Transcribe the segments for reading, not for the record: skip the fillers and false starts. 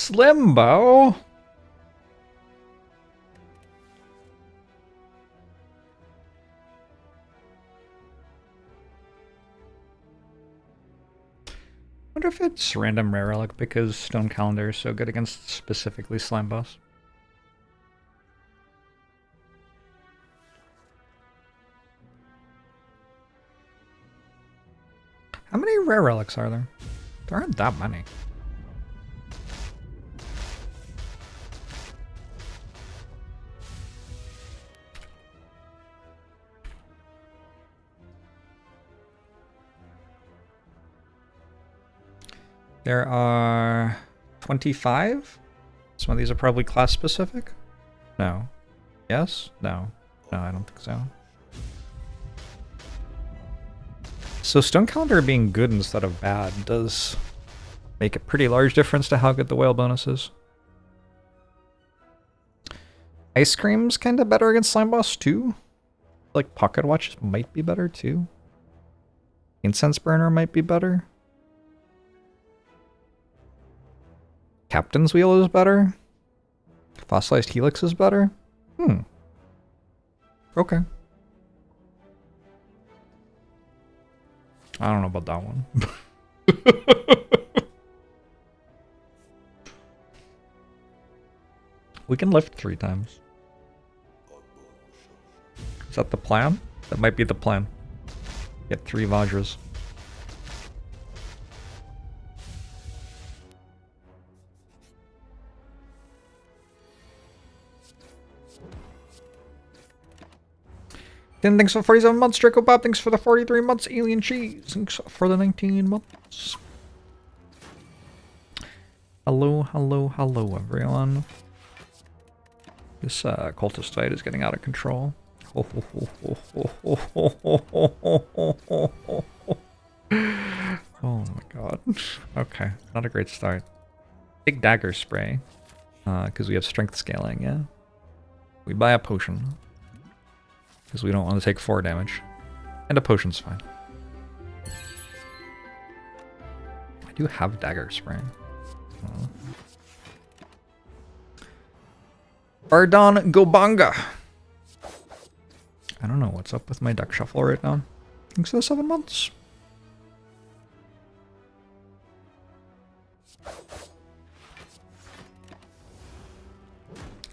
slim bow. I wonder if it's random rare relic because Stone Calendar is so good against specifically slime boss. How many rare relics are there? There aren't that many. There are 25? Some of these are probably class specific? No. Yes? No. No, I don't think so. So Stone Calendar being good instead of bad does make a pretty large difference to how good the whale bonus is. Ice Cream's kind of better against Slime Boss too. Like Pocket Watches might be better too. Incense Burner might be better. Captain's Wheel is better. Fossilized Helix is better. Okay. I don't know about that one. We can lift 3 times. Is that the plan? That might be the plan. Get 3 Vajras. Thanks for 47 months, Draco Bob. Thanks for the 43 months, Alien Cheese. Thanks for the 19 months. Hello, hello, hello, everyone. This cultist fight is getting out of control. Oh my god. Okay, not a great start. Big dagger spray. Because we have strength scaling, yeah. We buy a potion. Because we don't want to take 4 damage. And a potion's fine. I do have dagger spray. Bardon Gobanga. I don't know what's up with my deck shuffle right now. Thanks for the 7 months.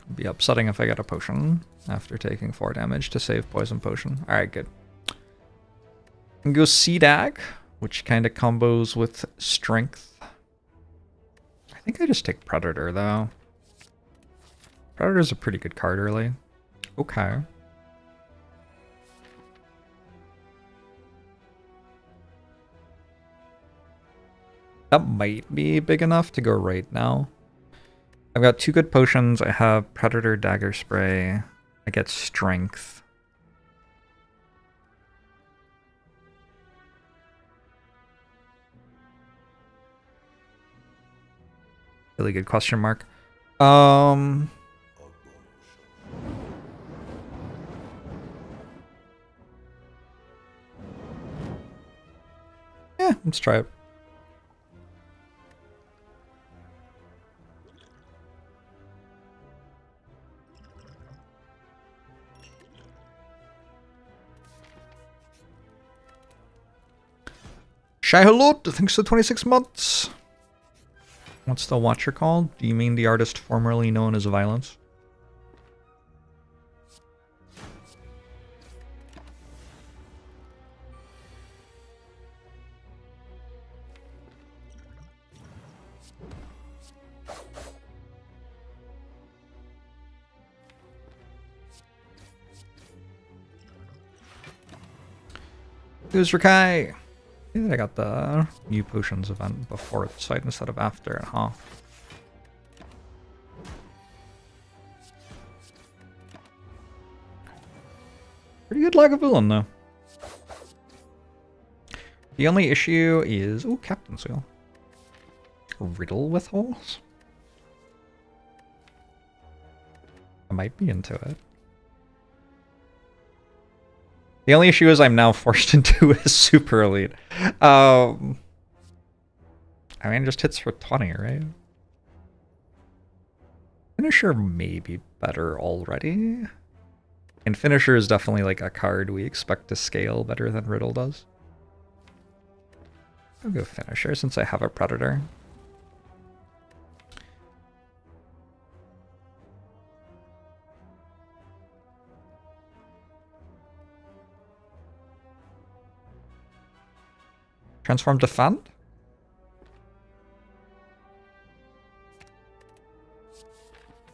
It'd be upsetting if I get a potion after taking 4 damage to save poison potion. Alright, good. And go Sea-Dag, which kind of combos with strength. I think I just take Predator though. Predator's a pretty good card early. Okay. That might be big enough to go right now. I've got 2 good potions. I have Predator Dagger Spray. I get Strength. Really good question mark. Yeah, let's try it. Shy Hello, thanks for 26 months. What's the watcher called? Do you mean the artist formerly known as Violence? Who's Rakai? I got the new potions event before the fight instead of after it, huh? Pretty good Lagavulin though. The only issue is... Ooh, Captain's Wheel. Riddle with holes? I might be into it. The only issue is I'm now forced into a super elite. I mean, it just hits for 20, right? Finisher may be better already. And Finisher is definitely like a card we expect to scale better than Riddle does. I'll go Finisher since I have a Predator. Transform Defend?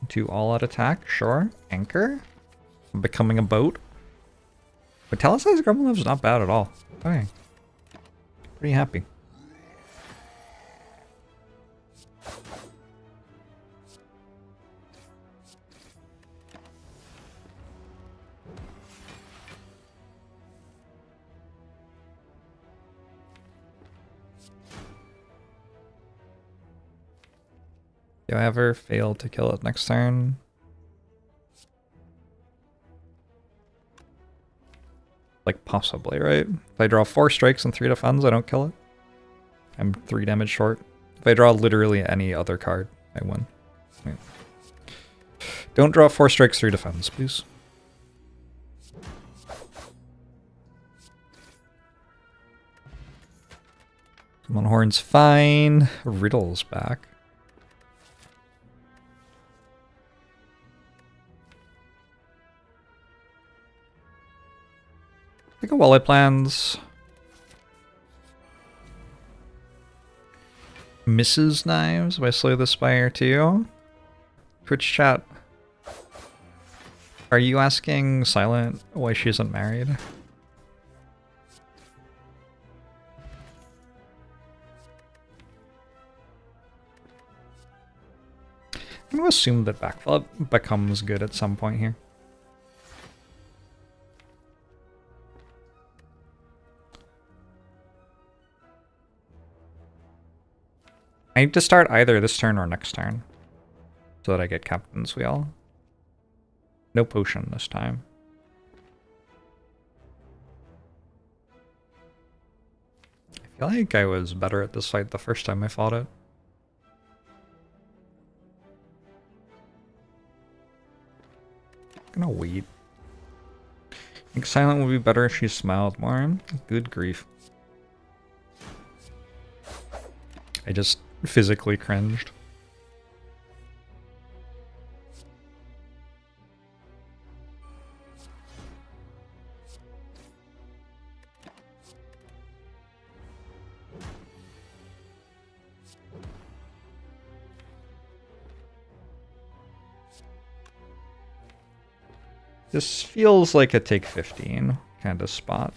To all out attack, sure. Anchor? Becoming a boat? Metallicized Gremlin's not bad at all. Okay. Pretty happy. Do I ever fail to kill it next turn? Like, possibly, right? If I draw 4 strikes and 3 defends, I don't kill it. I'm 3 damage short. If I draw literally any other card, I win. Wait. Don't draw 4 strikes, 3 defends, please. Summon Horn's fine. Riddle's back. I think a wallet plans. Mrs. Knives by Slay the Spire too. Twitch chat. Are you asking Silent why she isn't married? I'm going to assume that backflip becomes good at some point here. I need to start either this turn or next turn so that I get Captain's Wheel. No potion this time. I feel like I was better at this fight the first time I fought it. I'm gonna wait. I think Silent would be better if she smiled more. Good grief. I just physically cringed. This feels like a take 15 kind of spot.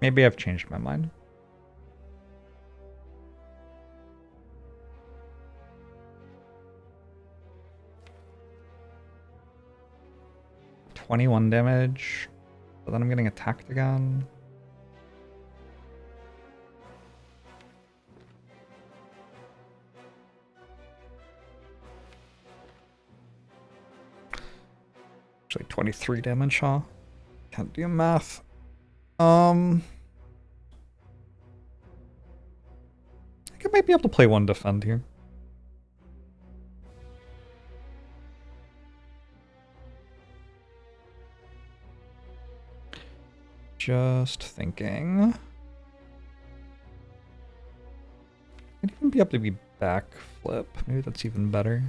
Maybe I've changed my mind. $21 damage, but then I'm getting attacked again. Actually 23 damage, huh? Can't do math. I think I might be able to play 1 defend here. Just thinking. I'd even be able to be back flip. Maybe that's even better.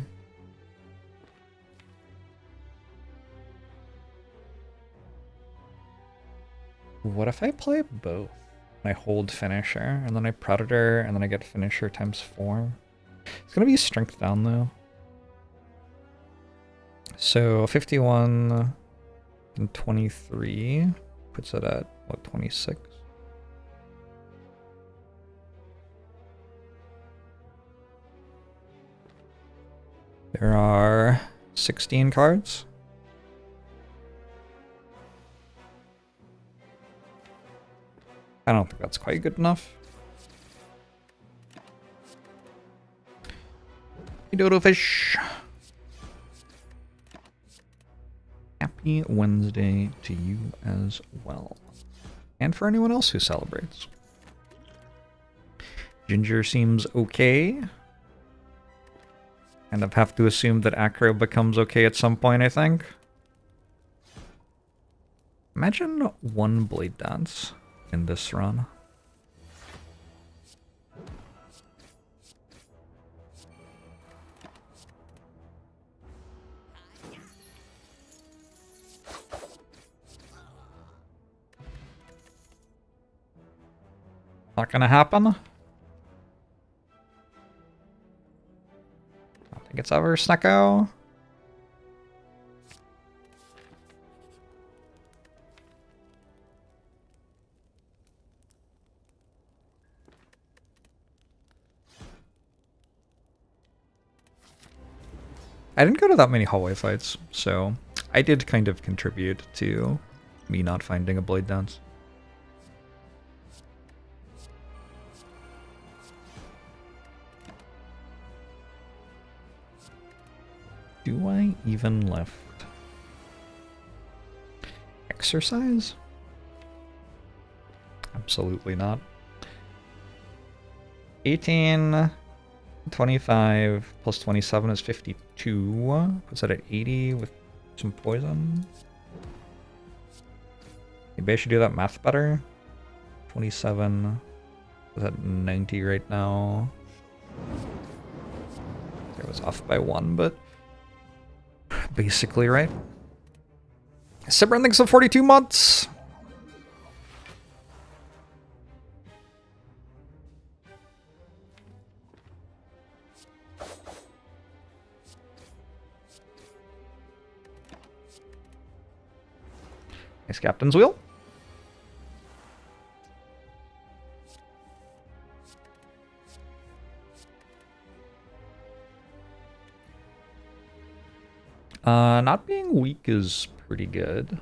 What if I play both? I hold Finisher, and then I Predator, and then I get Finisher times 4. It's gonna be strength down though. So 51 and 23 puts it at what, 26? There are 16 cards. I don't think that's quite good enough. Hey, Dodo Fish. Happy Wednesday to you as well. And for anyone else who celebrates. Ginger seems okay. Kind of have to assume that Acro becomes okay at some point, I think. Imagine one Blade Dance in this run. Not gonna happen. I don't think it's ever Snecko. I didn't go to that many hallway fights, so I did kind of contribute to me not finding a Blade Dance. Do I even lift? Exercise? Absolutely not. 18, 25 plus 27 is 52. Puts it at 80 with some poison. Maybe I should do that math better. 27 is at 90 right now. It was off by 1, but basically right. Sibrin thinks of 42 months. Nice captain's wheel. Not being weak is pretty good.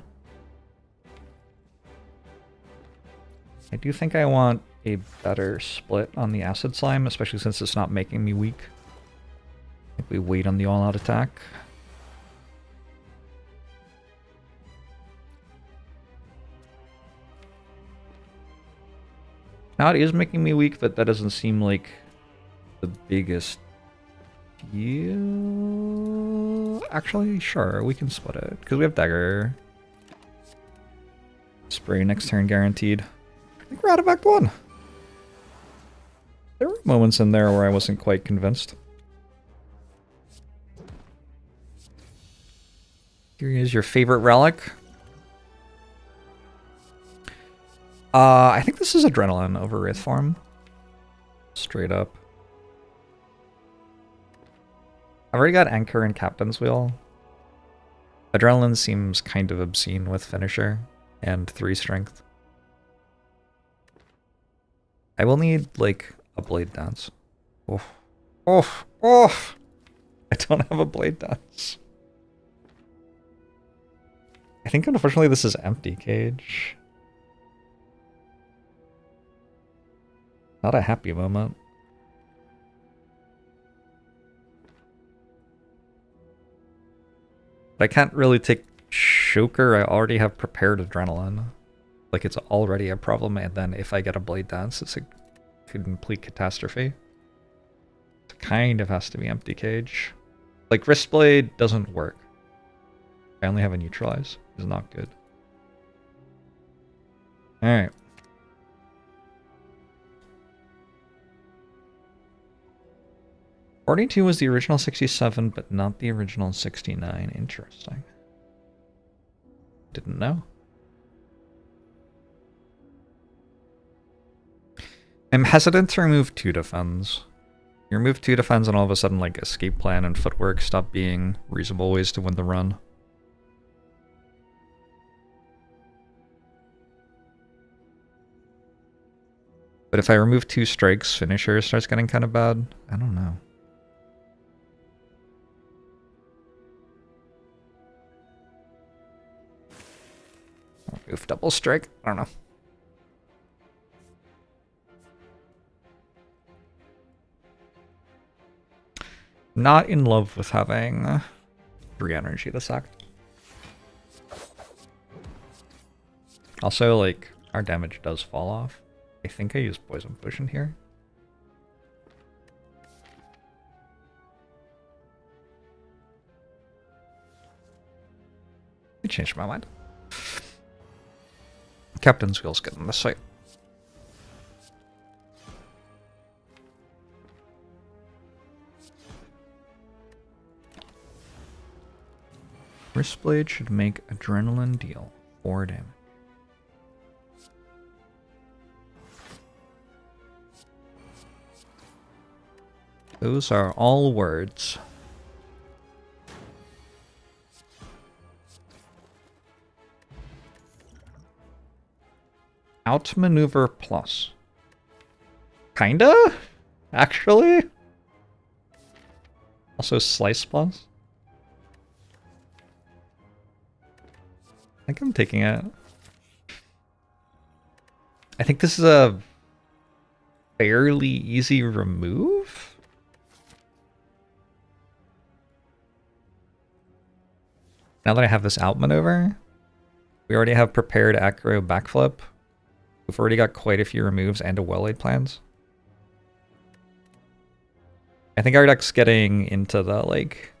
I do think I want a better split on the acid slime, especially since it's not making me weak. I think we wait on the all-out attack. Now it is making me weak, but that doesn't seem like the biggest deal. Actually, sure, we can split it, because we have dagger. Spray next turn guaranteed. I think we're out of Act 1. There were moments in there where I wasn't quite convinced. Here is your favorite relic. I think this is Adrenaline over Wraith form. Straight up. I've already got Anchor and Captain's Wheel. Adrenaline seems kind of obscene with Finisher and 3 strength. I will need, like, a Blade Dance. Oof. Oof. Oof. I don't have a Blade Dance. I think, unfortunately, this is Empty Cage. Not a happy moment. But I can't really take Choker. I already have prepared Adrenaline. Like, it's already a problem, and then if I get a Blade Dance, it's a complete catastrophe. It kind of has to be Empty Cage. Like, Wrist Blade doesn't work. I only have a Neutralize. It's not good. Alright. "42 was the original 67, but not the original 69. Interesting. Didn't know. I'm hesitant to remove 2 defense. You remove 2 defense and all of a sudden, like, escape plan and footwork stop being reasonable ways to win the run. But if I remove 2 strikes, Finisher starts getting kind of bad. I don't know. Remove double strike? I don't know. Not in love with having 3 energy this act. Also, like, our damage does fall off. I think I used Poison Potion here. changed my mind. Captain's wheel's good on this site. Wristblade should make adrenaline deal 4 damage. Those are all words. Outmaneuver plus. Kinda? Actually? Also slice plus? I think I'm taking it. I think this is a fairly easy remove. Now that I have this outmaneuver, we already have prepared acro backflip. We've already got quite a few removes and a well-laid plans. I think our deck's getting into the like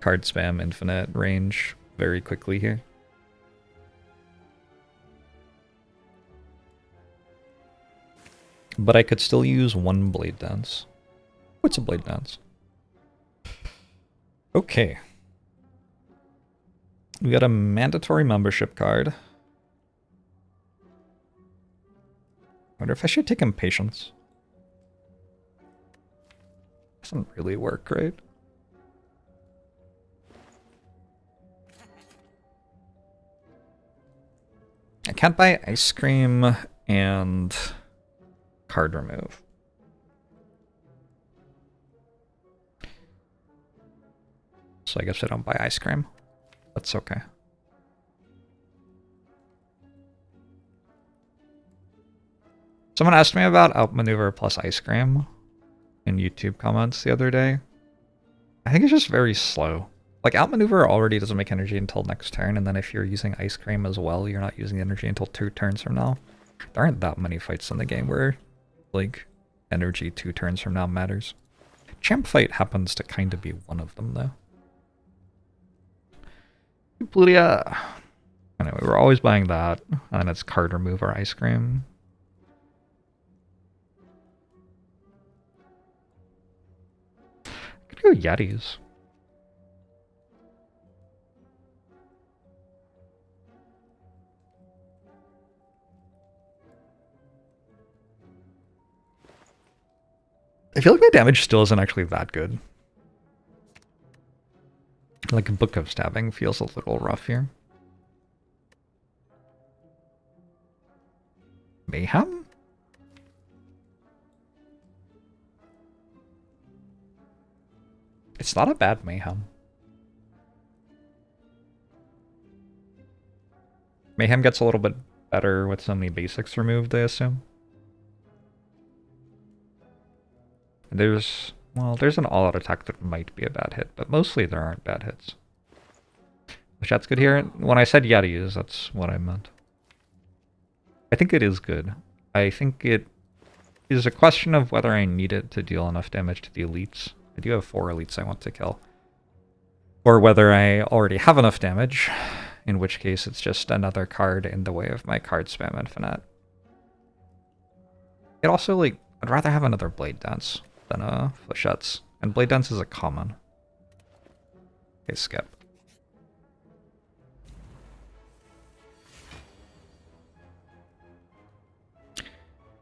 card spam infinite range very quickly here. But I could still use one blade dance. What's a blade dance? Okay. We got a mandatory membership card. Wonder if I should take Impatience. Doesn't really work, right? I can't buy ice cream and card remove. So I guess I don't buy ice cream. That's okay. Someone asked me about outmaneuver plus ice cream in YouTube comments the other day. I think it's just very slow. Like, outmaneuver already doesn't make energy until next turn, and then if you're using ice cream as well, you're not using energy until 2 turns from now. There aren't that many fights in the game where, like, energy 2 turns from now matters. Champ fight happens to kind of be one of them, though. Plutia. Anyway, we're always buying that, and it's card remove or ice cream. Could go Yetis. I feel like my damage still isn't actually that good. Like a Book of Stabbing feels a little rough here. Mayhem? It's not a bad Mayhem. Mayhem gets a little bit better with so many basics removed, I assume. There's, well, there's an all-out attack that might be a bad hit, but mostly there aren't bad hits. The chat's good here. When I said Yetis, that's what I meant. I think it is good. I think it is a question of whether I need it to deal enough damage to the elites. I do have 4 elites I want to kill. Or whether I already have enough damage, in which case it's just another card in the way of my card spam infinite. It also, like, I'd rather have another Blade Dance than a Flechettes. And Blade Dance is a common. Okay, skip.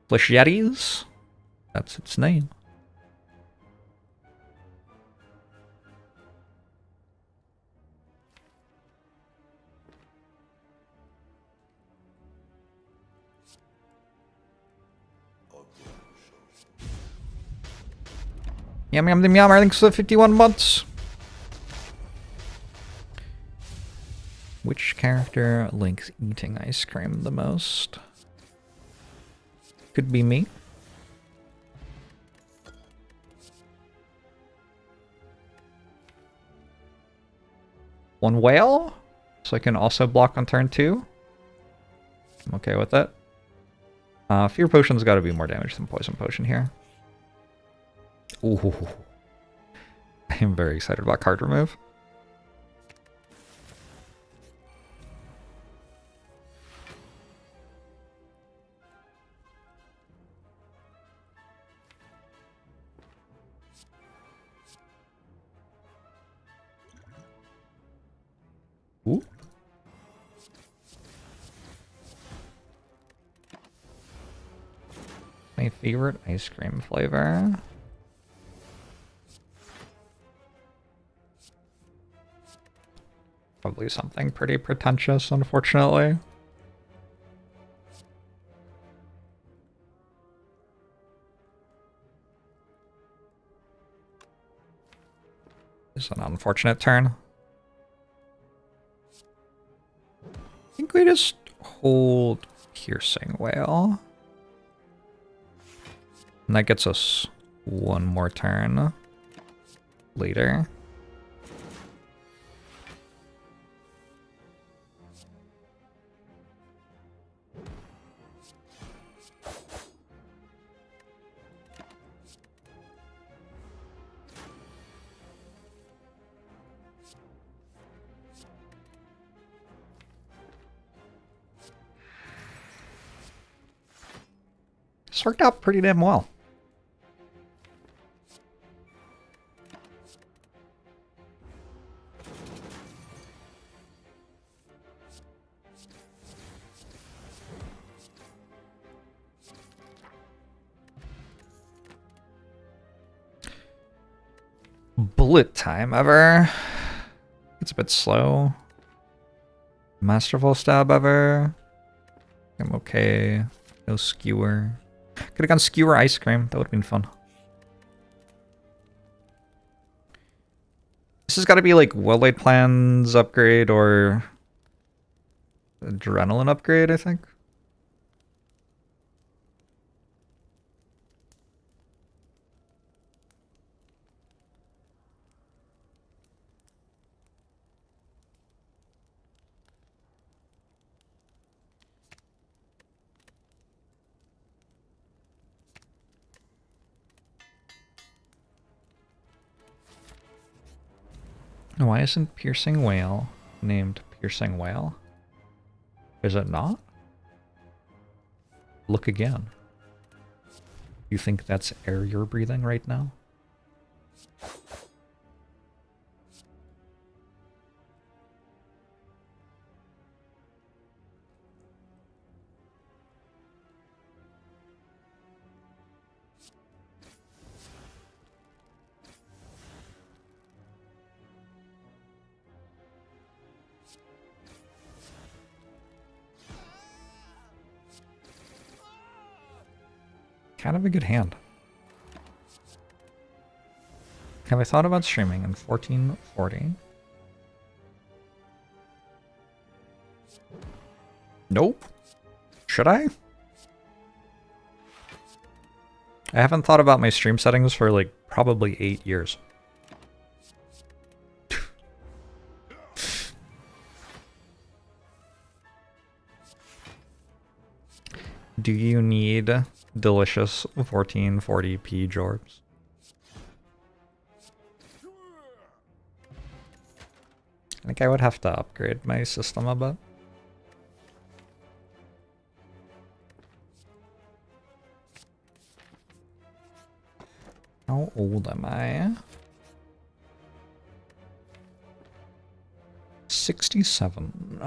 Flechettes? That's its name. Yum yum yum yum, thanks for 51 months. Which character likes eating ice cream the most? Could be me. One whale, so I can also block on turn 2. I'm okay with it. Fear Potion's gotta be more damage than Poison Potion here. Ooh. I am very excited about card remove. My favorite ice cream flavor. Probably something pretty pretentious, unfortunately. It's an unfortunate turn. I think we just hold Piercing Whale. And that gets us one more turn later. This worked out pretty damn well. Bullet time ever. It's a bit slow. Masterful stab ever. I'm okay. No skewer. Could have gone skewer ice cream. That would have been fun. This has got to be like Well-Laid Plans upgrade or Adrenaline upgrade, I think. Why isn't Piercing Whale named Piercing Whale? Is it not? Look again. You think that's air you're breathing right now? Kind of a good hand. Have I thought about streaming in 1440? Nope. Should I? I haven't thought about my stream settings for like probably 8 years. Do you need delicious 1440p Jorbs? I think I would have to upgrade my system a bit. How old am I? 67.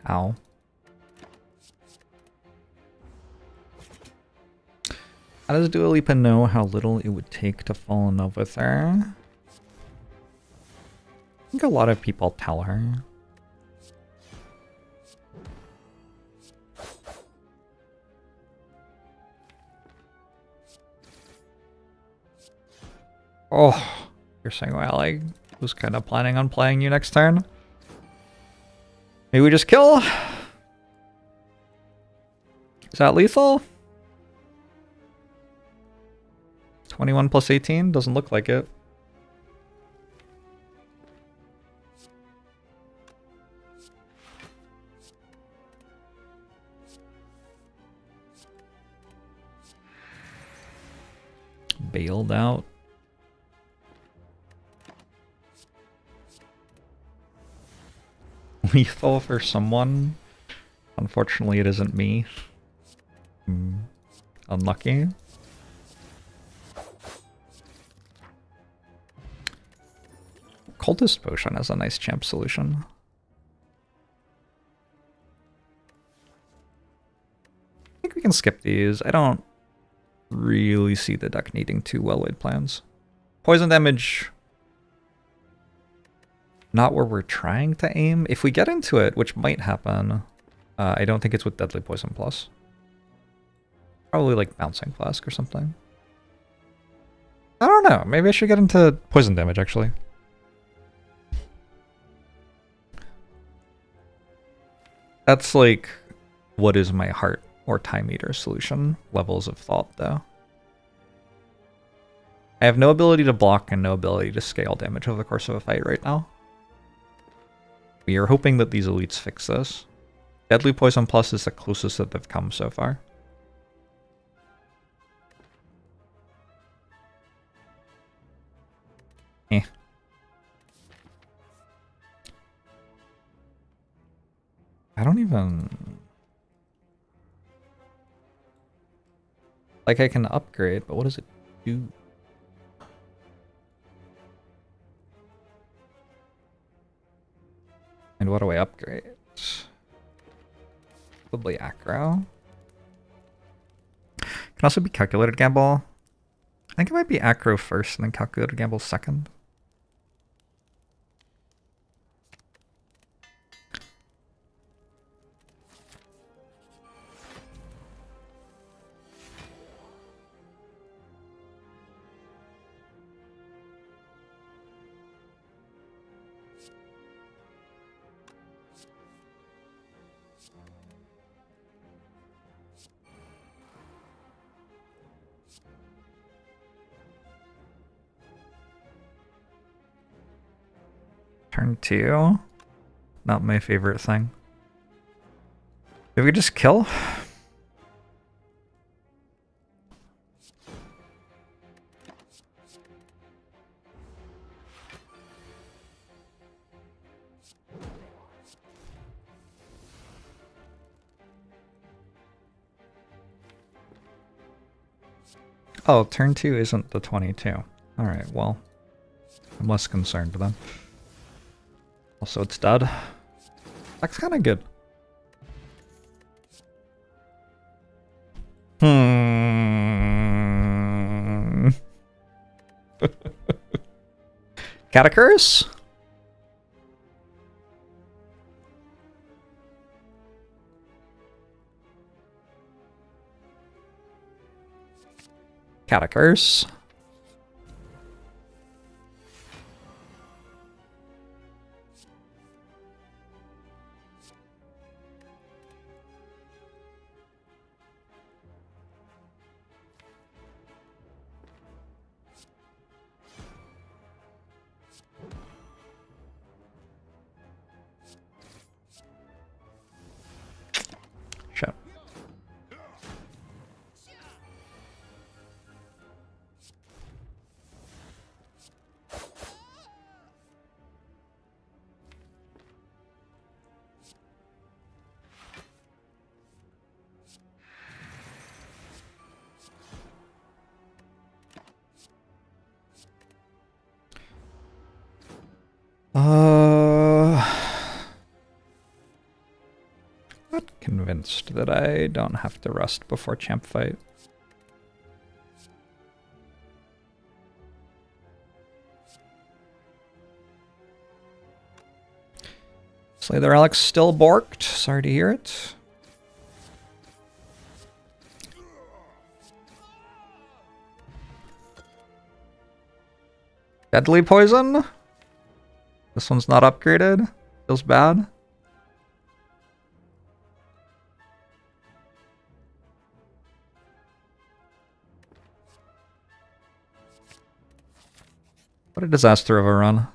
Ow. How does Dua Lipa know how little it would take to fall in love with her? I think a lot of people tell her. Oh, you're saying, well, I was kind of planning on playing you next turn. Maybe we just kill? Is that lethal? 21 plus 18? Doesn't look like it. Bailed out. Lethal for someone. Unfortunately, it isn't me. Unlucky. Cultist Potion is a nice champ solution. I think we can skip these. I don't really see the deck needing two well-laid plans. Poison damage, not where we're trying to aim. If we get into it, which might happen, I don't think it's with Deadly Poison Plus. Probably like Bouncing Flask or something. I don't know. Maybe I should get into poison damage, actually. That's like, what is my heart or time eater solution levels of thought, though. I have no ability to block and no ability to scale damage over the course of a fight right now. We are hoping that these elites fix this. Deadly Poison Plus is the closest that they've come so far. Eh. I don't even... Like, I can upgrade, but what does it do? And what do I upgrade? Probably Acro. Can also be Calculated Gamble. I think it might be Acro first and then Calculated Gamble second. Turn 2. Not my favorite thing. Did we just kill? Oh, turn 2 isn't the 22. Alright, well, I'm less concerned then. Also, it's dead. That's kind of good. Catacurse? Catacurse. Shit. Not convinced that I don't have to rest before champ fight. Slay the Relic's still borked. Sorry to hear it. Deadly Poison? This one's not upgraded. Feels bad. What a disaster of a run.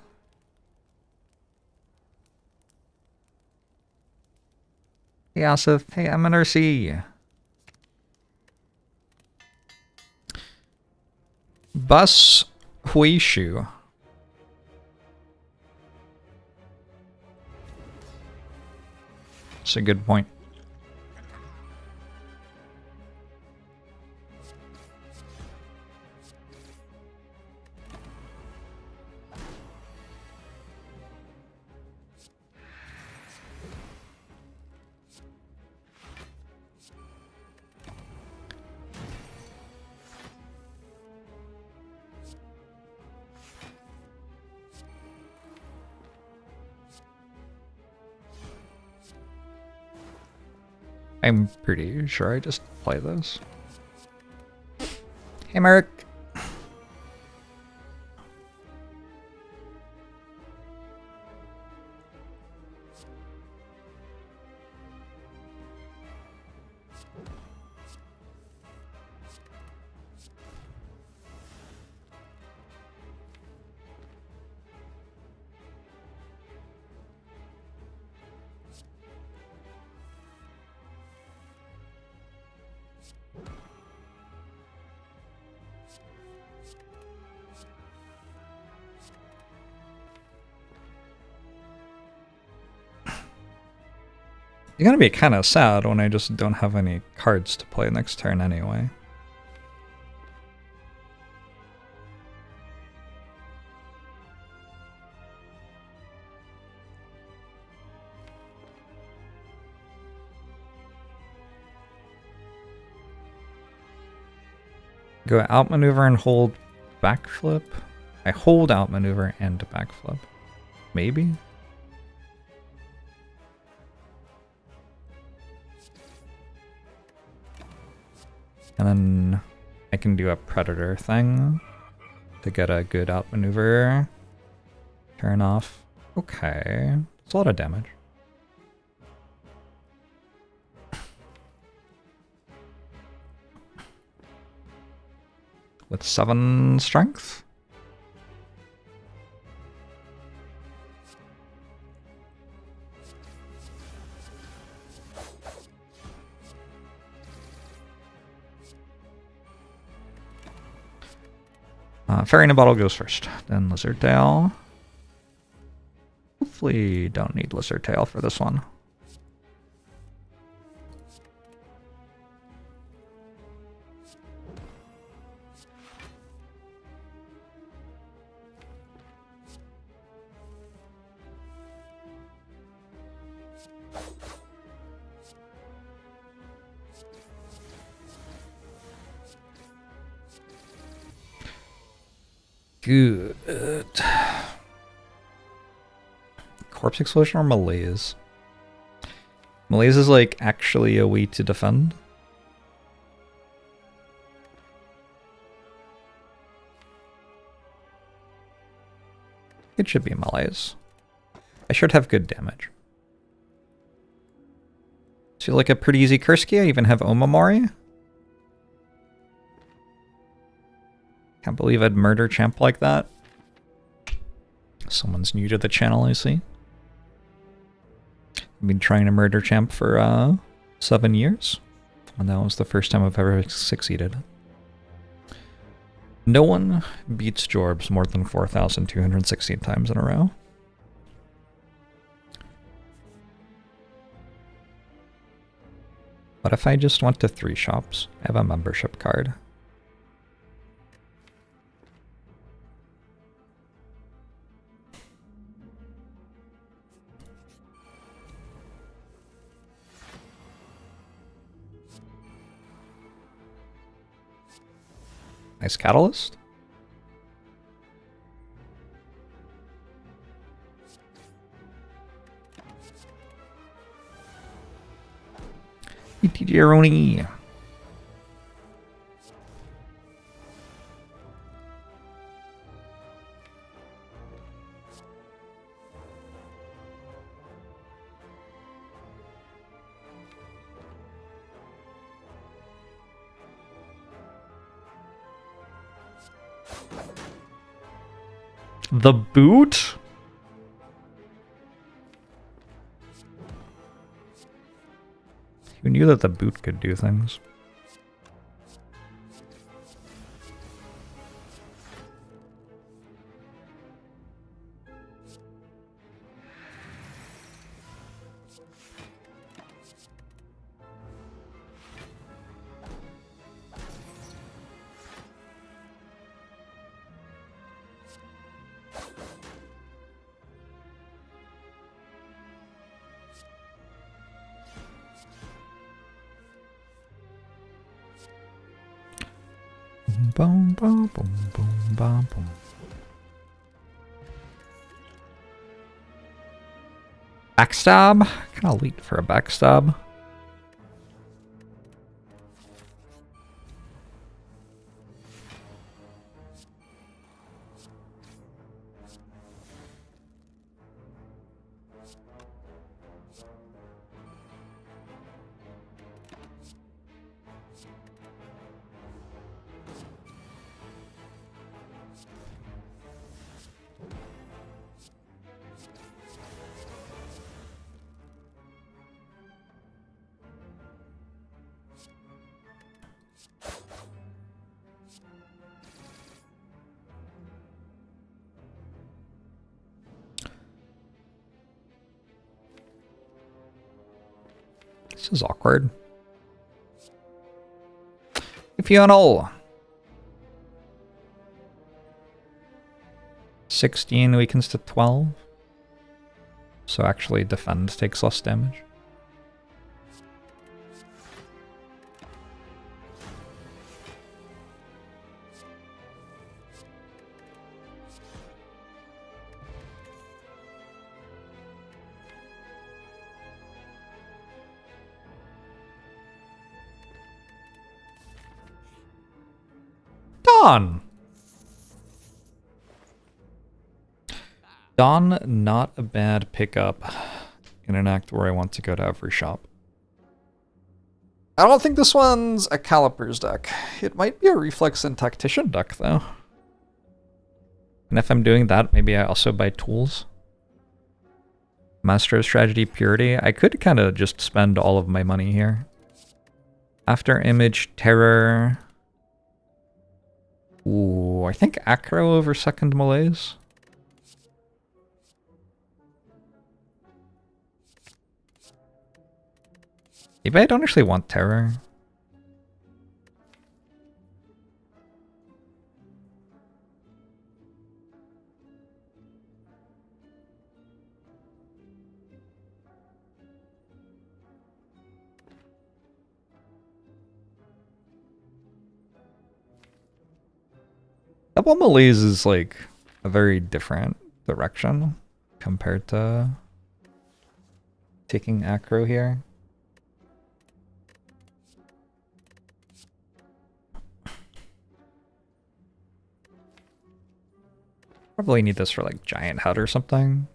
Hey, Asif. Hey, MNRC. Bus Huishu. That's a good point. I'm pretty sure I just play this. Hey, Merrick. You're gonna be kind of sad when I just don't have any cards to play next turn anyway. Go outmaneuver and hold backflip. I hold outmaneuver and backflip. Maybe? And then I can do a predator thing to get a good outmaneuver. Turn off. Okay. It's a lot of damage. With 7 strength? Fairy in a Bottle goes first, then Lizard Tail. Hopefully don't need Lizard Tail for this one. Good. Corpse Explosion or Malaise? Malaise is like actually a way to defend. It should be Malaise. I should have good damage. Feels like a pretty easy curse key. I even have Omamori. Can't believe I'd murder champ like that. Someone's new to the channel, I see. I've been trying to murder champ for 7 years. And that was the first time I've ever succeeded. No one beats Jorbs more than 4,216 times in a row. What if I just went to 3 shops? I have a membership card. Nice catalyst. Jeroni. The boot? Who knew that the boot could do things? Boom, boom, boom, boom, boom, boom. Backstab? Kind of late for a backstab. This is awkward. If you know. 16 weakens to 12. So actually defend takes less damage. Dawn! Dawn, not a bad pickup in an act where I want to go to every shop. I don't think this one's a Calipers deck. It might be a Reflex and Tactician deck, though. And if I'm doing that, maybe I also buy tools. Master of Strategy Purity. I could kind of just spend all of my money here. After Image, Terror. Ooh, I think Acro over Second Malaise. Maybe I don't actually want Terror. Double Malaise is like a very different direction compared to taking Acro here. Probably need this for like Giant Hut or something.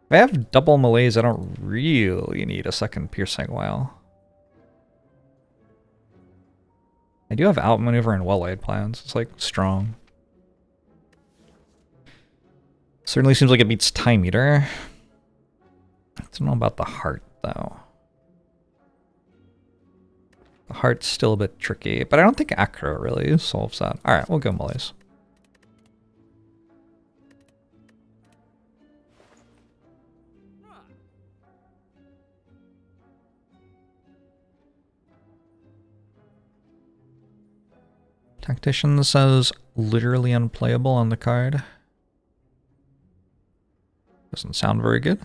If I have double Malaise, I don't really need a second Piercing Wail. I do have outmaneuver and well-laid plans. It's like strong. Certainly seems like it beats Time Eater. I don't know about the heart though. The heart's still a bit tricky, but I don't think Acro really solves that. Alright, we'll go Malaise. Tactician says literally unplayable on the card. Doesn't sound very good.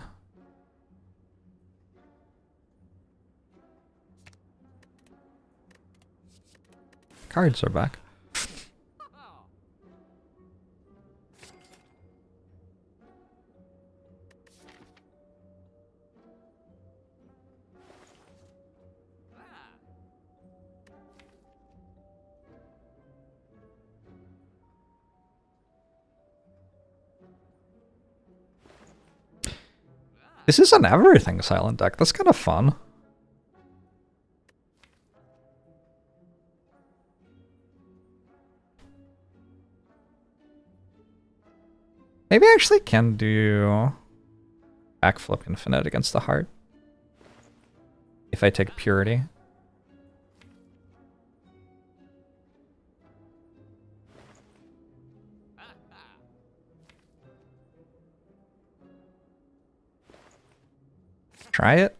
Cards are back. This is an everything silent deck. That's kind of fun. Maybe I actually can do backflip infinite against the heart. If I take purity. Try it.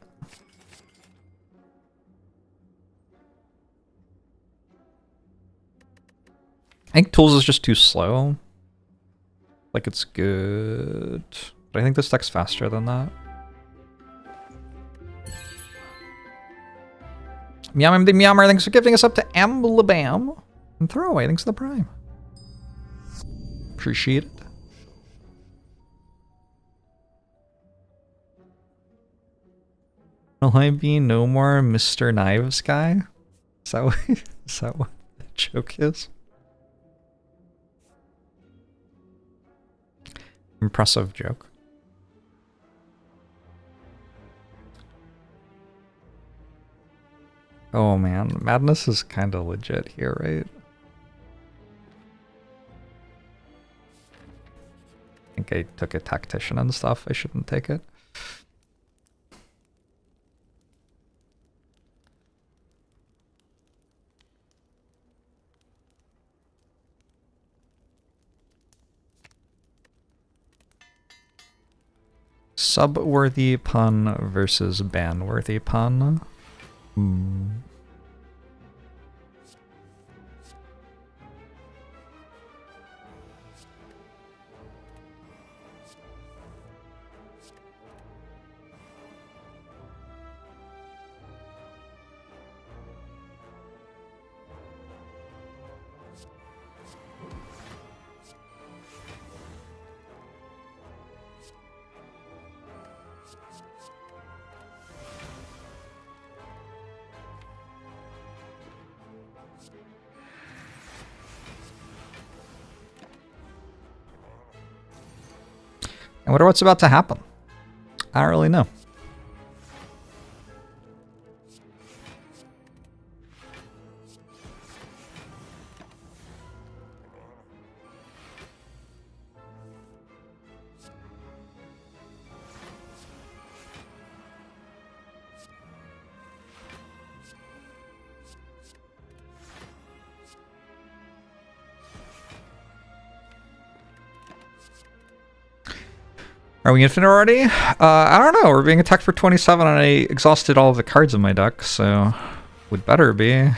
I think Tools is just too slow. Like, it's good. But I think this deck's faster than that. Meow the Meowmer, thanks for gifting us up to Amblabam. And Throwaway, thanks for the Prime. Appreciate it. Will I be no more Mr. Knives guy? Is that what the joke is? Impressive joke. Oh man, Madness is kind of legit here, right? I think I took a Tactician and stuff. I shouldn't take it. Sub-worthy pun versus ban-worthy pun. I wonder what's about to happen. I don't really know. Are we infinite already? I don't know. We're being attacked for 27 and I exhausted all of the cards in my deck, so would better be.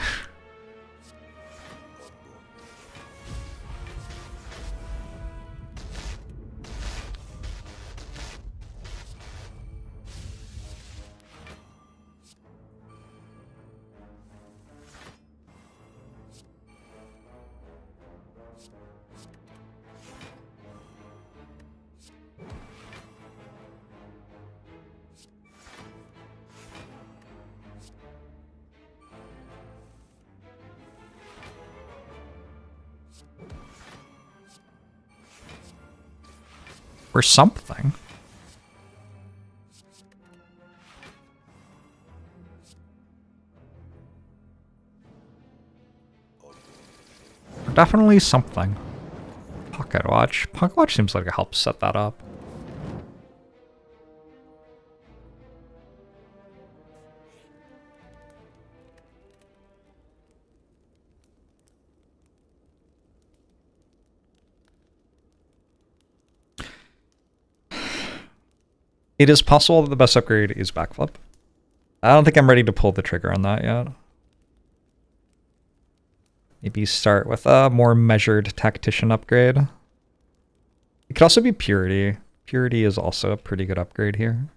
Or something. Or definitely something. Pocket Watch. Pocket Watch seems like it helps set that up. It is possible that the best upgrade is backflip. I don't think I'm ready to pull the trigger on that yet. Maybe start with a more measured Tactician upgrade. It could also be Purity. Purity is also a pretty good upgrade here.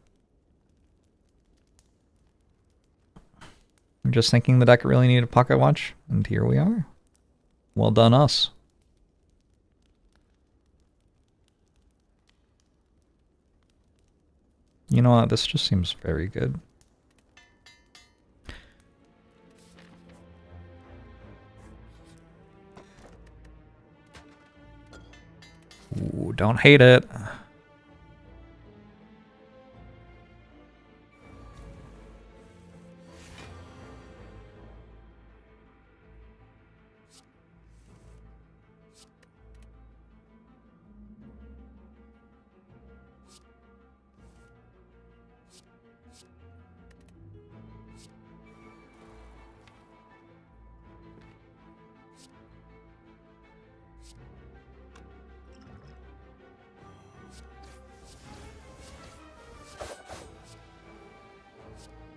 I'm just thinking the deck really needed a Pocket Watch, and here we are. Well done us. You know what, this just seems very good. Ooh, don't hate it.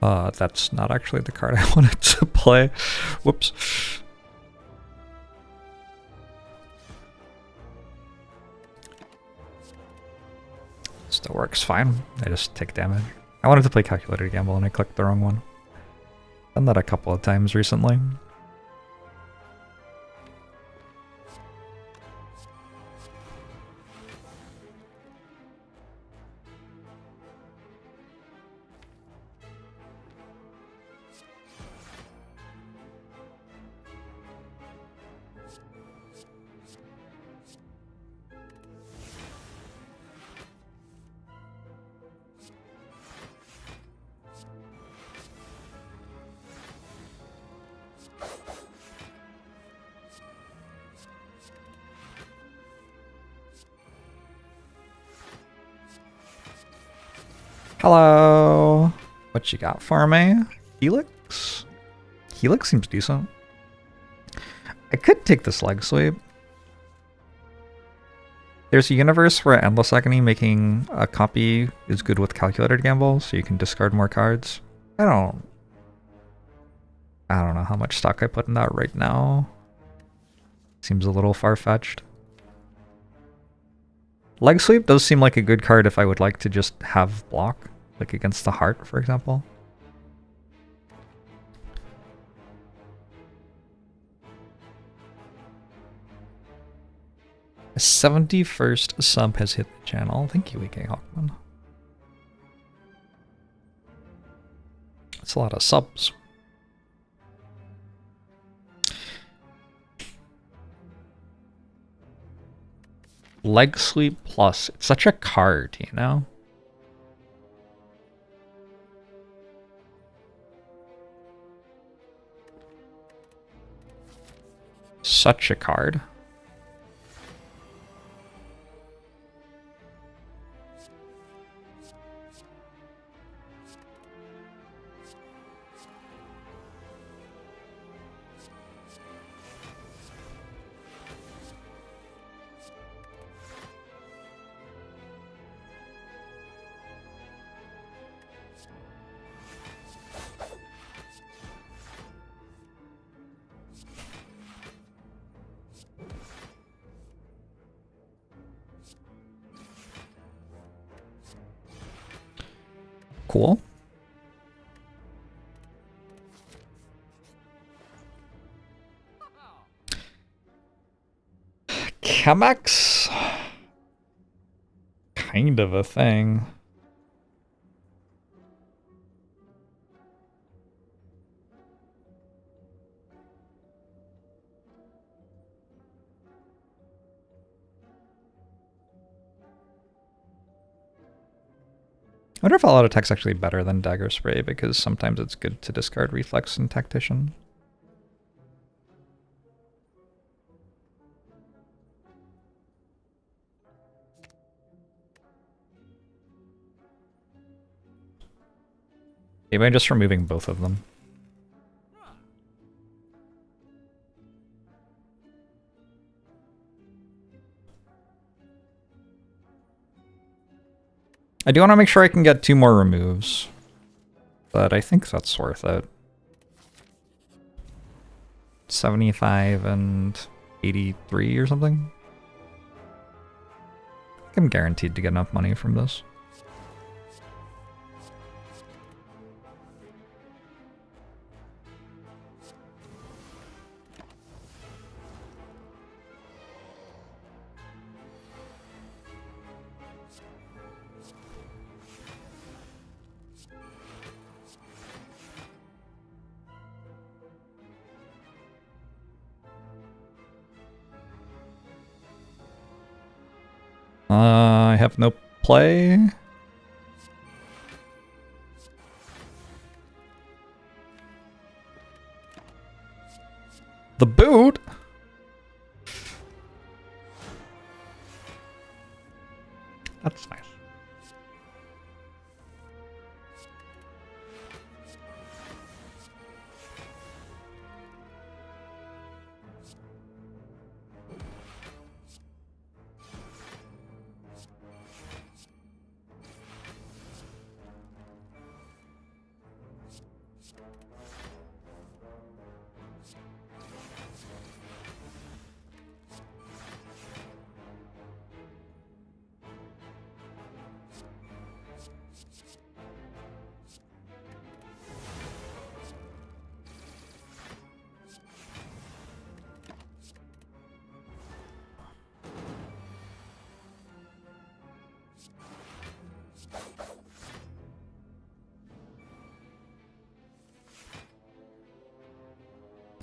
That's not actually the card I wanted to play. Whoops. Still works fine. I just take damage. I wanted to play Calculated Gamble and I clicked the wrong one. Done that a couple of times recently. Hello. What you got for me? Helix? Helix seems decent. I could take this leg sweep. There's a universe where Endless Agony making a copy is good with Calculated Gamble, so you can discard more cards. I don't know how much stock I put in that right now. Seems a little far-fetched. Leg sweep does seem like a good card if I would like to just have block, like against the heart, for example. A 71st sub has hit the channel. Thank you, EK Hawkman. That's a lot of subs. Leg sweep plus. It's such a card, you know? Such a card. Cool. Chemex? Kind of a thing. I wonder if All Out Attack's actually better than Dagger Spray, because sometimes it's good to discard Reflex and Tactician. Maybe I'm just removing both of them. I do want to make sure I can get 2 more removes, but I think that's worth it. 75 and 83 or something. I'm guaranteed to get enough money from this. I have no play. The boot? That's nice.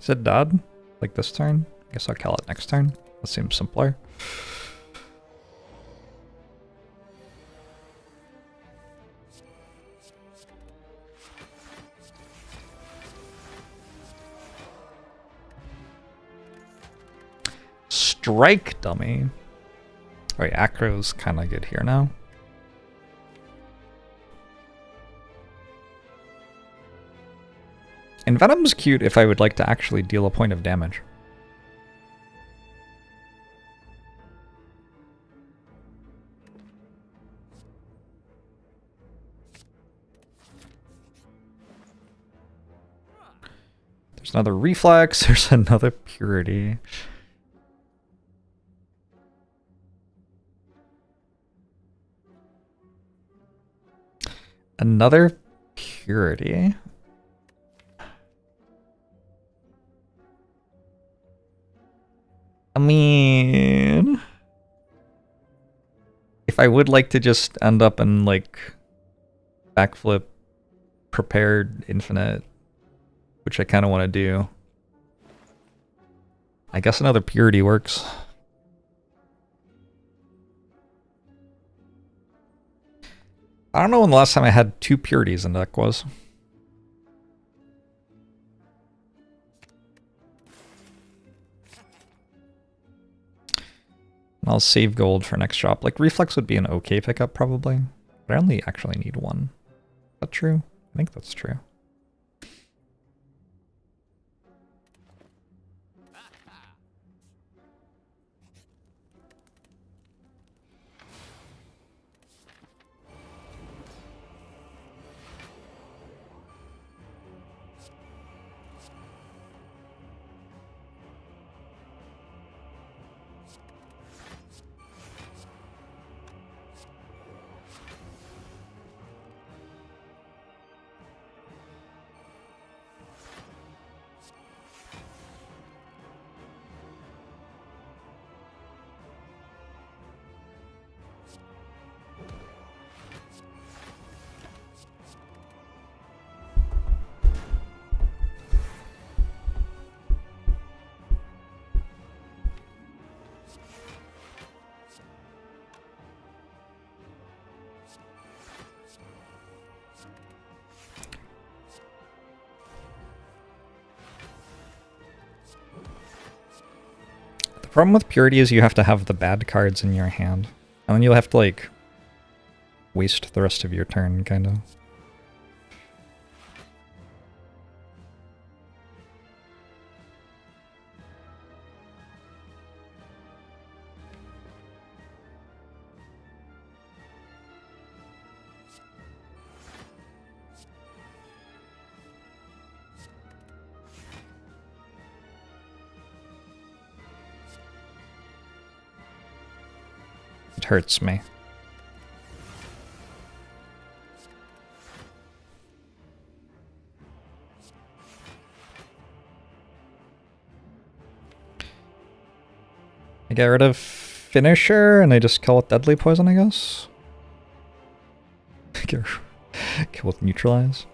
Is it dead? Like this turn? I guess I'll kill it next turn. That seems simpler. Strike, dummy. Alright, Acro's kind of good here now. And Venom's cute if I would like to actually deal a point of damage. There's another reflex, there's another purity. Another purity. I mean, if I would like to just end up in like backflip, prepared infinite, which I kind of want to do, I guess another purity works. I don't know when the last time I had 2 purities in deck was. I'll save gold for next drop. Like, Reflex would be an okay pickup, probably. But I only actually need 1. Is that true? I think that's true. The problem with purity is you have to have the bad cards in your hand. And then you'll have to, like, waste the rest of your turn, kind of. It hurts me. I get rid of Finisher and I just kill with Deadly Poison, I guess? Kill with Neutralize.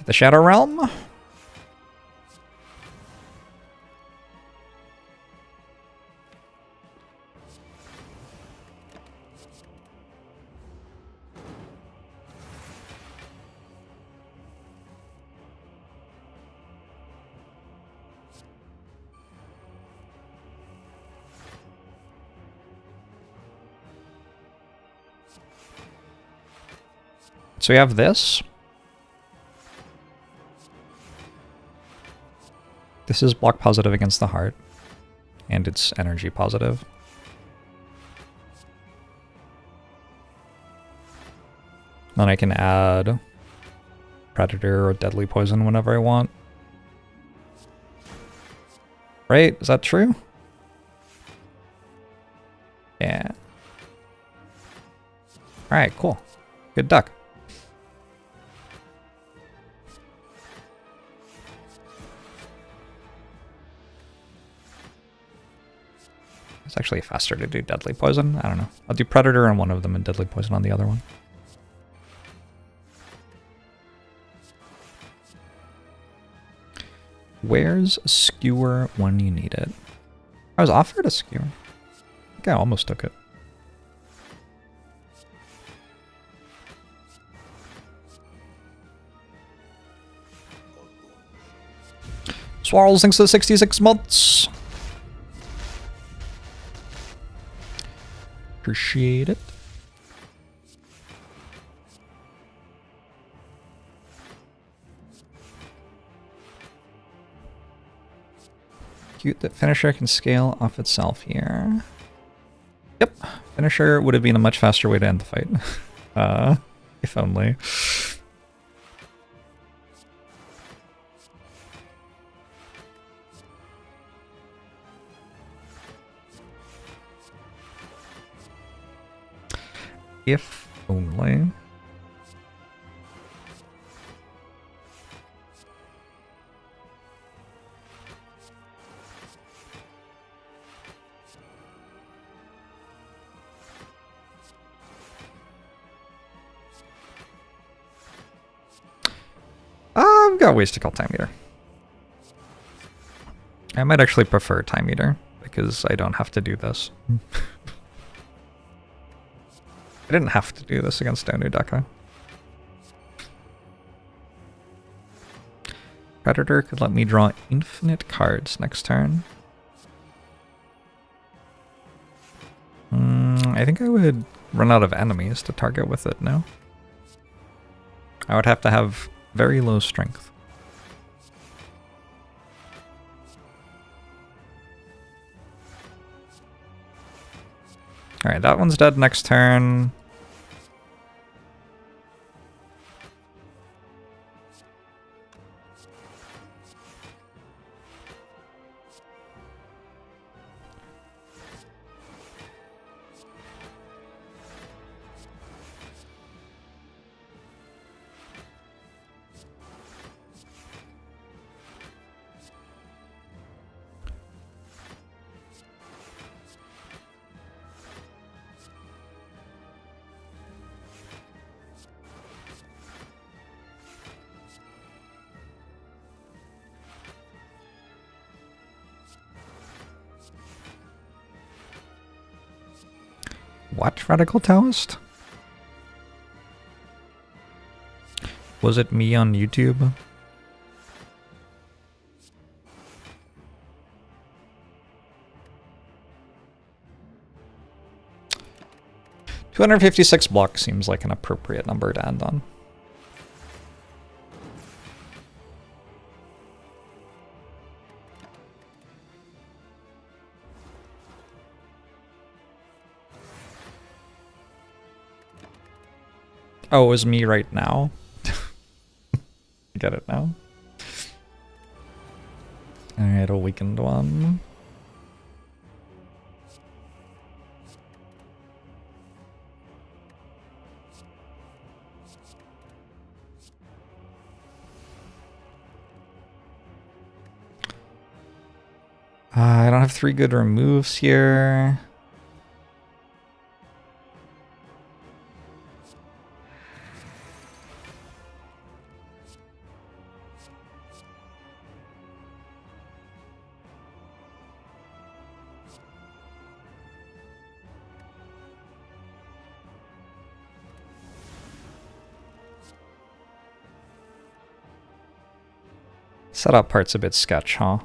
The Shadow Realm. So we have this. This is block positive against the heart, and it's energy positive. Then I can add Predator or Deadly Poison whenever I want. Right? Is that true? Yeah. Alright, cool. Good duck. It's actually faster to do deadly poison. I don't know. I'll do predator on one of them and deadly poison on the other one. Where's a skewer when you need it? I was offered a skewer. I think I almost took it. Swarls, thanks to the 66 months. Appreciate it. Cute that finisher can scale off itself here. Yep, finisher would have been a much faster way to end the fight. If only. If only. I've got ways to call time meter. I might actually prefer time meter because I don't have to do this. I didn't have to do this against Donudaka. Predator could let me draw infinite cards next turn. I think I would run out of enemies to target with it, no? I would have to have very low strength. Alright, that one's dead next turn. What, Radical Taoist? Was it me on YouTube? $256 blocks seems like an appropriate number to end on. Oh, it was me right now? Get it now? Alright, a weakened one. I don't have 3 good removes here. Setup part's a bit sketch, huh?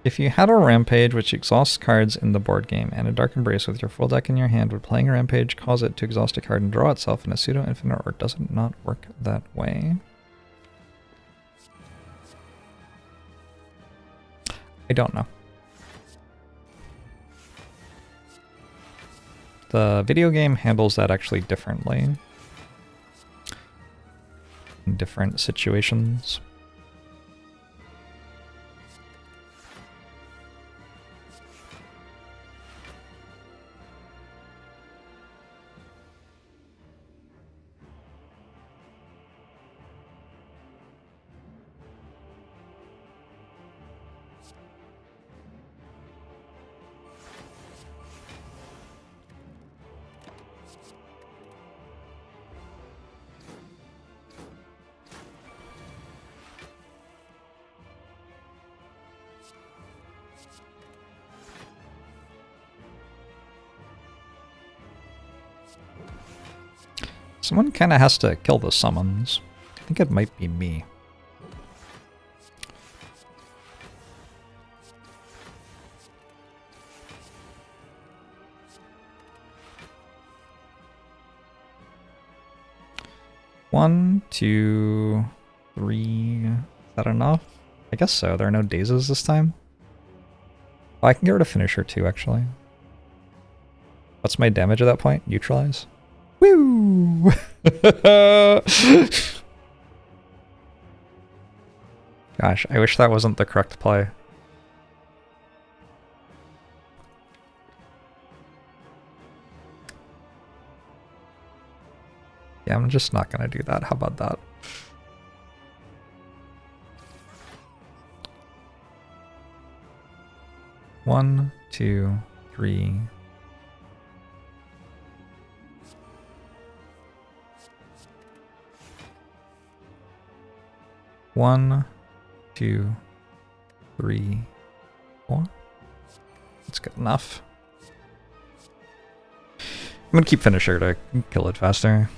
If you had a Rampage which exhausts cards in the board game and a Dark Embrace with your full deck in your hand, would playing a Rampage cause it to exhaust a card and draw itself in a pseudo-infinite, or does it not work that way? I don't know. The video game handles that actually differently. in different situations. Someone kind of has to kill the summons. I think it might be me. One, two, three. Is that enough? I guess so. There are no dazes this time. Oh, I can get rid of finisher too, actually. What's my damage at that point? Neutralize? Woo! Gosh, I wish that wasn't the correct play. Yeah, I'm just not gonna do that. How about that? One, two, three. One, two, three, four. That's good enough. I'm gonna keep finisher to kill it faster.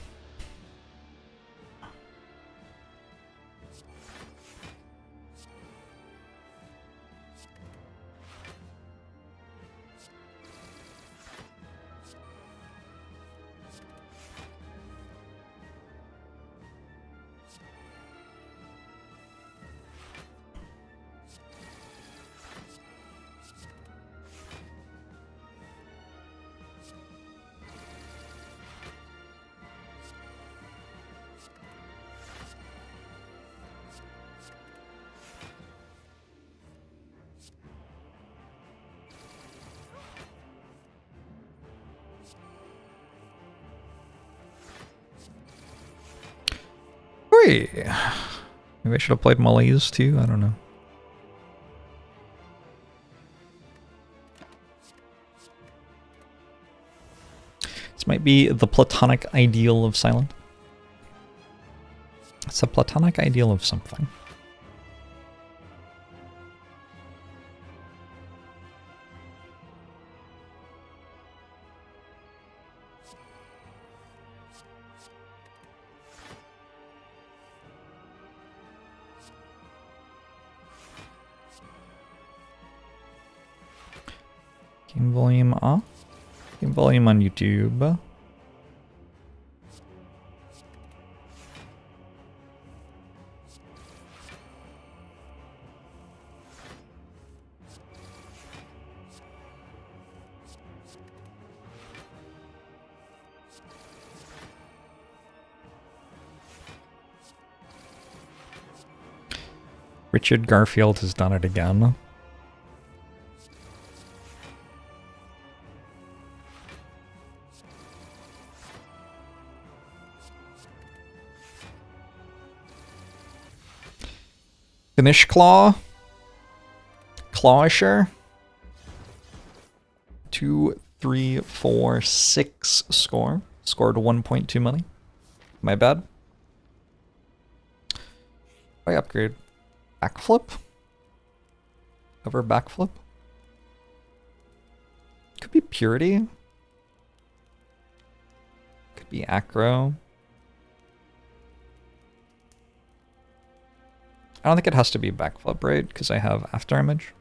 Maybe I should have played Malaise too, I don't know. This might be the platonic ideal of Silent. It's a platonic ideal of something. Game volume off. Game volume on YouTube. Richard Garfield has done it again. Finish Claw. Clawisher. 2, 3, 4, 6 score. Scored 1.2 money. My bad. I upgrade. Backflip? Over backflip? Could be Purity. Could be Acro. I don't think it has to be backflip, right? Because I have after image.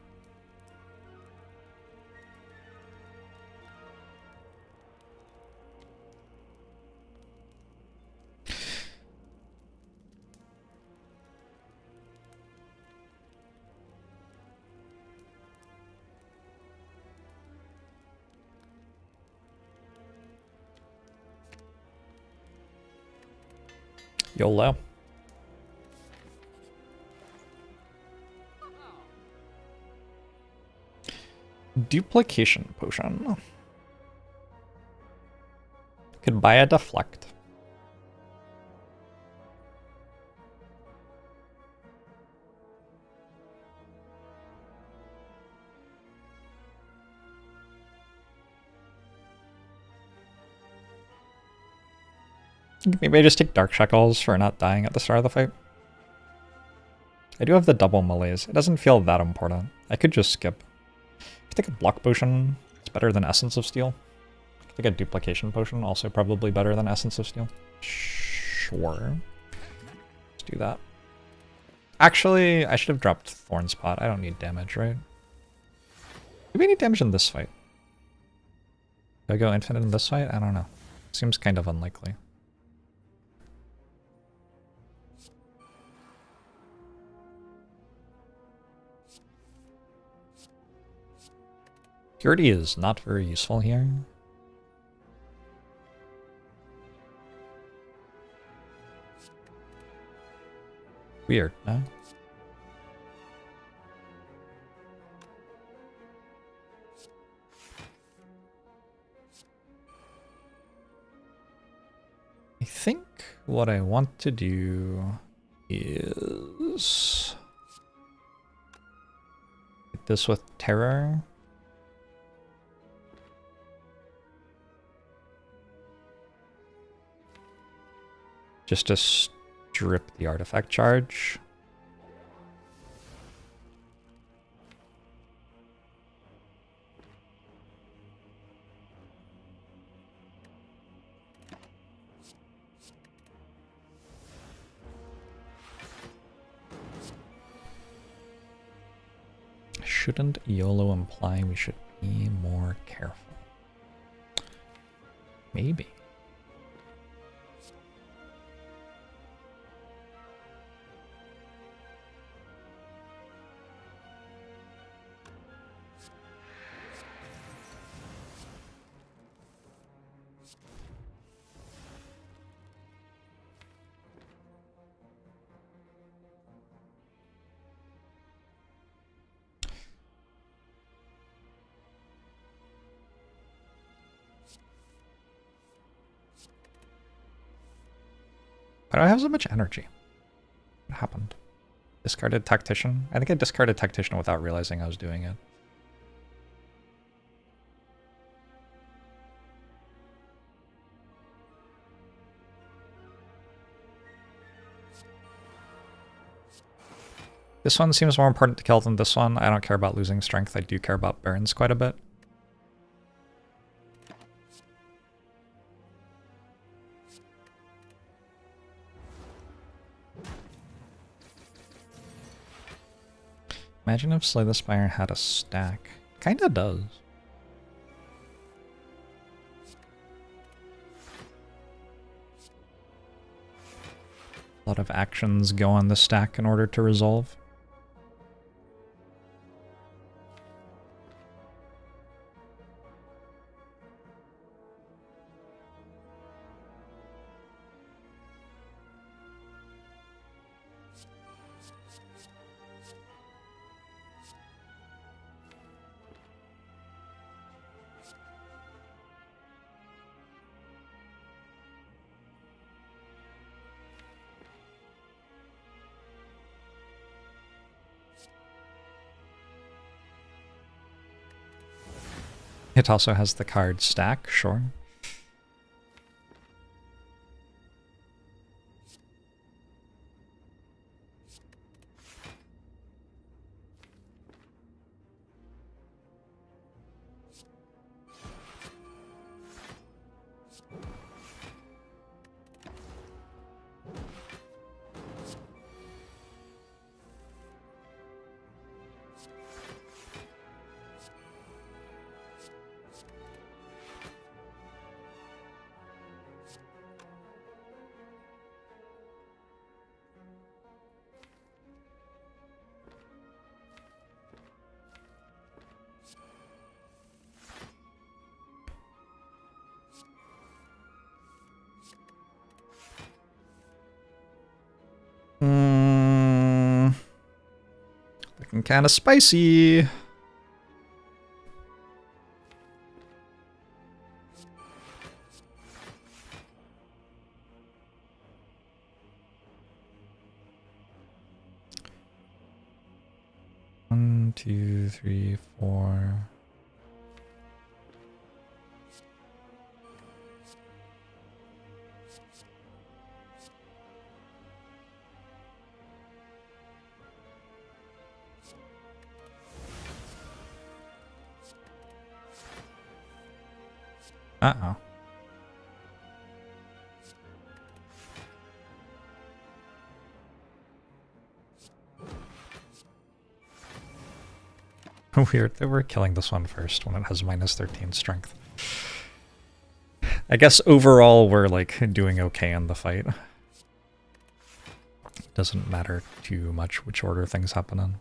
YOLO. Duplication potion. Could buy a deflect. Maybe I just take Dark Shackles for not dying at the start of the fight. I do have the double melees. It doesn't feel that important. I could just skip. I take a block potion. It's better than Essence of Steel. I think a duplication potion, also probably better than Essence of Steel. Sure. Let's do that. Actually, I should have dropped Thorn Spot. I don't need damage, right? Do we need damage in this fight? Do I go infinite in this fight? I don't know. Seems kind of unlikely. Purity is not very useful here. Weird, no? I think what I want to do is hit this with Terror. Just to strip the artifact charge. Shouldn't YOLO imply we should be more careful? Maybe. Why do I have so much energy? What happened? Discarded Tactician? I think I discarded Tactician without realizing I was doing it. This one seems more important to kill than this one. I don't care about losing strength. I do care about burns quite a bit. Imagine if Slay the Spire had a stack. Kinda does. A lot of actions go on the stack in order to resolve. It also has the card stack, sure. Looking kind of spicy. 2, 3, 4. Uh-oh. Weird that we're killing this one first when it has minus 13 strength. I guess overall we're like doing okay in the fight. Doesn't matter too much which order things happen in.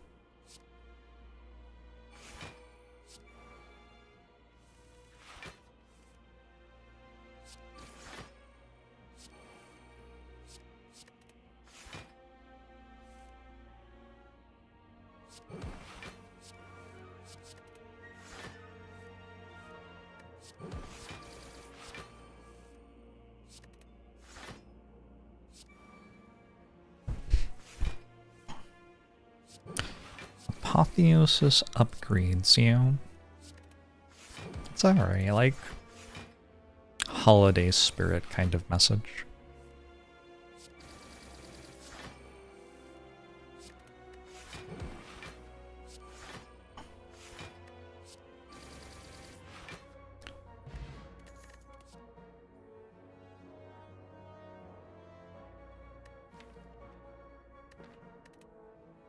Apotheosis upgrades you. It's alright, like holiday spirit kind of message.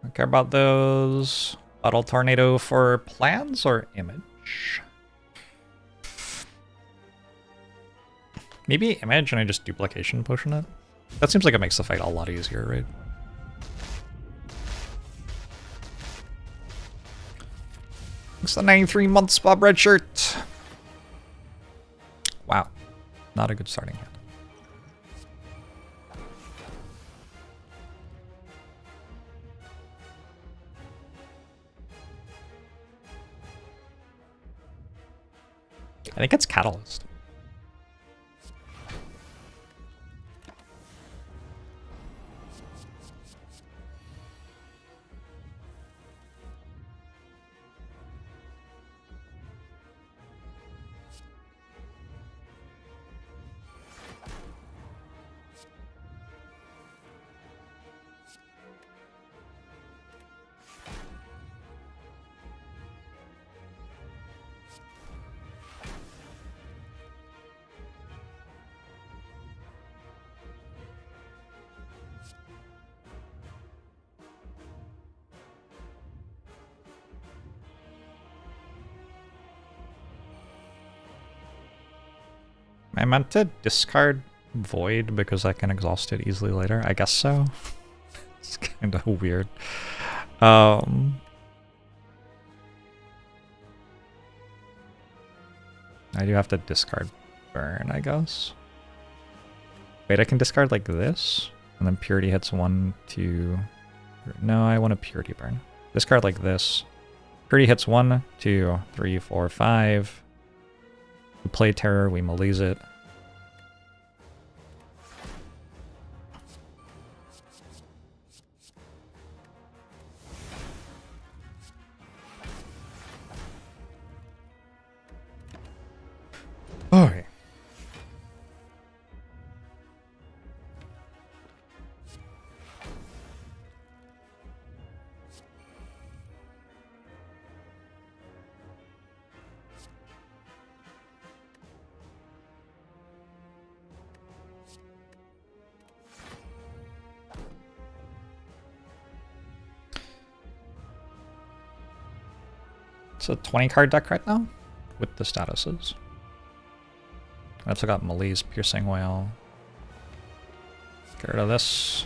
Don't care about those. Bottle tornado for plans or image? Maybe image and I just duplication potion it? That seems like it makes the fight a lot easier, right? It's the 93 months Bob Redshirt. Wow. Not a good starting hand. I think it's Catalyst. I meant to discard Void because I can exhaust it easily later. I guess so. It's kind of weird. I do have to discard Burn, I guess. Wait, I can discard like this? And then Purity hits 1, 2... No, I want a Purity Burn. Discard like this. Purity hits 1, 2, 3, 4, 5. We play Terror, we melees it. Okay. It's a 20 card deck right now with the statuses. I also got Melee's Piercing Whale. Get rid of this.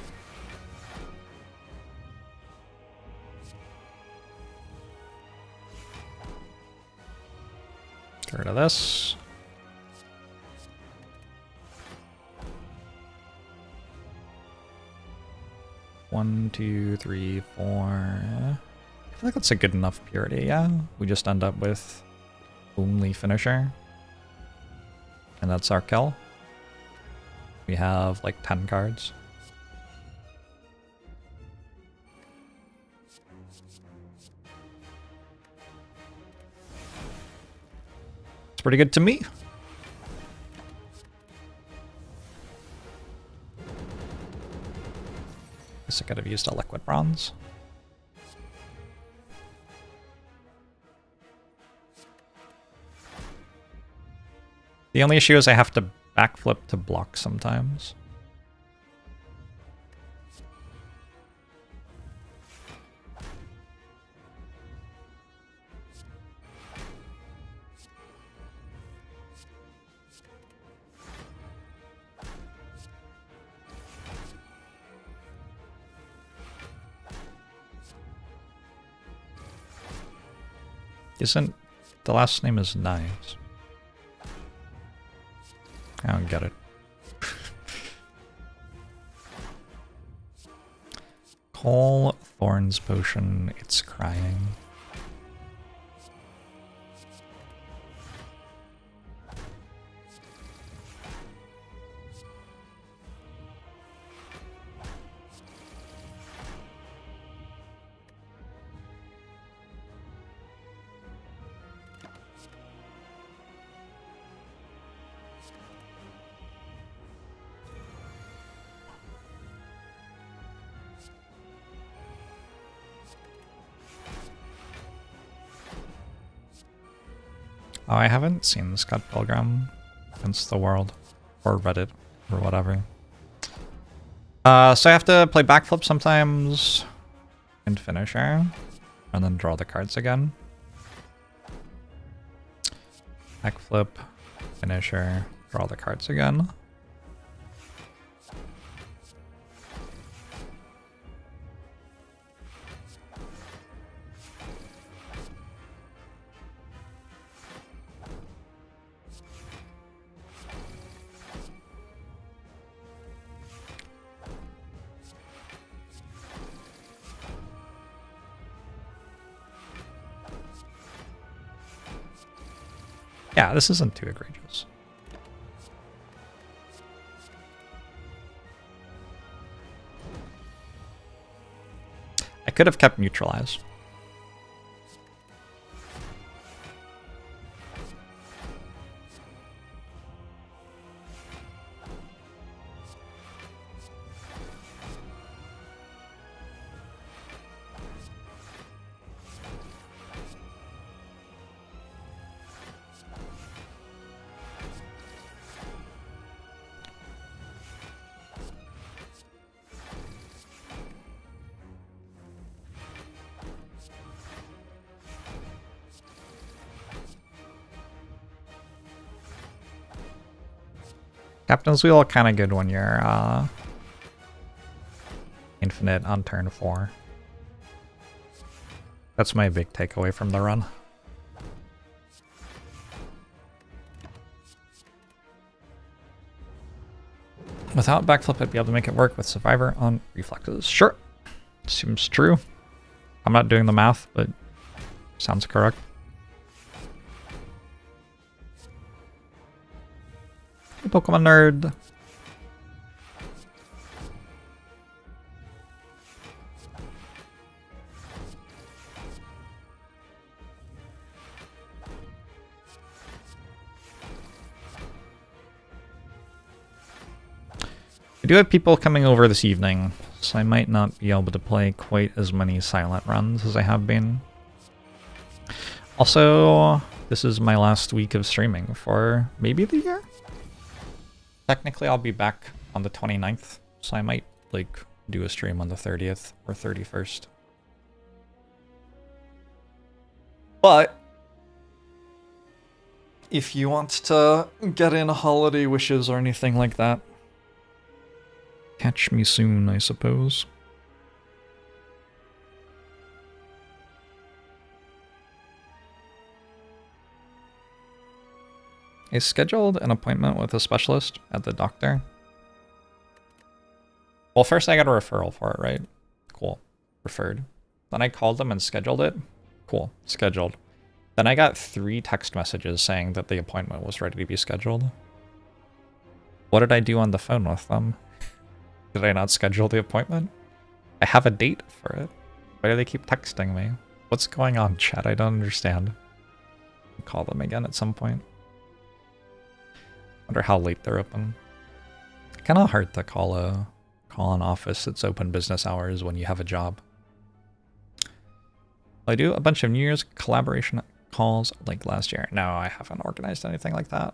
Get rid of this. One, two, three, four. I feel like that's a good enough purity, yeah? We just end up with only finisher. And that's our kill. We have like 10 cards. It's pretty good to me. Guess I could have used a liquid bronze. The only issue is I have to backflip to block sometimes. Isn't the last name is Knives? I don't get it. Call Thorn's potion, it's crying. Oh, I haven't seen Scott Pilgrim since the world, or Reddit, or whatever. So I have to play backflip sometimes, and finisher, and then draw the cards again. Backflip, finisher, draw the cards again. Yeah, this isn't too egregious. I could have kept neutralize. Captain's Wheel kind of good when you're infinite on turn 4. That's my big takeaway from the run. Without backflip, I'd be able to make it work with Survivor on reflexes. Sure. Seems true. I'm not doing the math, but sounds correct. Hey, Pokemon nerd. I do have people coming over this evening, so I might not be able to play quite as many silent runs as I have been. Also, this is my last week of streaming for maybe the year? Technically, I'll be back on the 29th, so I might, like, do a stream on the 30th or 31st. But if you want to get in holiday wishes or anything like that, catch me soon, I suppose. I scheduled an appointment with a specialist at the doctor. Well, first I got a referral for it, right? Cool. Referred. Then I called them and scheduled it. Cool. Scheduled. Then I got 3 text messages saying that the appointment was ready to be scheduled. What did I do on the phone with them? Did I not schedule the appointment? I have a date for it. Why do they keep texting me? What's going on, chat? I don't understand. I'll call them again at some point. Wonder how late they're open. Kind of hard to call an office that's open business hours when you have a job. I do a bunch of New Year's collaboration calls like last year. No, I haven't organized anything like that.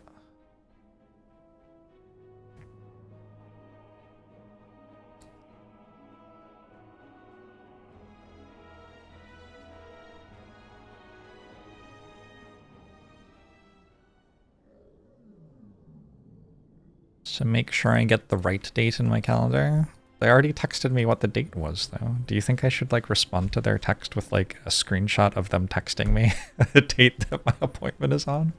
So make sure I get the right date in my calendar. They already texted me what the date was, though. Do you think I should, like, respond to their text with, like, a screenshot of them texting me the date that my appointment is on?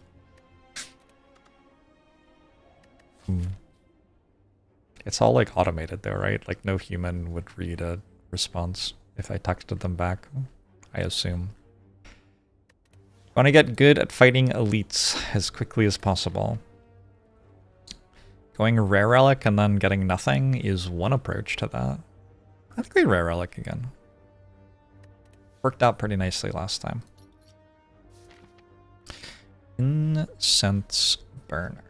It's all, like, automated, though, right? Like, no human would read a response if I texted them back, I assume. I want to get good at fighting elites as quickly as possible. Going rare relic and then getting nothing is one approach to that. I think we rare relic again. Worked out pretty nicely last time. Incense burner.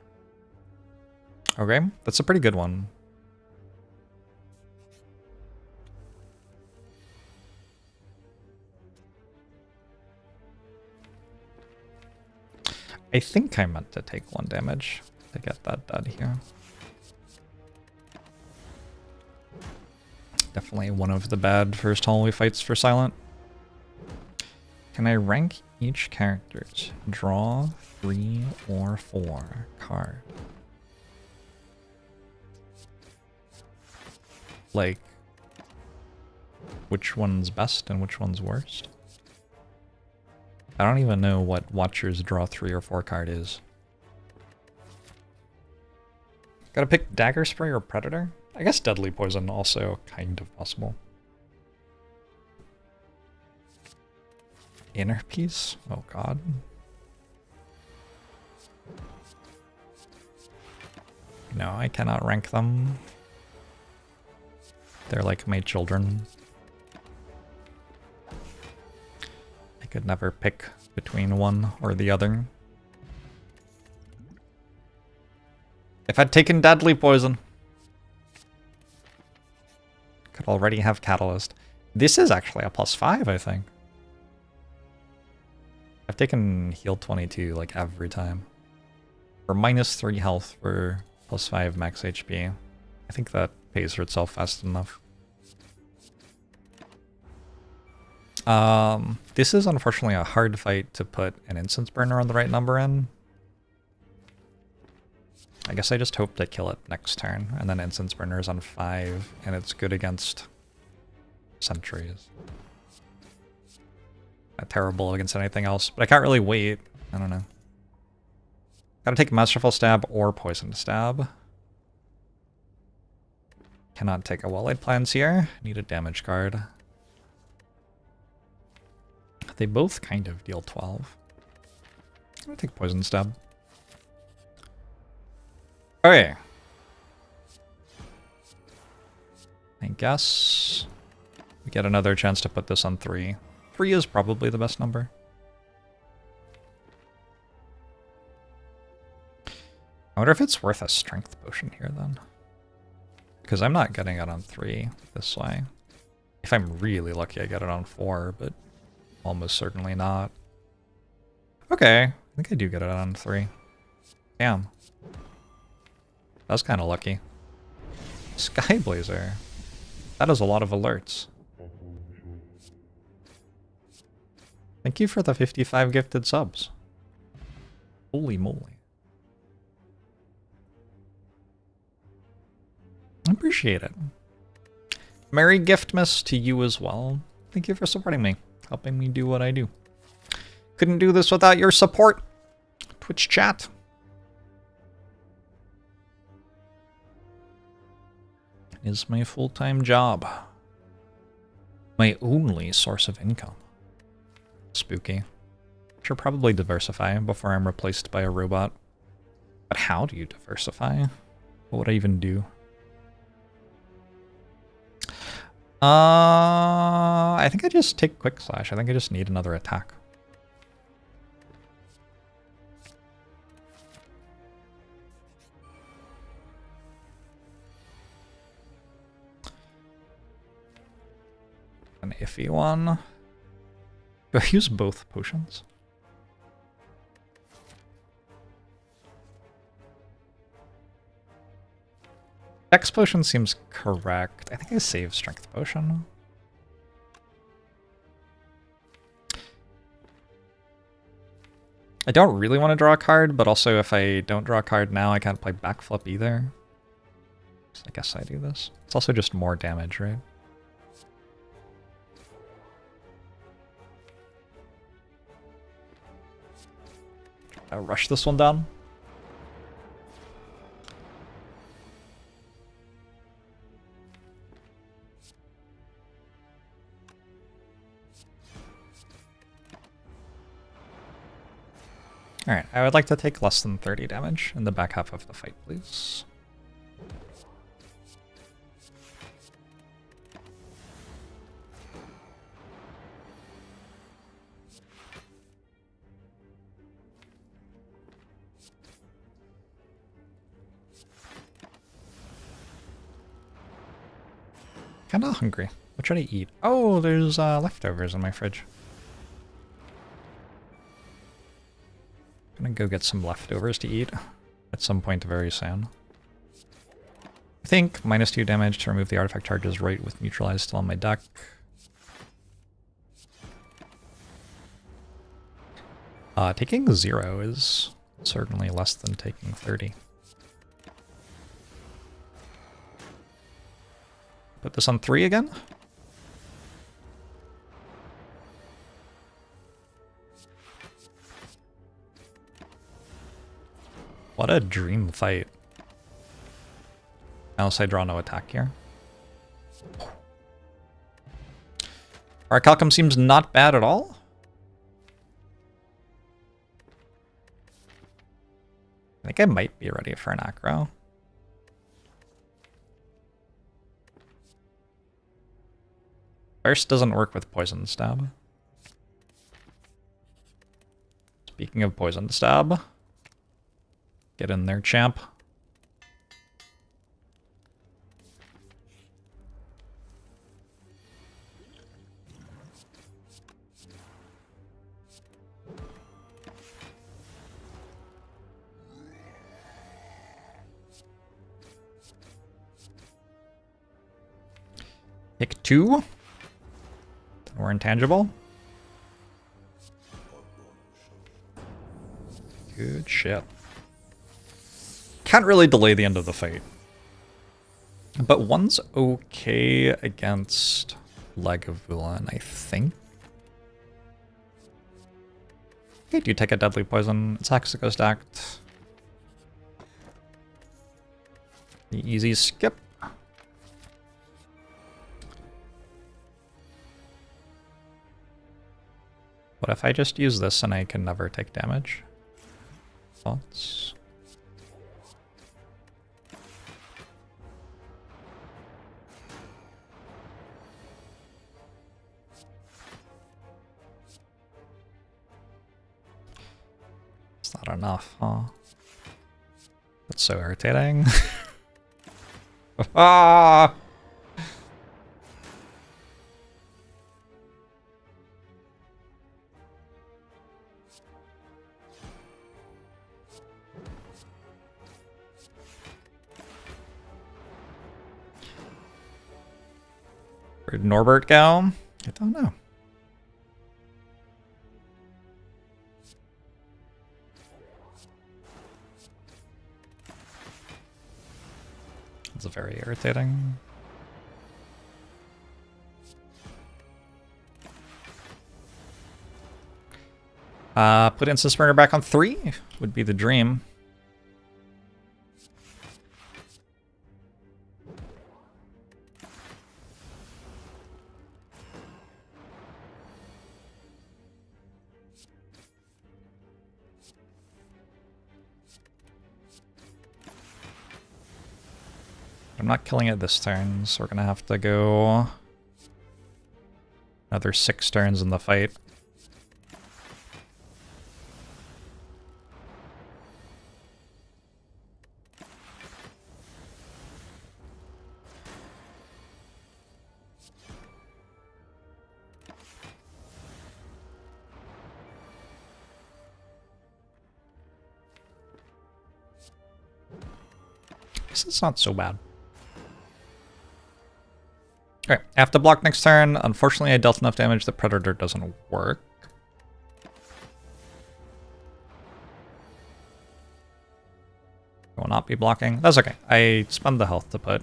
Okay, that's a pretty good one. I think I meant to take 1 damage to get that dead here. Definitely one of the bad first hallway fights for Silent. Can I rank each character's draw 3 or 4 card? Like, which one's best and which one's worst? I don't even know what Watcher's draw 3 or 4 card is. Gotta pick Dagger Spray or Predator? I guess Deadly Poison also kind of possible. Inner Peace? Oh god. No, I cannot rank them. They're like my children. I could never pick between one or the other. If I'd taken Deadly Poison, could already have Catalyst. This is actually a +5, I think. I've taken heal 22 like every time. For -3 health for +5 max HP. I think that pays for itself fast enough. This is unfortunately a hard fight to put an incense burner on the right number in. I guess I just hope to kill it next turn, and then incense burner is on 5, and it's good against sentries. Not terrible against anything else, but I can't really wait. I don't know. Gotta take Masterful Stab or Poison Stab. Cannot take a Well-Laid Plans here. Need a damage card. They both kind of deal 12. I'm gonna take Poison Stab. Okay. I guess we get another chance to put this on 3. 3 is probably the best number. I wonder if it's worth a strength potion here then. Because I'm not getting it on 3 this way. If I'm really lucky I get it on 4, but almost certainly not. Okay, I think I do get it on 3. Damn. That was kind of lucky. Skyblazer. That is a lot of alerts. Thank you for the 55 gifted subs. Holy moly. I appreciate it. Merry Giftmas to you as well. Thank you for supporting me, helping me do what I do. Couldn't do this without your support. Twitch chat. Is my full-time job. My only source of income. Spooky. Should probably diversify before I'm replaced by a robot. But how do you diversify? What would I even do? I think I just take Quick Slash. I think I just need another attack. iffy one. Do I use both potions? Dex potion seems correct. I think I save strength potion. I don't really want to draw a card, but also if I don't draw a card now, I can't play backflip either. So I guess I do this. It's also just more damage, right? I'll rush this one down. Alright, I would like to take less than 30 damage in the back half of the fight, please. Kinda hungry. What should I eat? Oh, there's leftovers in my fridge. Gonna go get some leftovers to eat at some point very soon. I think -2 damage to remove the artifact charges right with neutralize still on my deck. Taking 0 is certainly less than taking 30. Put this on 3 again. What a dream fight. Unless I draw no attack here. Our Calcum seems not bad at all. I think I might be ready for an acro. First doesn't work with Poison Stab. Speaking of Poison Stab, get in there, champ. Pick 2. We're intangible. Good shit. Can't really delay the end of the fight. But 1's okay against Lagavulin, I think. Okay, do you take a deadly poison? It's Hexico stacked. The easy skip. What if I just use this and I can never take damage? Thoughts? It's not enough, huh? That's so irritating. Ah! Where'd Norbert go? I don't know. It's very irritating. Put Instant Sprinter back on 3 would be the dream. I'm not killing it this turn, so we're gonna have to go another 6 turns in the fight. guess it's not so bad. Okay, I have to block next turn. Unfortunately, I dealt enough damage that Predator doesn't work. I will not be blocking. That's okay. I spend the health to put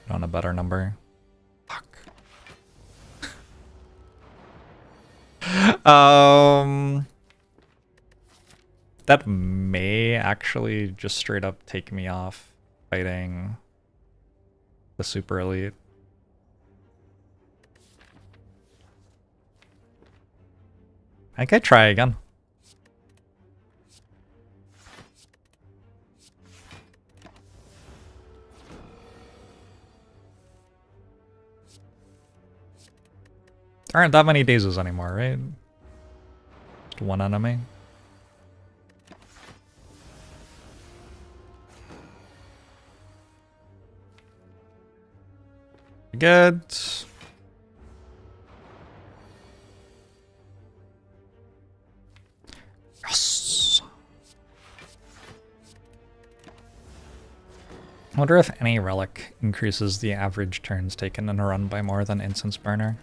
on a better number. Fuck. That may actually just straight up take me off fighting the super elite. I could try again. There aren't that many dazes anymore, right? Just one enemy. Good. Yes. I wonder if any relic increases the average turns taken in a run by more than instance burner.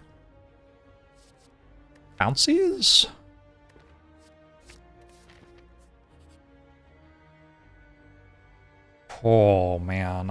Bouncies? Oh man.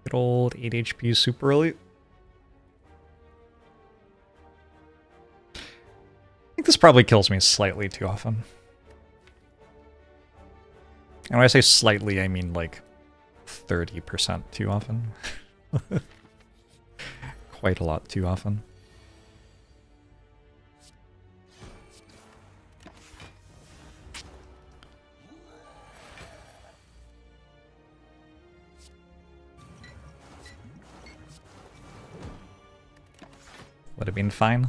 Good old 8 HP super elite. I think this probably kills me slightly too often. And when I say slightly, I mean like 30% too often. Quite a lot too often. Would have been fine.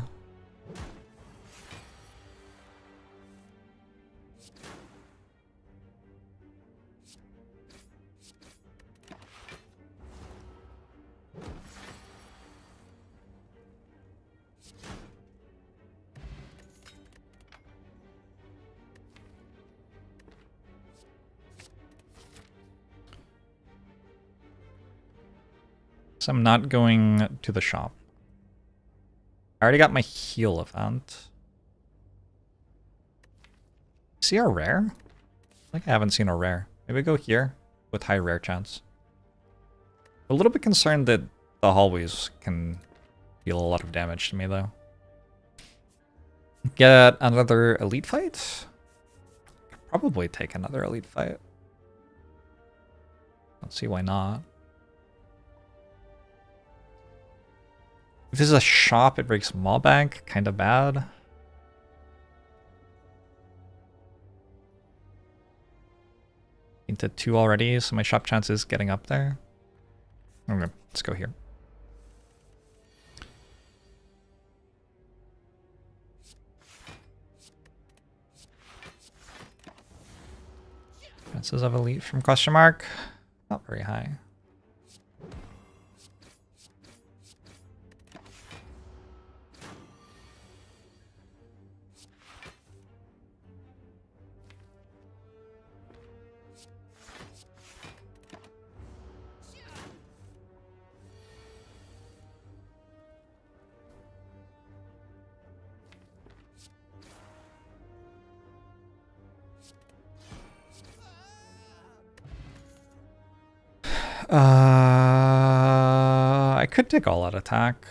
So I'm not going to the shop. I already got my heal event. See a rare? Like I haven't seen a rare. Maybe go here with high rare chance. A little bit concerned that the hallways can deal a lot of damage to me though. Get another elite fight? Probably take another elite fight. Let's see why not. If this is a shop, it breaks Maw Bank. Kinda bad. Into 2 already, so my shop chance is getting up there. Okay, let's go here. Chances of elite from question mark? Not very high. I could take all out attack.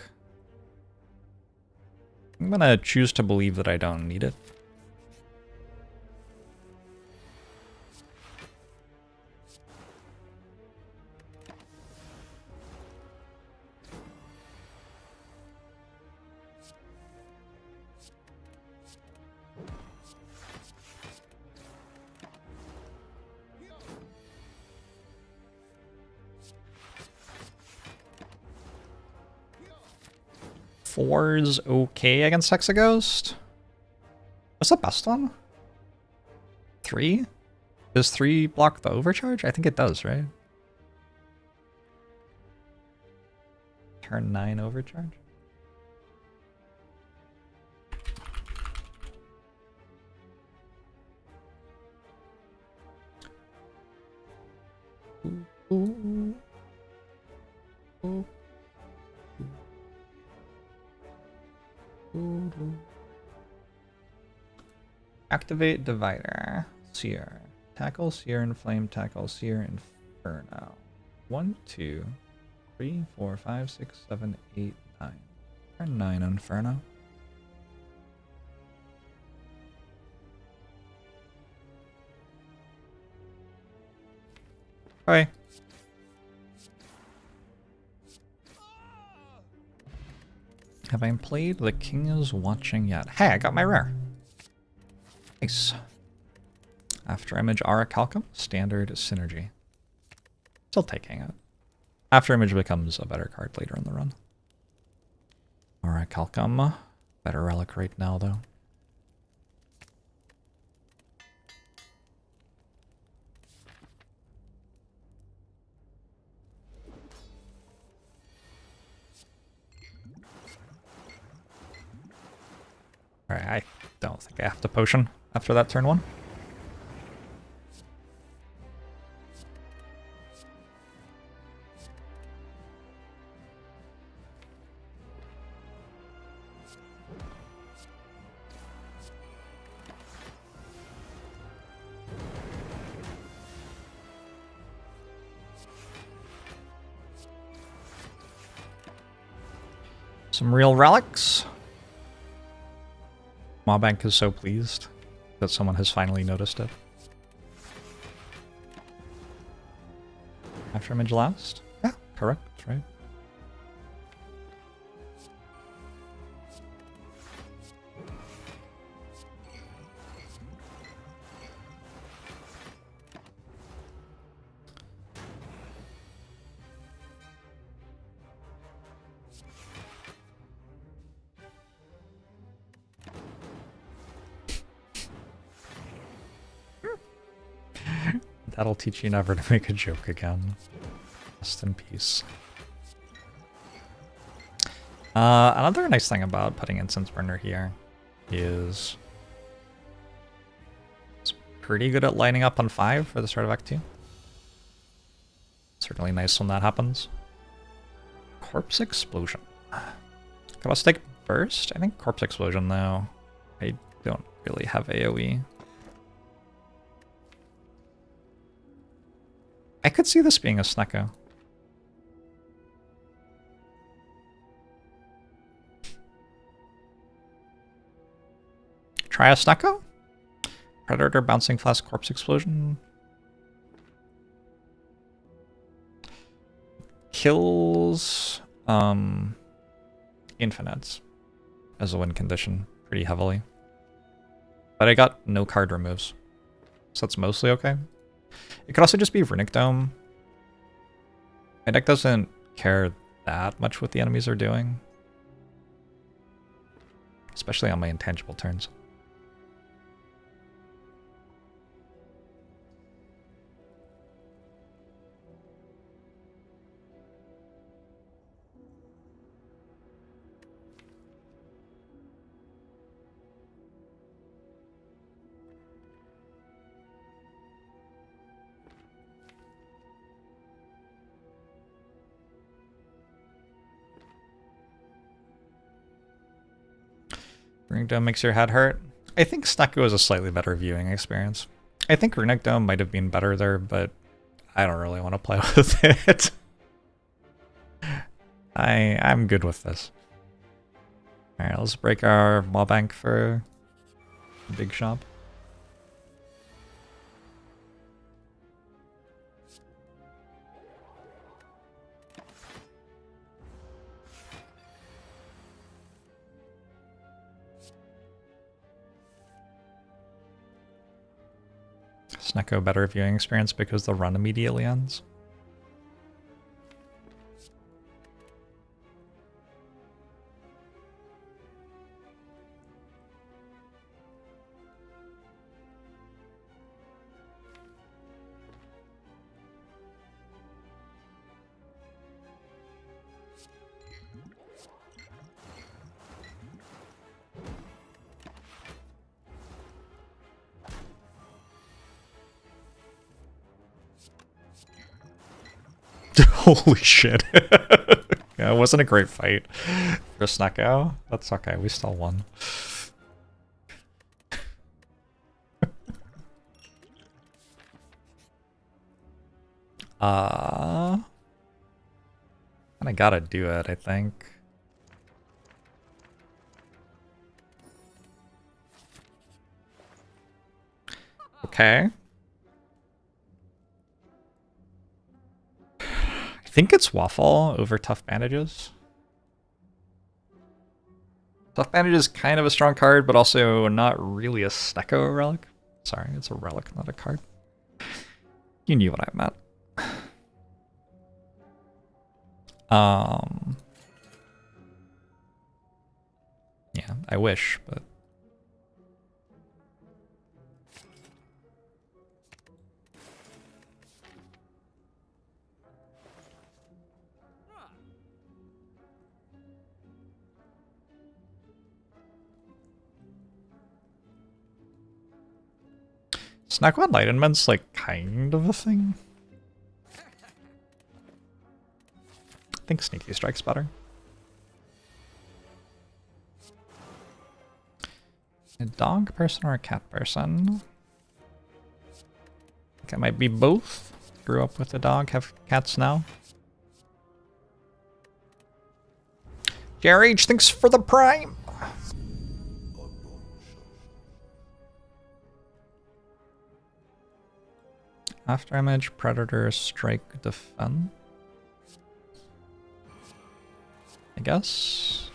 I'm gonna choose to believe that I don't need it. 4's okay against Hexaghost. What's the best one? 3? Does 3 block the overcharge? I think it does, right? Turn 9 overcharge. Ooh. Ooh. Ooh. Activate Divider. Seer. Tackle, Seer, Inflame, Tackle, Seer, Inferno. 1, 2, 3, 4, 5, 6, 7, 8, 9. Turn 9 Inferno. Hi. Have I played The King is Watching yet? Hey, I got my rare. Nice. After Image Aura Calcum, standard synergy. Still taking it. After Image becomes a better card later in the run. Aura Calcum. Better relic right now, though. Alright, I don't think I have to potion after that turn 1. Some real relics. Mawbank is so pleased that someone has finally noticed it. After Image last? Yeah, correct, right? That'll teach you never to make a joke again. Rest in peace. Another nice thing about putting Incense Burner here is it's pretty good at lining up on 5 for the start of Act 2. Certainly nice when that happens. Corpse Explosion. Okay, let's take Burst. I think Corpse Explosion, though. I don't really have AoE. I could see this being a Snecko. Try a Snecko? Predator, Bouncing Flask, Corpse Explosion. Kills infinites as a win condition pretty heavily. But I got no card removes, so that's mostly okay. It could also just be Runic Dome. My deck doesn't care that much what the enemies are doing. Especially on my intangible turns. Runic Dome makes your head hurt. I think Snecko is a slightly better viewing experience. I think Runic Dome might have been better there, but I don't really want to play with it. I'm good with this. Alright, let's break our Mawbank for the big shop. Snecko better viewing experience because the run immediately ends. Holy shit. Yeah, it wasn't a great fight for Snecko. That's okay, we still won. And I gotta do it, I think. Okay. I think it's Waffle over Tough Bandages. Tough Bandages is kind of a strong card, but also not really a Snecko relic. Sorry, it's a relic, not a card. You knew what I meant. Yeah, I wish, but Snecko Enlightenment's like kind of a thing. I think Sneaky Strike's better. A dog person or a cat person? I think I might be both. Grew up with a dog, have cats now. JRH, thanks for the prime! After image, predator, strike, defend. I guess.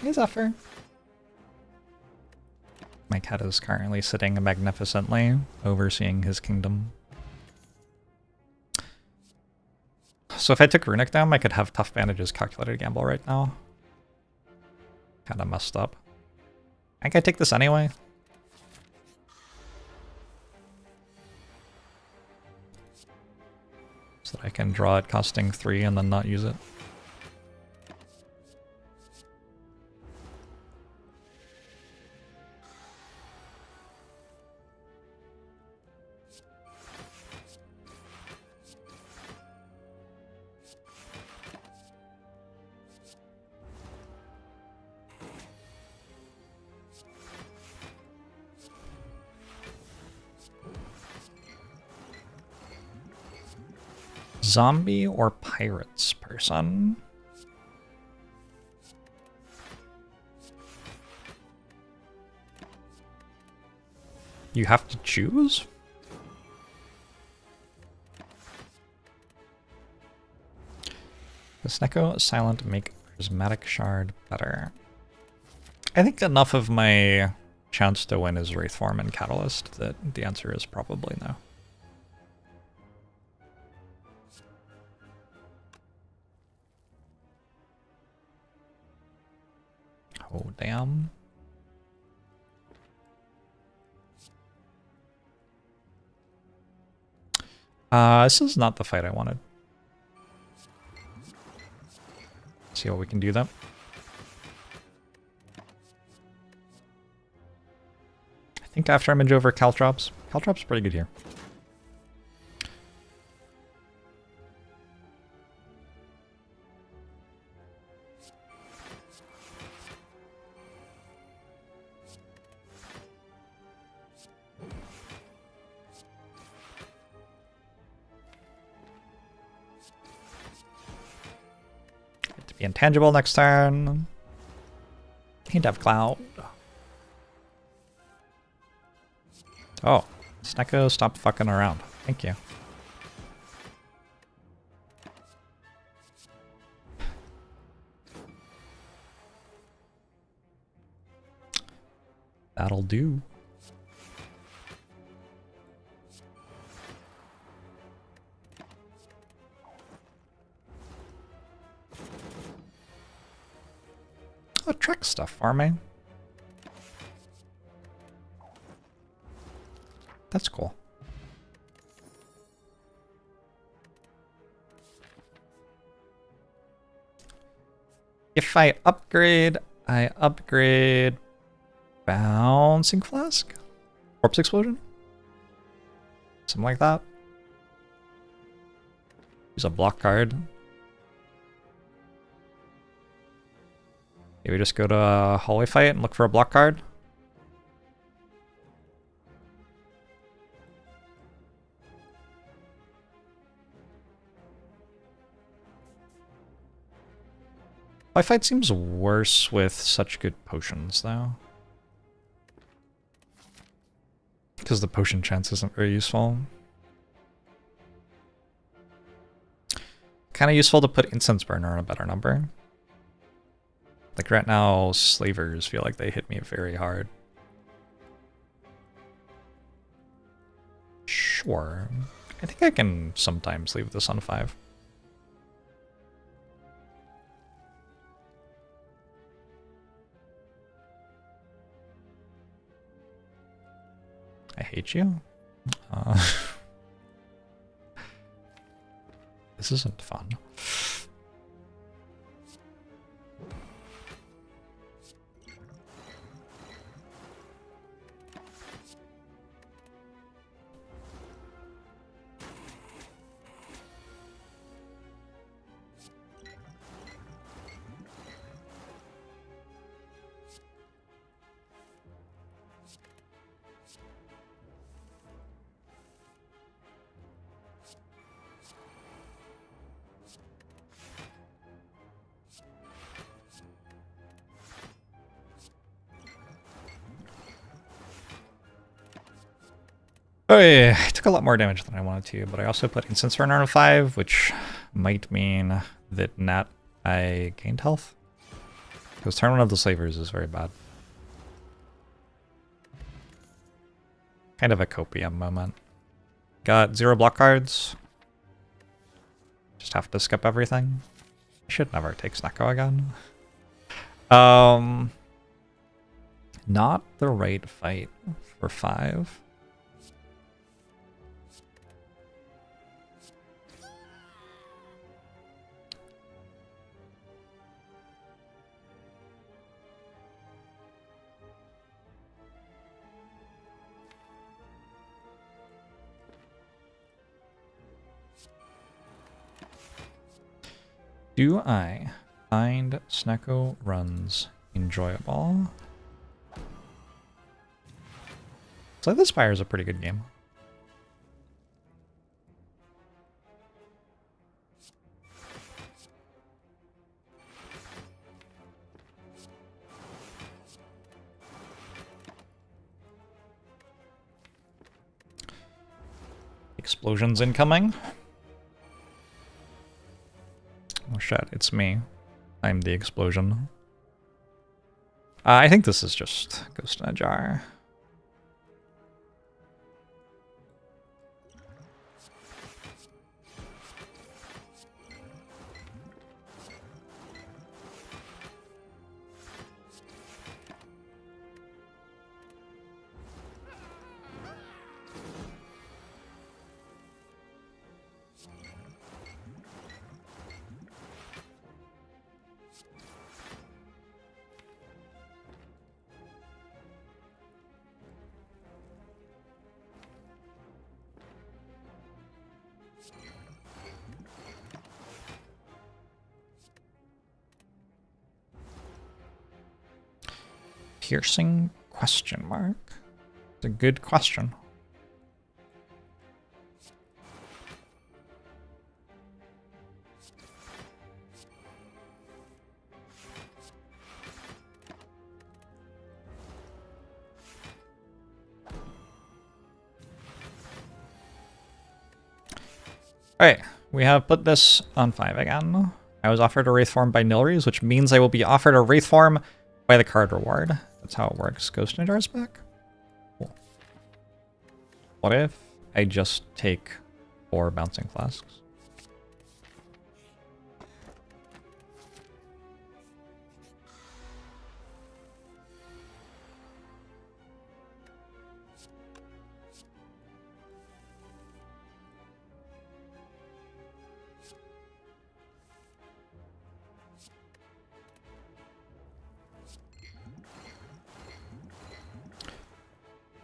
Hey, Zephyr. My cat is currently sitting magnificently, overseeing his kingdom. So if I took Runic down, I could have Tough Bandages calculated gamble right now. Kinda messed up. I think I take this anyway. So that I can draw it costing 3 and then not use it. Zombie or pirates person? You have to choose? Does Snecko Silent make Prismatic Shard better? I think enough of my chance to win is Wraithform and Catalyst that the answer is probably no. Oh, damn. This is not the fight I wanted. See what we can do though. I think after image over Caltrops. Caltrops pretty good here. Intangible next turn. Can't have Cloud. Oh, Snecko, stop fucking around. Thank you. That'll do. Oh, trick stuff for me. That's cool. If I upgrade bouncing flask? Corpse explosion? Something like that. Use a block card. Maybe just go to a hallway fight and look for a block card. Hallway fight seems worse with such good potions, though. Because the potion chance isn't very useful. Kind of useful to put incense burner on a better number. Like right now, slavers feel like they hit me very hard. Sure. I think I can sometimes leave this on 5. I hate you. This isn't fun. Oh yeah, I took a lot more damage than I wanted to, but I also put Incense Burner on 5, which might mean that I gained health. Because turn 1 of the slavers is very bad. Kind of a copium moment. Got 0 block cards. Just have to skip everything. I should never take Snecko again. Not the right fight for 5. Do I find Snecko runs enjoyable? Slay the Spire is a pretty good game. Explosions incoming. Oh shit, it's me. I'm the explosion. I think this is just Ghost in a Jar. Piercing question mark? It's a good question. Alright, we have put this on 5 again. I was offered a Wraith form by Nilries, which means I will be offered a Wraith form by the card reward. That's how it works. Ghost in a Jar's back? Cool. What if I just take 4 bouncing flasks?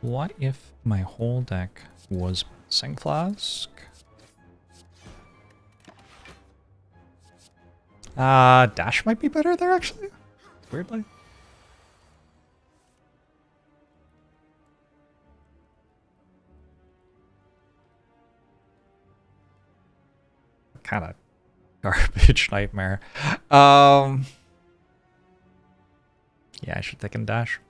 What if my whole deck was Sing Flask? Dash might be better there, actually. Weirdly. Kind of garbage nightmare. Yeah, I should take in dash.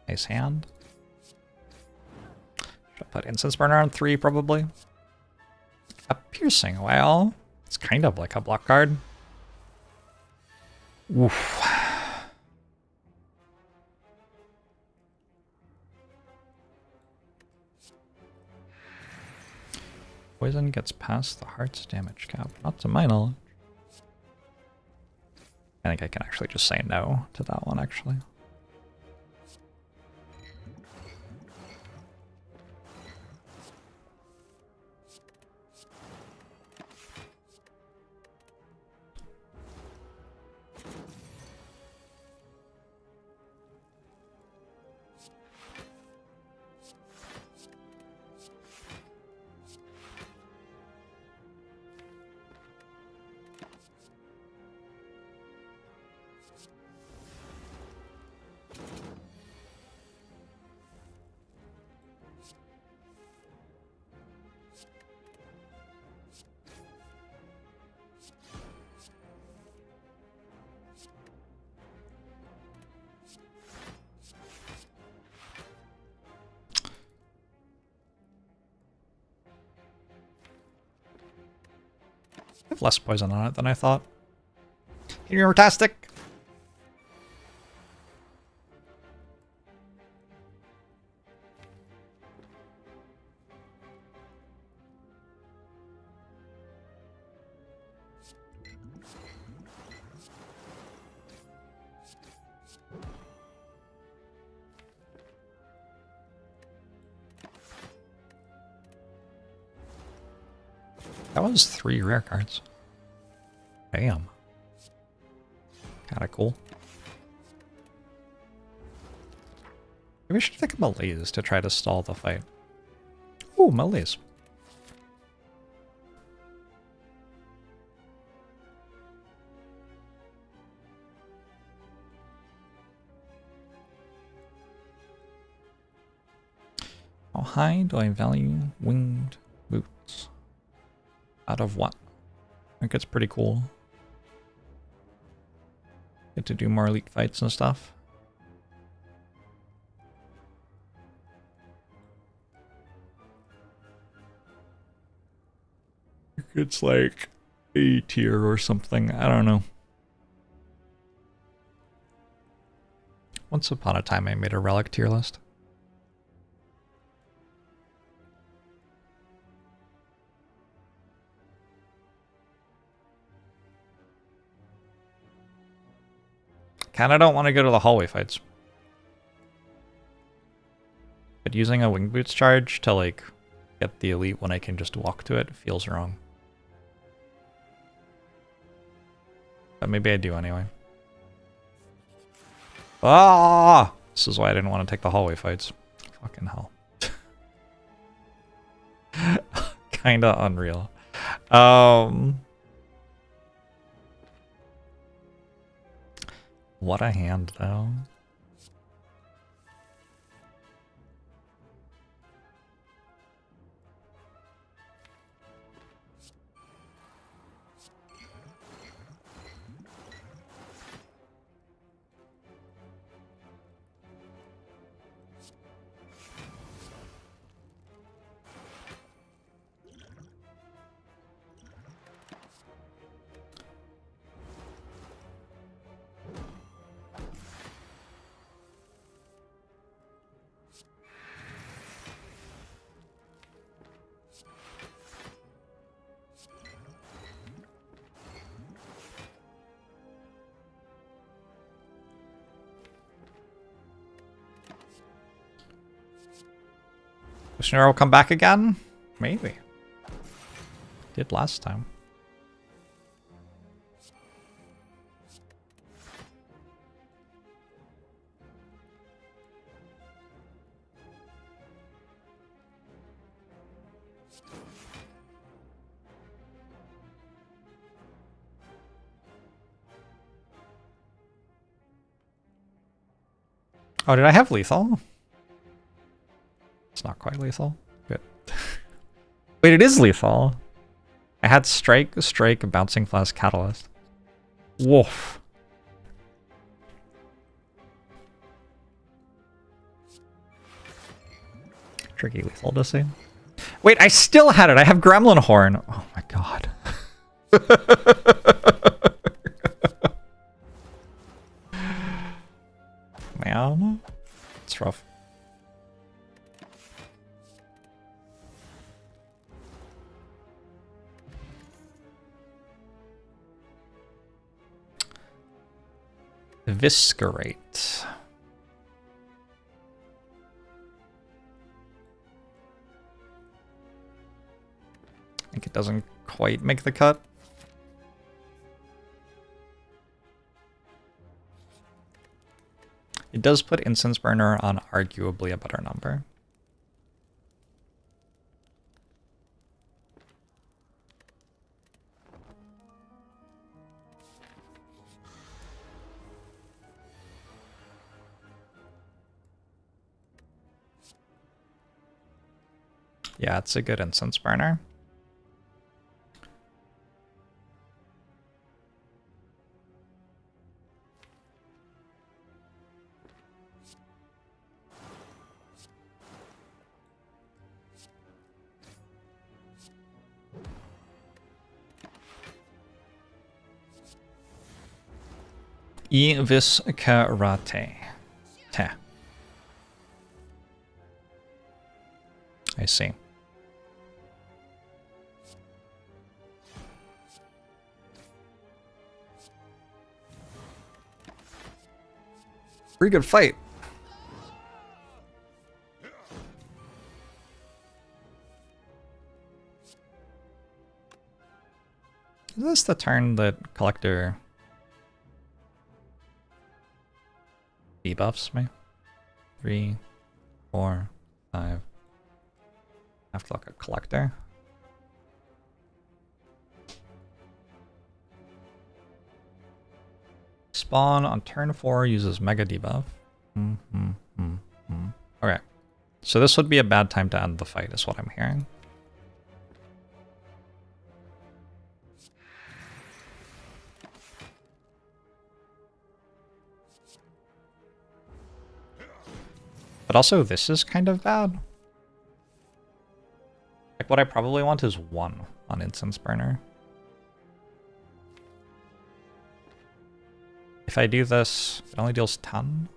Nice hand. Should put Incense Burner on 3, probably. A Piercing, well, it's kind of like a block card. Oof. Poison gets past the heart's damage cap. Not to my knowledge. I think I can actually just say no to that one, actually. I have less poison on it than I thought. You're fantastic. That was 3 rare cards. Damn. Kinda cool. Maybe I should take a Malaise to try to stall the fight. Ooh, Malaise. How high do I value winged boots? Out of what? I think it's pretty cool. Get to do more elite fights and stuff. It's like A tier or something. I don't know. Once upon a time I made a relic tier list. Kinda don't want to go to the hallway fights. But using a wing boots charge to like get the elite when I can just walk to it feels wrong. But maybe I do anyway. Ah! This is why I didn't want to take the hallway fights. Fucking hell. Kinda unreal. What a hand, though. Kushner will come back again? Maybe. Did last time. Oh, did I have lethal? It's not quite lethal. Good. Wait, it is lethal. I had strike, bouncing flask, catalyst. Woof. Tricky lethal to see. Wait, I still had it. I have Gremlin Horn. Oh my god. Man, it's rough. Eviscerate. I think it doesn't quite make the cut. It does put Incense Burner on arguably a better number. Yeah, it's a good Incense Burner. Eviscerate. Te. I see. Pretty good fight. Is this the turn that Collector debuffs me? 3, 4, 5. I have to look at Collector. Spawn on turn 4 uses Mega Debuff. Okay. So this would be a bad time to end the fight, is what I'm hearing. But also, this is kind of bad. Like, what I probably want is 1 on Incense Burner. If I do this, it only deals 10.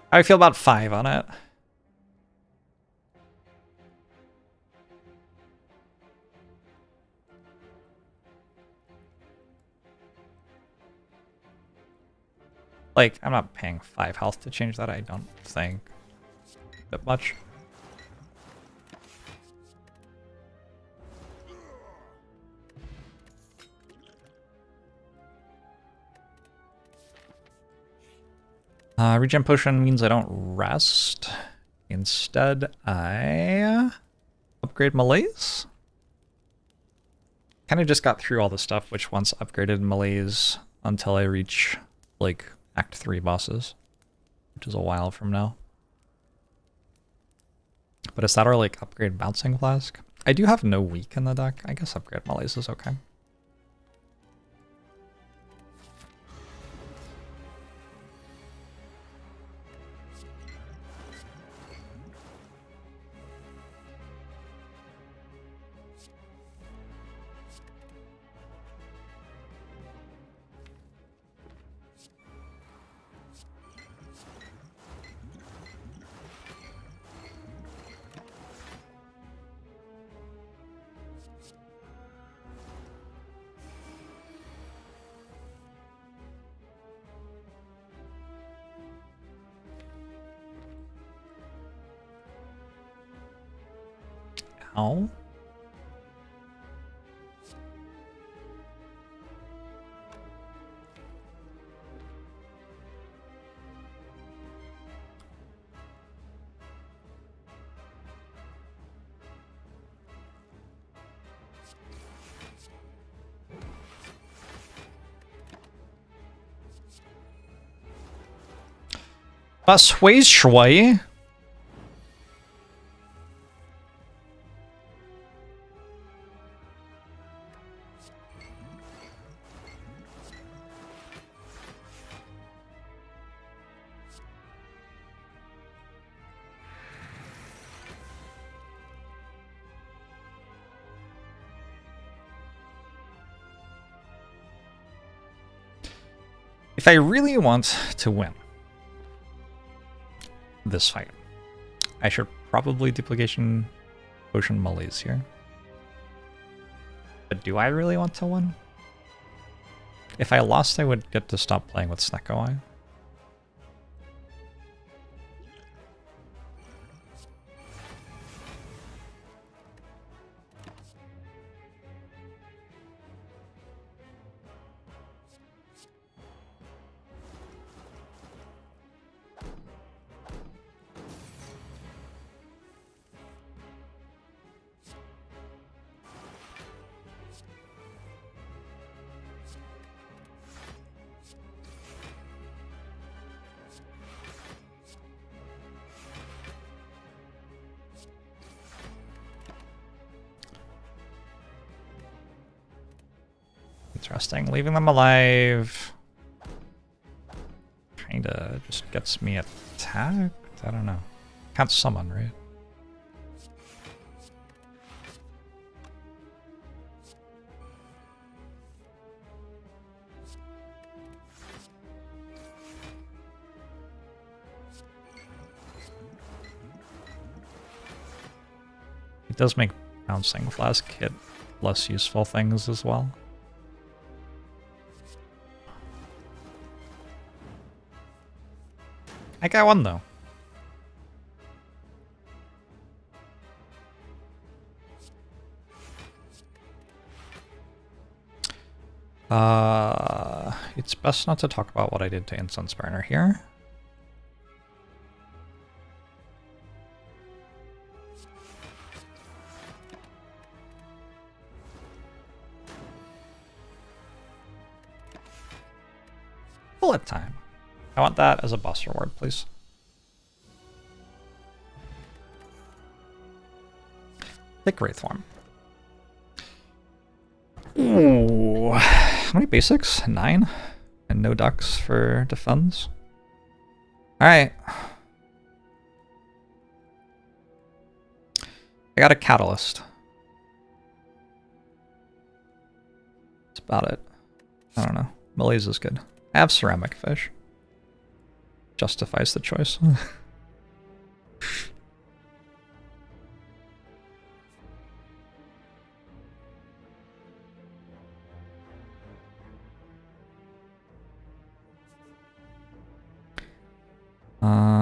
I feel about 5 on it. Like, I'm not paying 5 health to change that, I don't think that much. Regen potion means I don't rest. Instead, I upgrade malaise. Kind of just got through all the stuff which once upgraded malaise until I reach, like, Act 3 bosses, which is a while from now. But is that or, like, upgrade bouncing flask? I do have no weak in the deck. I guess upgrade malaise is okay. Ow. Was weiß schwei? If I really want to win this fight, I should probably duplication potion mullies here. But do I really want to win? If I lost, I would get to stop playing with Snecko Eye. Interesting. Leaving them alive kinda just gets me attacked? I don't know. Can't summon, right? It does make bouncing flask hit less useful things as well. I got one though. It's best not to talk about what I did to Incense Burner here. Bullet time. I want that as a boss reward, please. Thick Wraithform. Ooh. How many basics? 9? And no ducks for defense. Alright. I got a catalyst. That's about it. I don't know. Millie's is good. I have ceramic fish. Justifies the choice.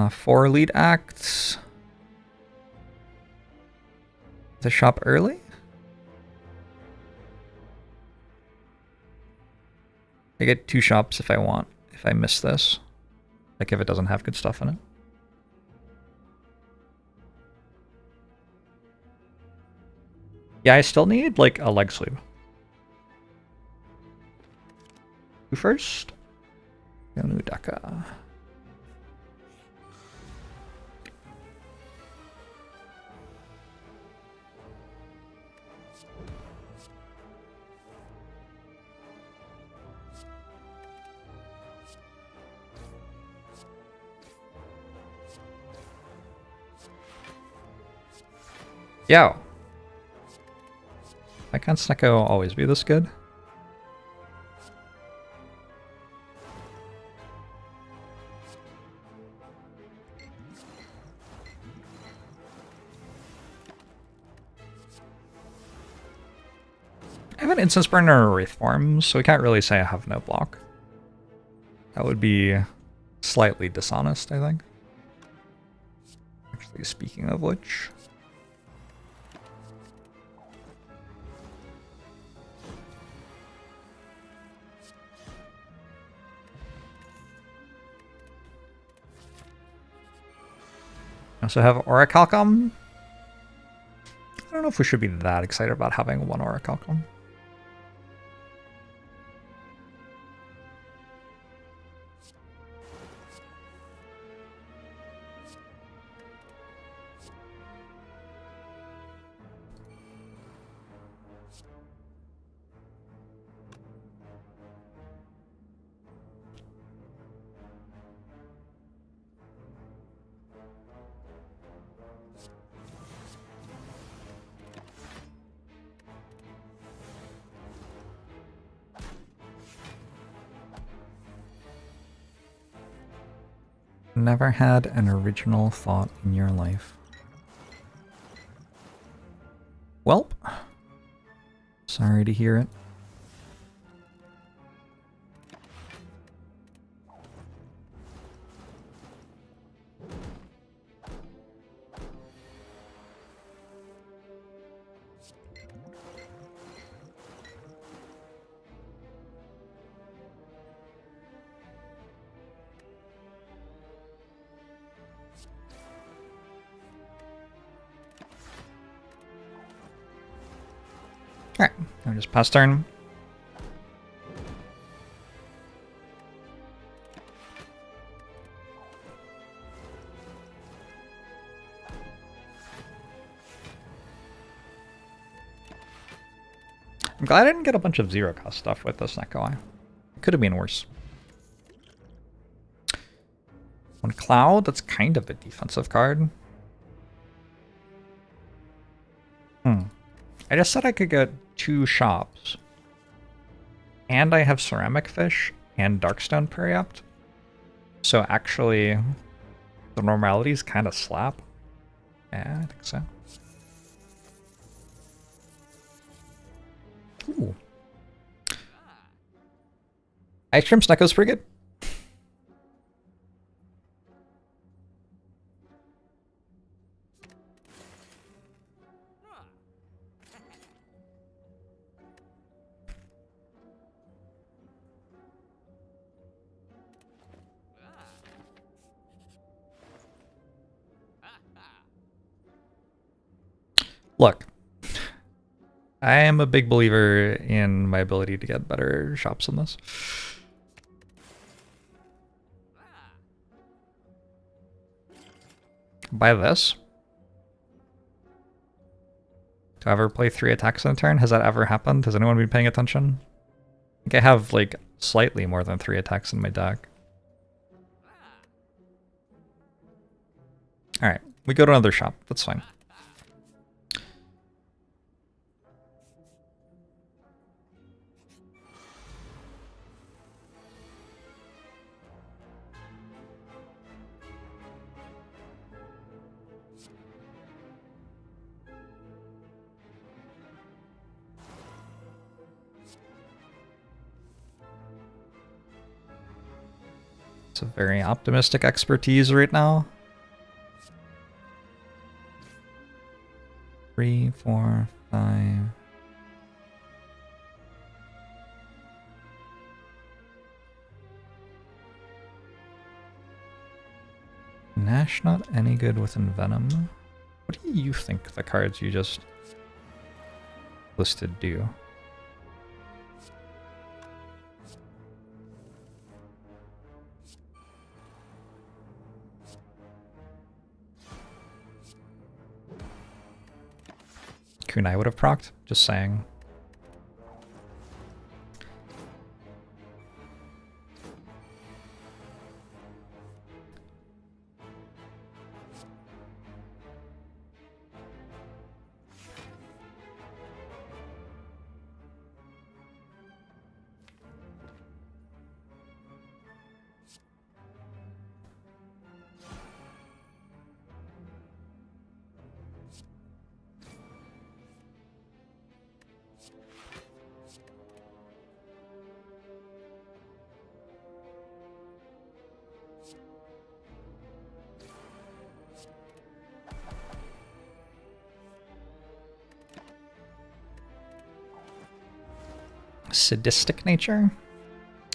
Four lead acts. The shop early? I get 2 shops if I want, if I miss this. Like if it doesn't have good stuff in it. Yeah, I still need like a leg sleeve. Who first? Yonudaka. Yo. Why can't Snecko always be this good? I have an Incense Burner or Wraithform, so I can't really say I have no block. That would be slightly dishonest, I think. Actually, speaking of which... also have Orichalcum. I don't know if we should be that excited about having one Orichalcum. Never had an original thought in your life. Welp. Sorry to hear it. Alright, I'll just pass turn. I'm glad I didn't get a bunch of zero cost stuff with this Neko. It could have been worse. One Cloud, that's kind of a defensive card. I just said I could get 2 shops. And I have Ceramic Fish and Darkstone Periopt. So actually, the normalities kind of slap. Yeah, I think so. Ooh. Ice Cream Snecko's pretty good. Look, I am a big believer in my ability to get better shops than this. Buy this. Do I ever play 3 attacks in a turn? Has that ever happened? Has anyone been paying attention? I think I have like slightly more than 3 attacks in my deck. Alright, we go to another shop. That's fine. It's a very optimistic expertise right now. 3, 4, 5. Nash not any good with Envenom. What do you think the cards you just listed do? Kunai would have procced, just saying. Sadistic nature?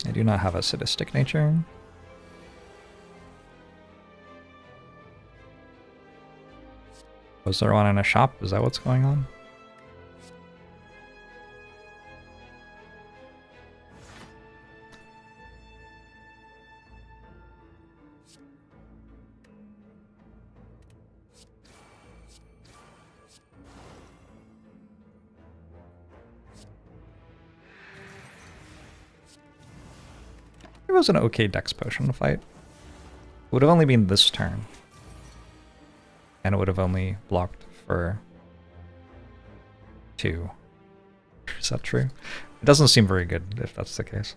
I do not have a sadistic nature. Was there one in a shop? Is that what's going on? It was an okay dex potion fight. It would have only been this turn. And it would have only blocked for 2. Is that true? It doesn't seem very good if that's the case.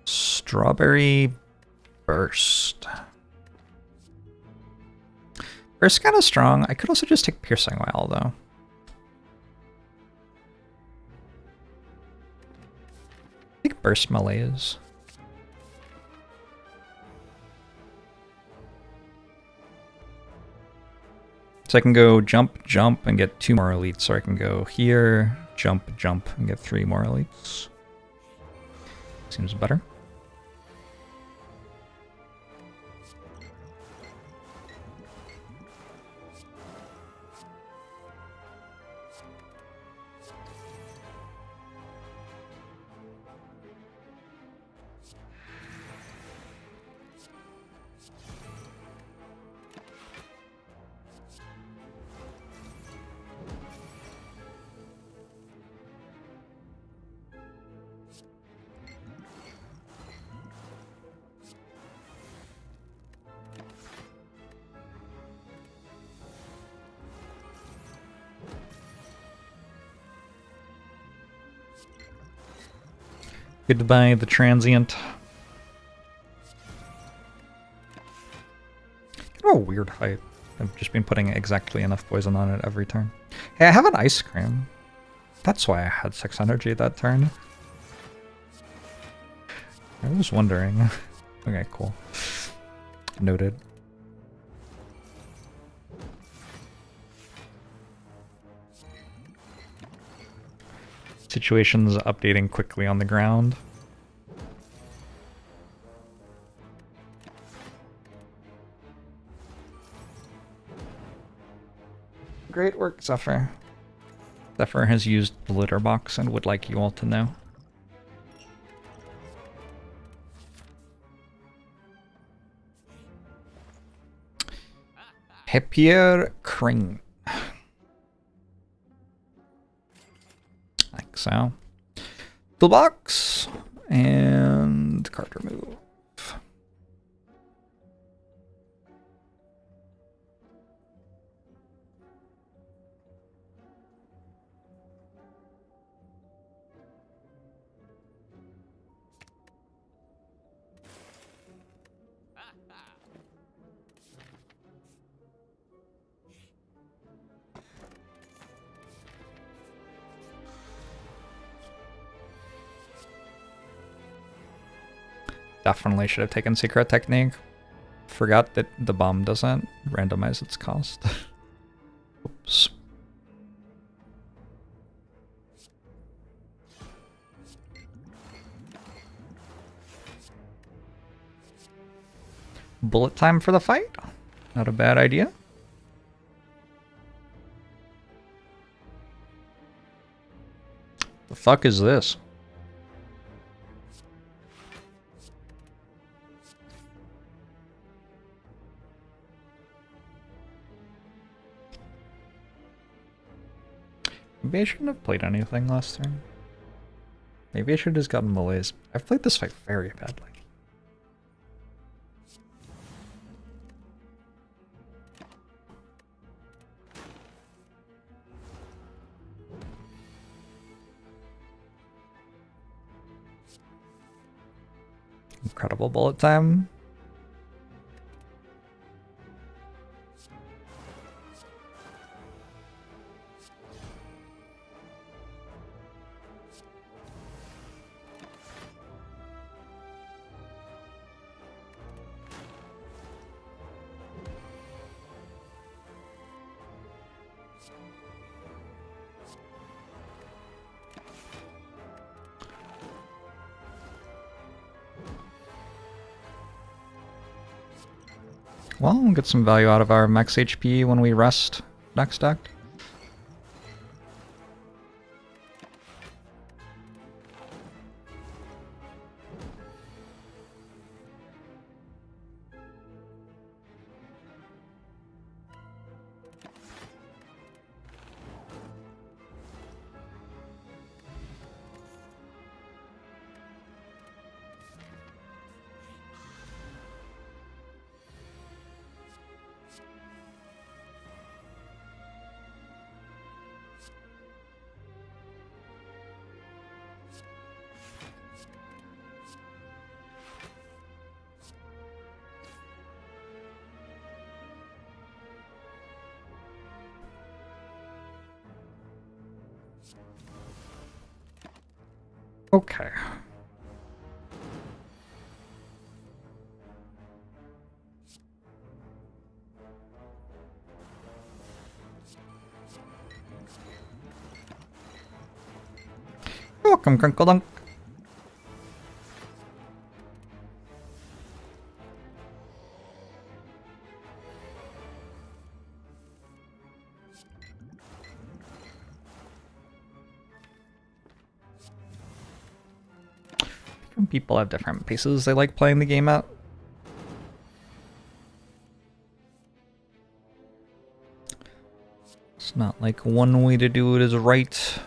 Strawberry Burst. Burst kind of strong. I could also just take Piercing Well, though. I think Burst Malaise. So I can go jump, jump, and get 2 more elites. Or I can go here, jump, jump, and get 3 more elites. Seems better. Goodbye, the transient. Kind of a weird fight. I've just been putting exactly enough poison on it every turn. Hey, I have an ice cream. That's why I had 6 energy that turn. I was wondering. Okay, cool. Noted. Situations updating quickly on the ground. Great work, Zephyr. Zephyr has used the litter box and would like you all to know. Hepier Kring. Like so. Toolbox and card remove. Definitely should have taken Secret Technique. Forgot that the bomb doesn't randomize its cost. Oops. Bullet time for the fight? Not a bad idea. The fuck is this? Maybe I shouldn't have played anything last turn. Maybe I should have just gotten Malaise. I've played this fight very badly. Incredible bullet time. Well, we'll get some value out of our max HP when we rest next deck. Okay. Welcome, Crinkle Dunk. People have different paces they like playing the game at. It's not like one way to do it is right.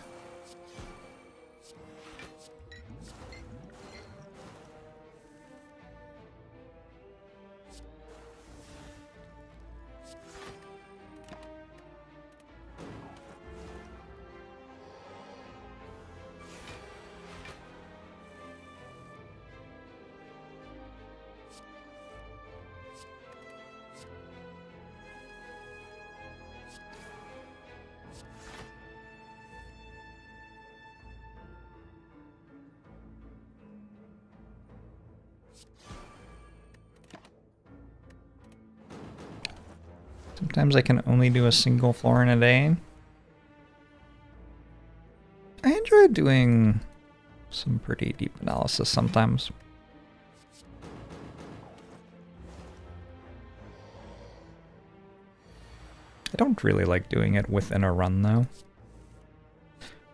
Sometimes I can only do a single floor in a day. I enjoy doing some pretty deep analysis sometimes. I don't really like doing it within a run though.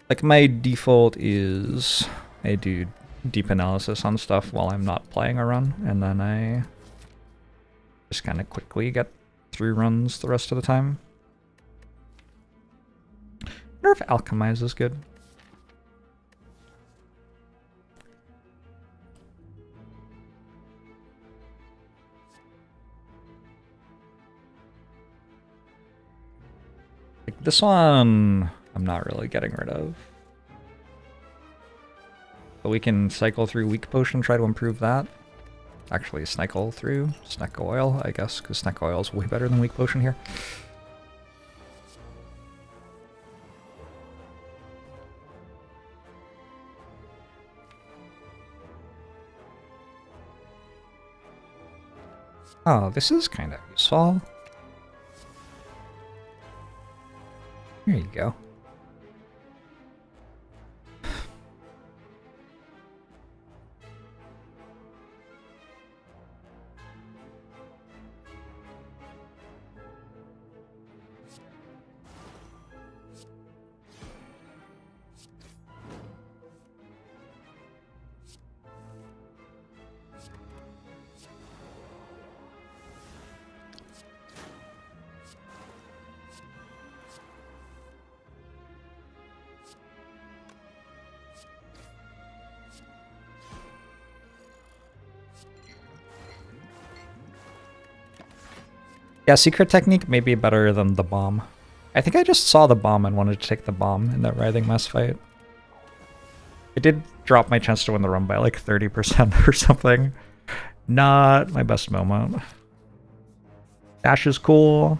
Like my default is I do deep analysis on stuff while I'm not playing a run, and then I just kind of quickly get through runs the rest of the time. I wonder if Alchemize is good. Like this one, I'm not really getting rid of. But we can cycle through Weak Potion, try to improve that. Actually, cycle through Snack Oil, I guess, because Snack Oil is way better than Weak Potion here. Oh, this is kind of useful. There you go. Yeah, Secret Technique may be better than the bomb. I think I just saw the bomb and wanted to take the bomb in that Writhing Mess fight. It did drop my chance to win the run by like 30% or something. Not my best moment. Dash is cool.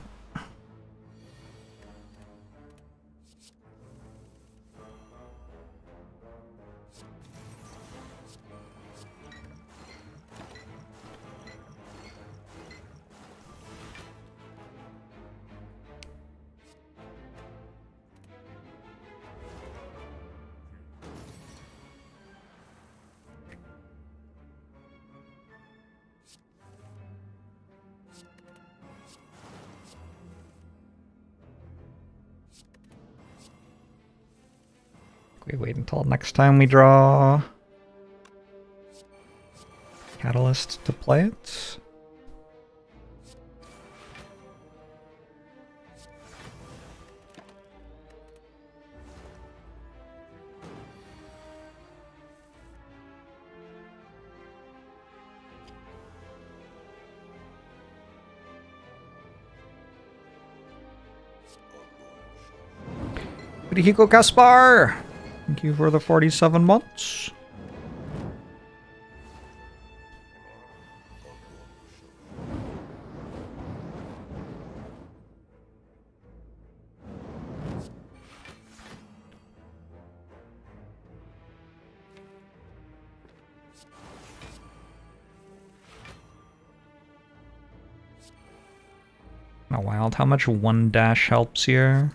We wait until next time we draw Catalyst to play it. Hiko Kaspar! Thank you for the 47 months. Not wild how much 1- helps here.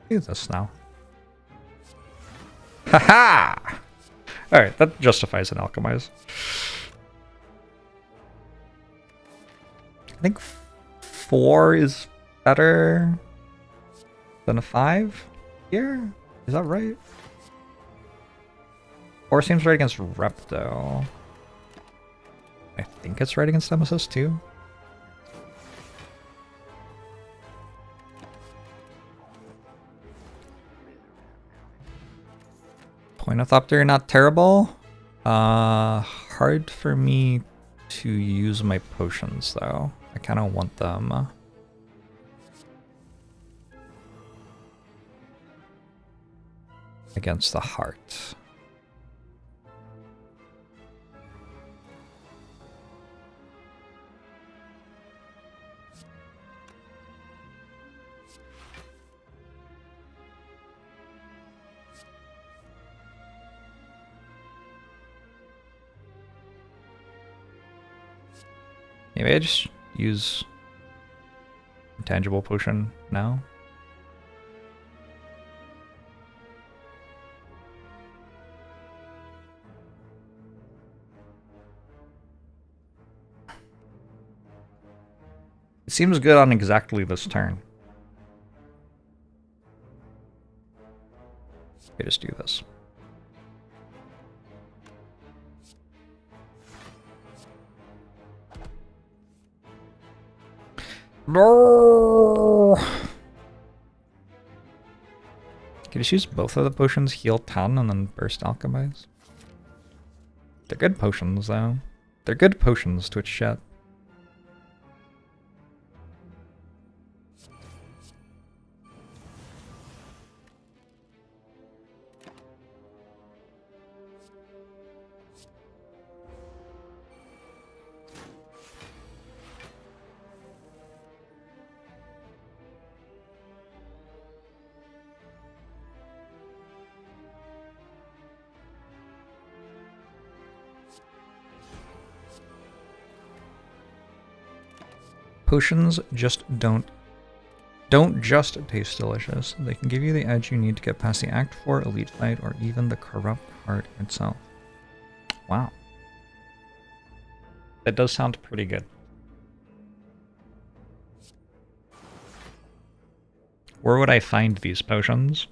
Do this now. Haha! Alright, that justifies an alchemize. I think 4 is better than a 5 here? Is that right? 4 seems right against Rep, though. I think it's right against Nemesis, too. Ornithopter, not terrible. Hard for me to use my potions, though. I kind of want them. Against the heart. Maybe I just use intangible potion now. It seems good on exactly this turn. I just do this. No. Can you just use both of the potions, heal 10, and then burst alchemize? They're good potions, though. They're good potions, Twitch chat. Potions just don't just taste delicious. They can give you the edge you need to get past the Act 4 elite fight or even the corrupt heart itself. Wow. That does sound pretty good. Where would I find these potions?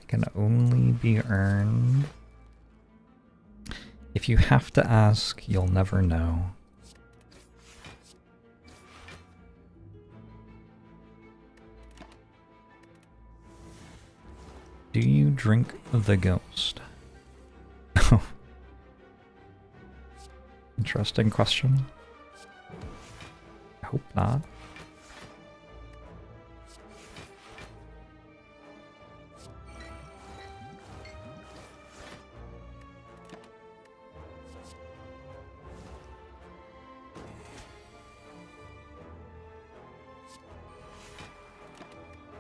Can only be earned. If you have to ask, you'll never know. Do you drink the ghost? Interesting question. I hope not.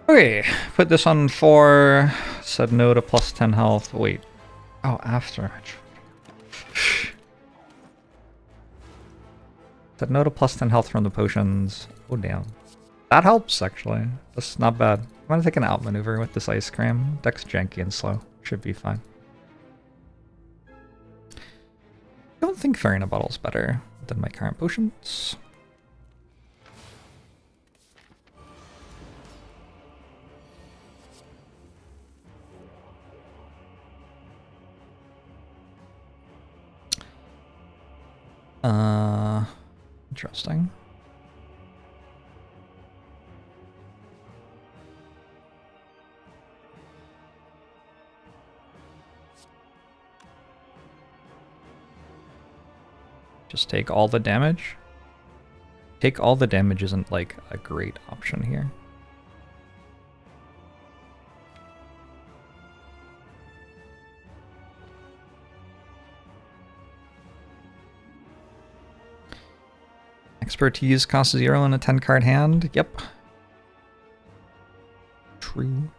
Okay, put this on 4. Said no to plus 10 health. Wait. Oh, after. Said no to plus 10 health from the potions. Oh, damn. That helps, actually. That's not bad. I'm gonna take an outmaneuver with this ice cream. Deck's janky and slow. Should be fine. I don't think Farina Bottle's better than my current potions. Interesting. Just take all the damage. Take all the damage isn't like a great option here. Expertise costs 0 in a 10-card hand. Yep. True.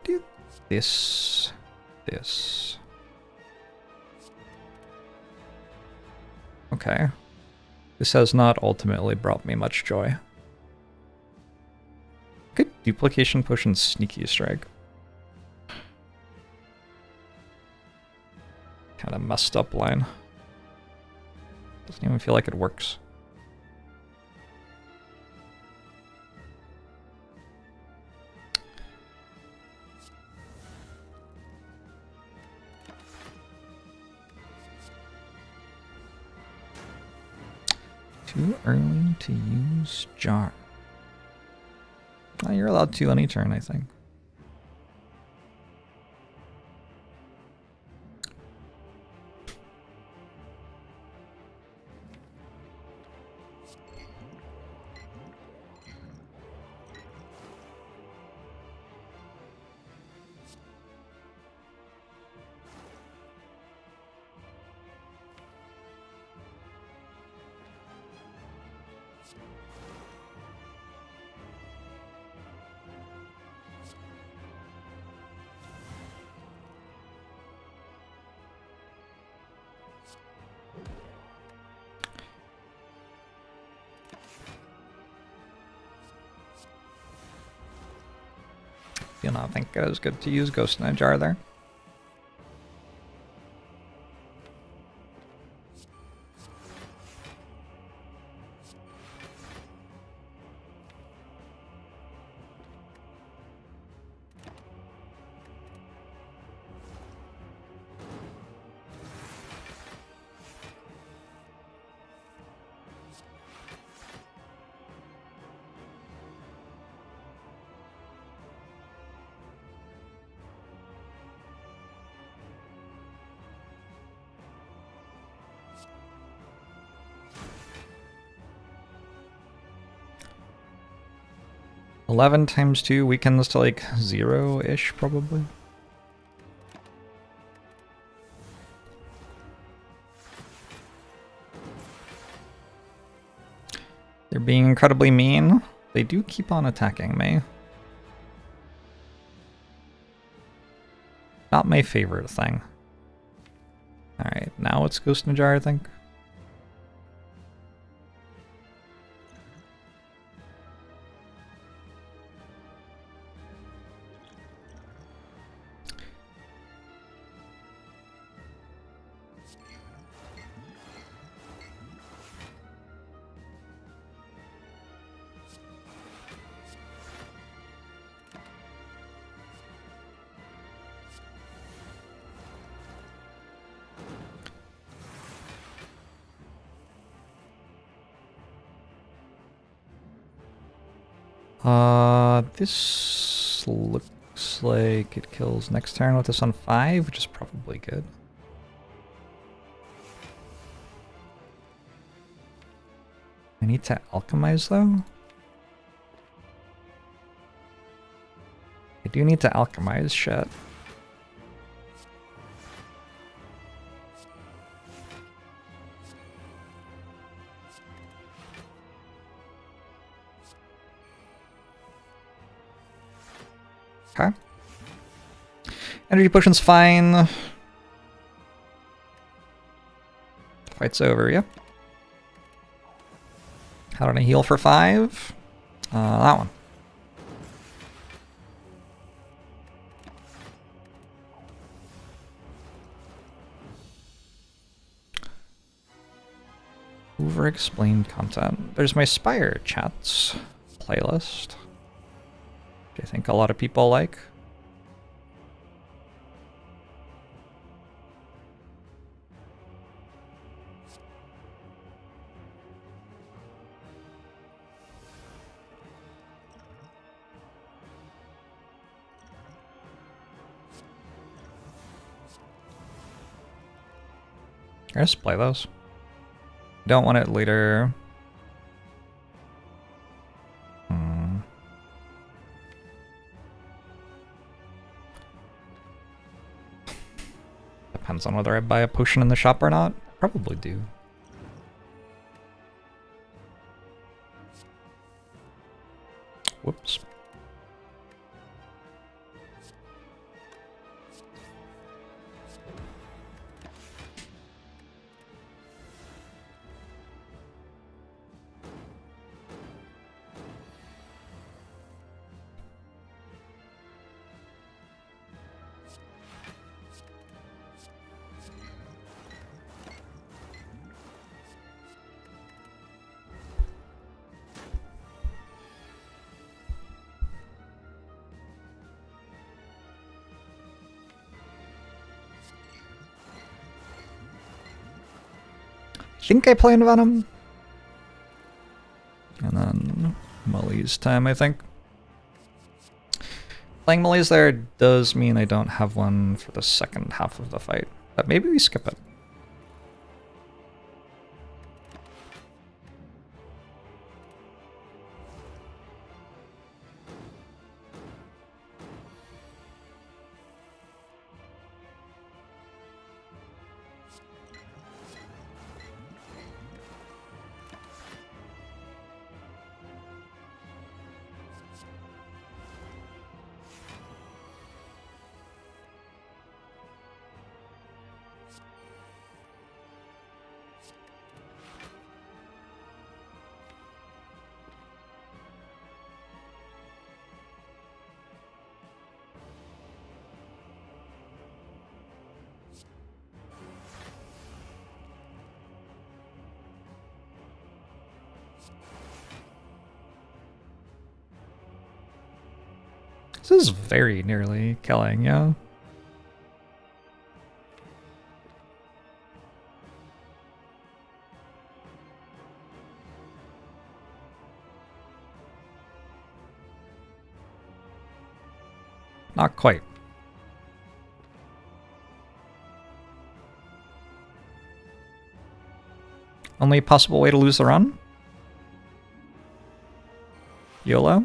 Do this. This. Okay. This has not ultimately brought me much joy. Good duplication potion, sneaky strike. Kind of messed up line. Doesn't even feel like it works. Too early to use jar. Oh, you're allowed to any turn, I think. Do not think it was good to use Ghost in a Jar there. $11 times 2 weakens to like 0-ish probably. They're being incredibly mean. They do keep on attacking me. Not my favorite thing. Alright, now it's Ghost in a Jar, I think. This looks Looks like it kills next turn with this on 5, which is probably good. I need to alchemize though. I do need to alchemize shit. Okay. Energy potion's fine. Fight's over, yep. How did I heal for 5? That one. Over-explained content. There's my Spire chats playlist, which I think a lot of people like. Let's play those. Don't want it later. Depends on whether I buy a potion in the shop or not. Probably do. Whoops. I think I play in Venom. And then Molly's time, I think. Playing Molly's there does mean I don't have one for the second half of the fight. But maybe we skip it. This is very nearly killing, yeah. Not quite. Only possible way to lose the run? YOLO?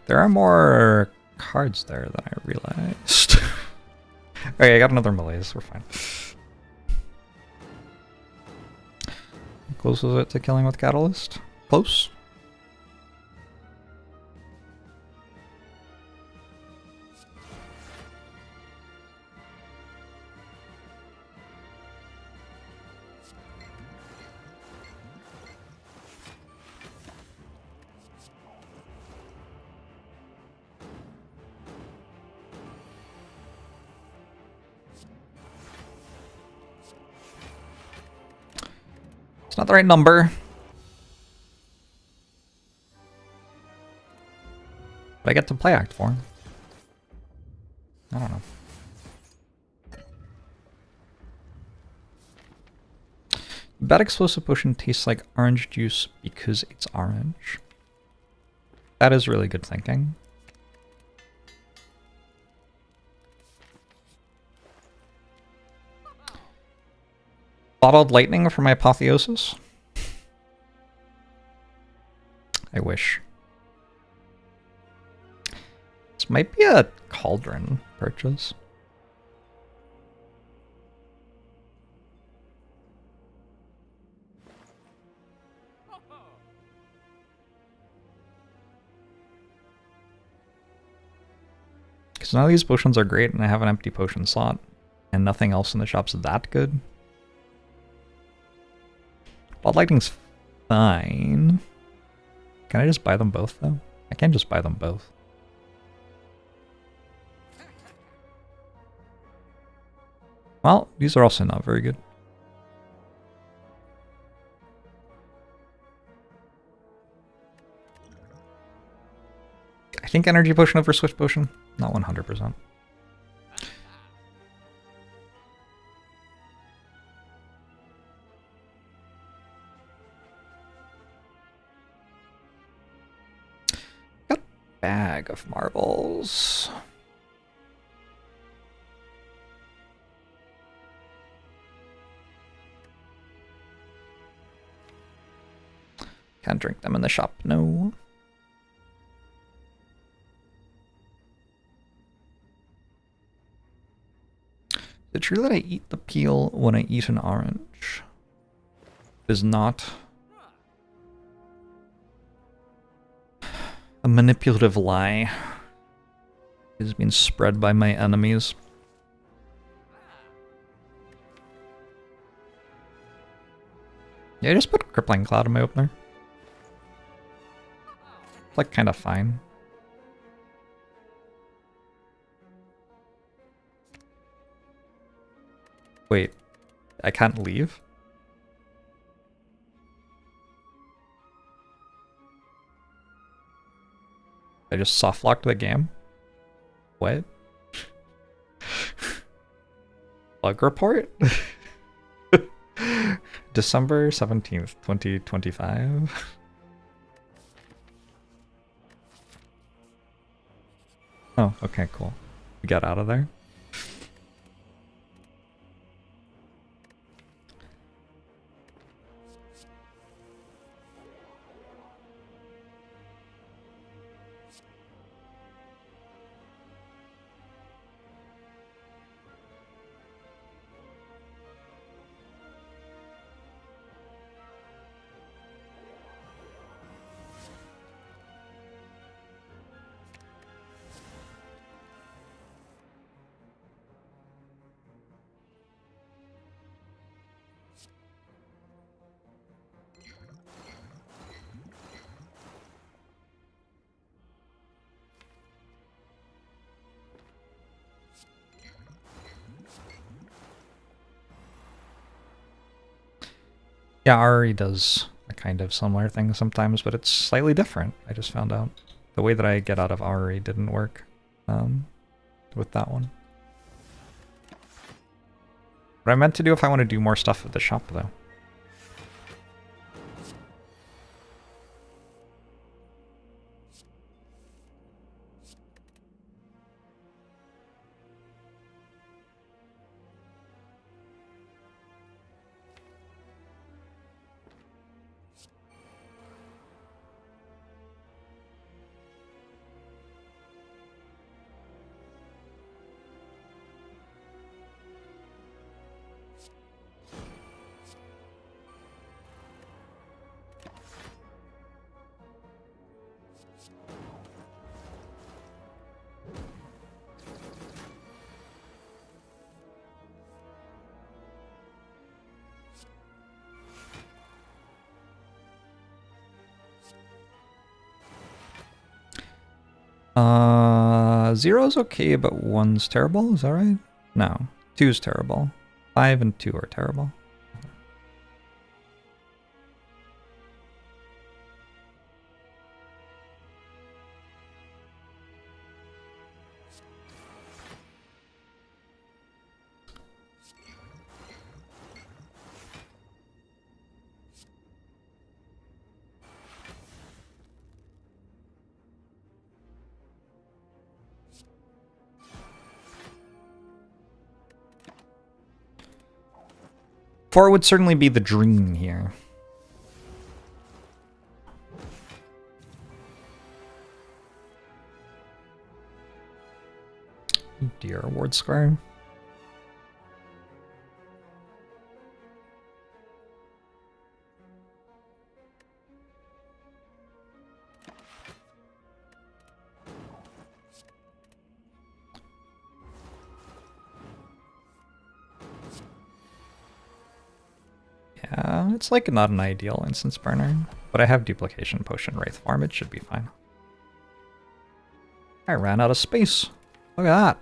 There are more cards there than I realized. Okay, I got another malaise. We're fine. How close was it to killing with Catalyst? Close? It's not the right number. But I get to play Act 4. I don't know. Bad explosive potion tastes like orange juice because it's orange. That is really good thinking. Bottled lightning for my apotheosis? I wish. This might be a cauldron purchase. Because none of these potions are great and I have an empty potion slot. And nothing else in the shop's that good. Bottled lightning's fine. Can I just buy them both though? I can't just buy them both. Well, these are also not very good. I think energy potion over swift potion, not 100%. Got a bag of marbles. Can't drink them in the shop, no. Is it true that I eat the peel when I eat an orange? It is not a manipulative lie. It has been spread by my enemies. Yeah, I just put Crippling Cloud in my opener. It's like kind of fine. Wait, I can't leave? I just soft locked the game? What? Bug report? December 17th, 2025. Oh, okay, cool. We got out of there. Yeah, Ari does a kind of similar thing sometimes, but it's slightly different. I just found out. The way that I get out of Ari didn't work with that one. What I meant to do if I want to do more stuff at the shop, though. Zero's okay, but 1's terrible, is that right? No. 2's terrible. 5 and 2 are terrible. 4 would certainly be the dream here. Dear award score. Yeah, it's like not an ideal instance burner, but I have duplication potion wraith form, it should be fine. I ran out of space. Look at that.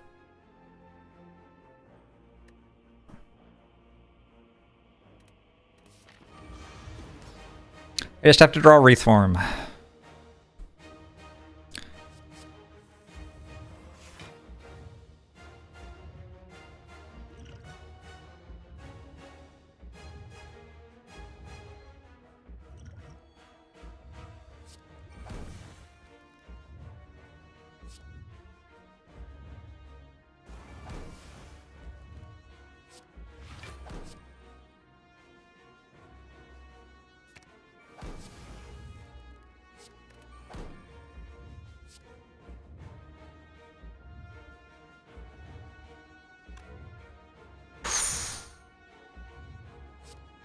I just have to draw wraith form.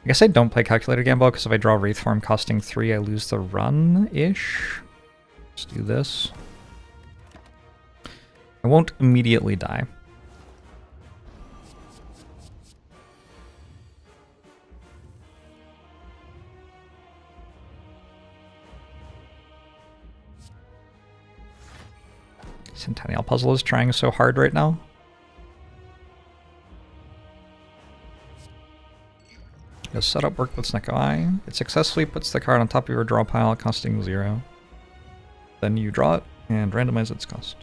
I guess I don't play Calculated Gamble because if I draw Wraith Form costing 3, I lose the run-ish. Let's do this. I won't immediately die. Centennial Puzzle is trying so hard right now. Does setup work with Snecko Eye? It successfully puts the card on top of your draw pile, costing 0. Then you draw it and randomize its cost.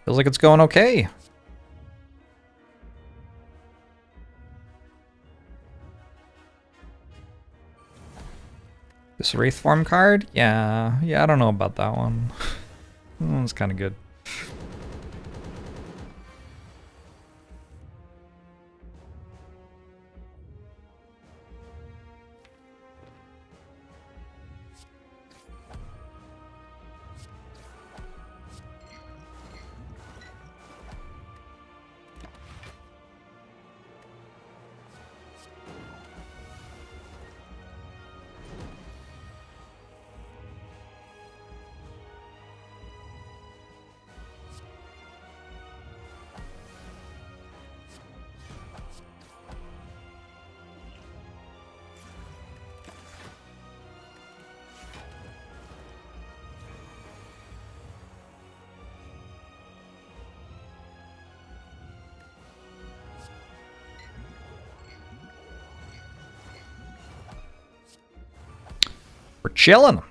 Feels like it's going okay. This Wraith Form card? Yeah, I don't know about that one. That one's kind of good. We're chilling.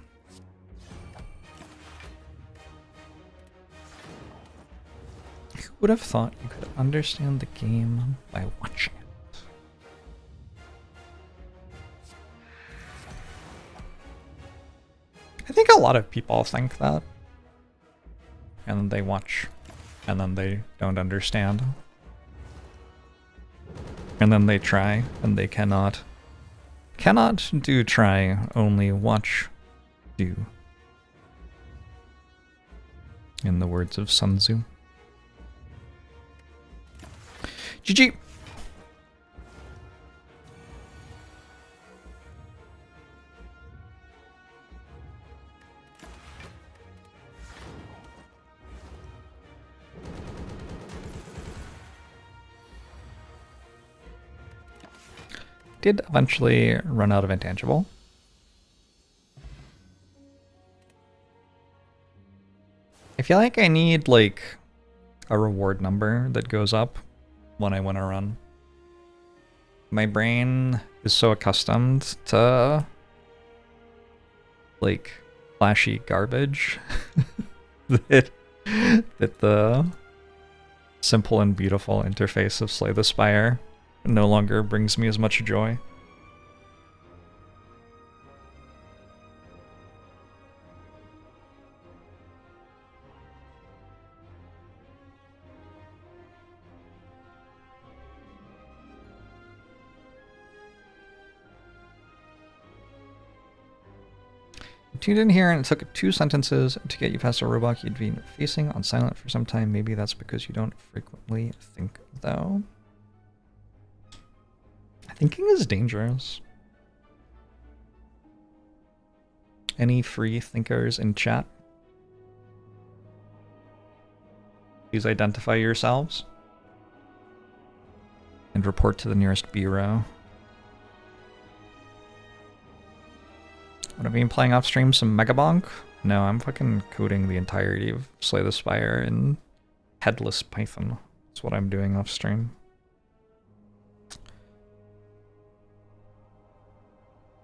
Who would have thought you could understand the game by watching it? I think a lot of people think that. And then they watch, and then they don't understand. And then they try, and they cannot. Cannot do try, only watch do. In the words of Sun Tzu. GG! Did eventually run out of intangible. I feel like I need like a reward number that goes up when I want to run. My brain is so accustomed to like flashy garbage that the simple and beautiful interface of Slay the Spire no longer brings me as much joy. Tuned in here and it took 2 sentences to get you past a roadblock you'd been facing on silent for some time. Maybe that's because you don't frequently think, though. Thinking is dangerous. Any free thinkers in chat? Please identify yourselves and report to the nearest bureau. Would I been playing off stream some Megabonk? No, I'm fucking coding the entirety of Slay the Spire in headless Python. That's what I'm doing off stream.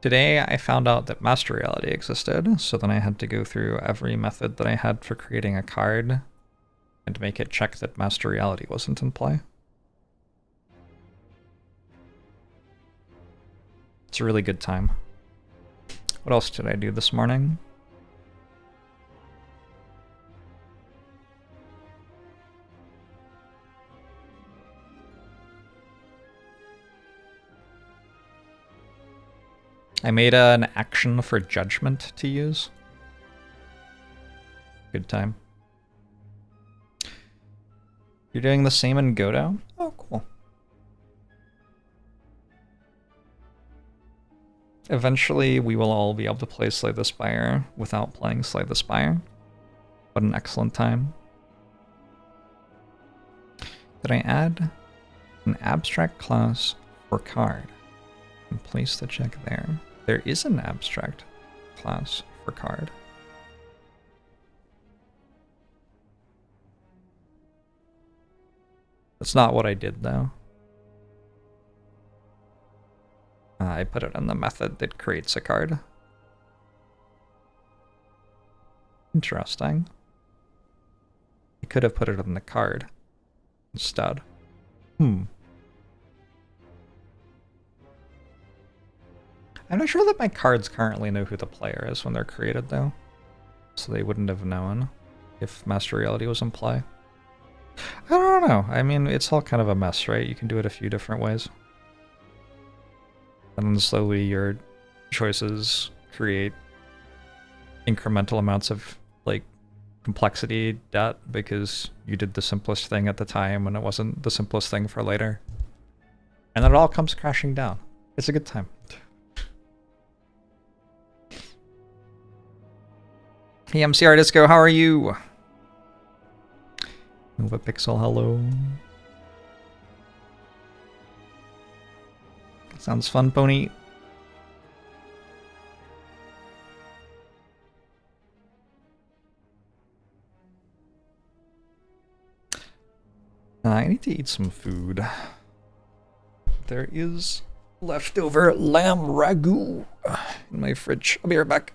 Today I found out that Master Reality existed, so then I had to go through every method that I had for creating a card and make it check that Master Reality wasn't in play. It's a really good time. What else did I do this morning? I made an action for judgment to use. Good time. You're doing the same in Godot? Oh, cool. Eventually, we will all be able to play Slay the Spire without playing Slay the Spire. What an excellent time. Did I add an abstract class for card and place the check there? There is an abstract class for card. That's not what I did, though. I put it in the method that creates a card. Interesting. I could have put it in the card instead. I'm not sure that my cards currently know who the player is when they're created, though. So they wouldn't have known if Master Reality was in play. I don't know. I mean, it's all kind of a mess, right? You can do it a few different ways. And then slowly your choices create incremental amounts of, like, complexity debt because you did the simplest thing at the time when it wasn't the simplest thing for later. And then it all comes crashing down. It's a good time. Hey, MCR Disco, how are you? Nova Pixel, hello. Sounds fun, Pony. I need to eat some food. There is leftover lamb ragu in my fridge. I'll be right back.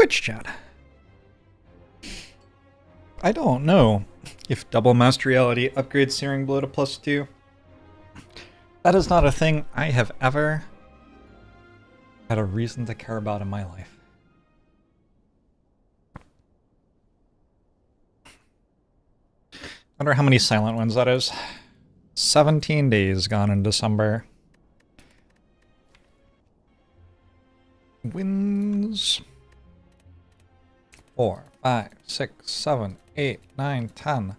Twitch chat. I don't know if double master reality upgrades Searing Blow to +2. That is not a thing I have ever had a reason to care about in my life. Wonder how many silent ones that is. 17 days gone in December. Wins. 4, 5, 6, 7, 8, 9, 10.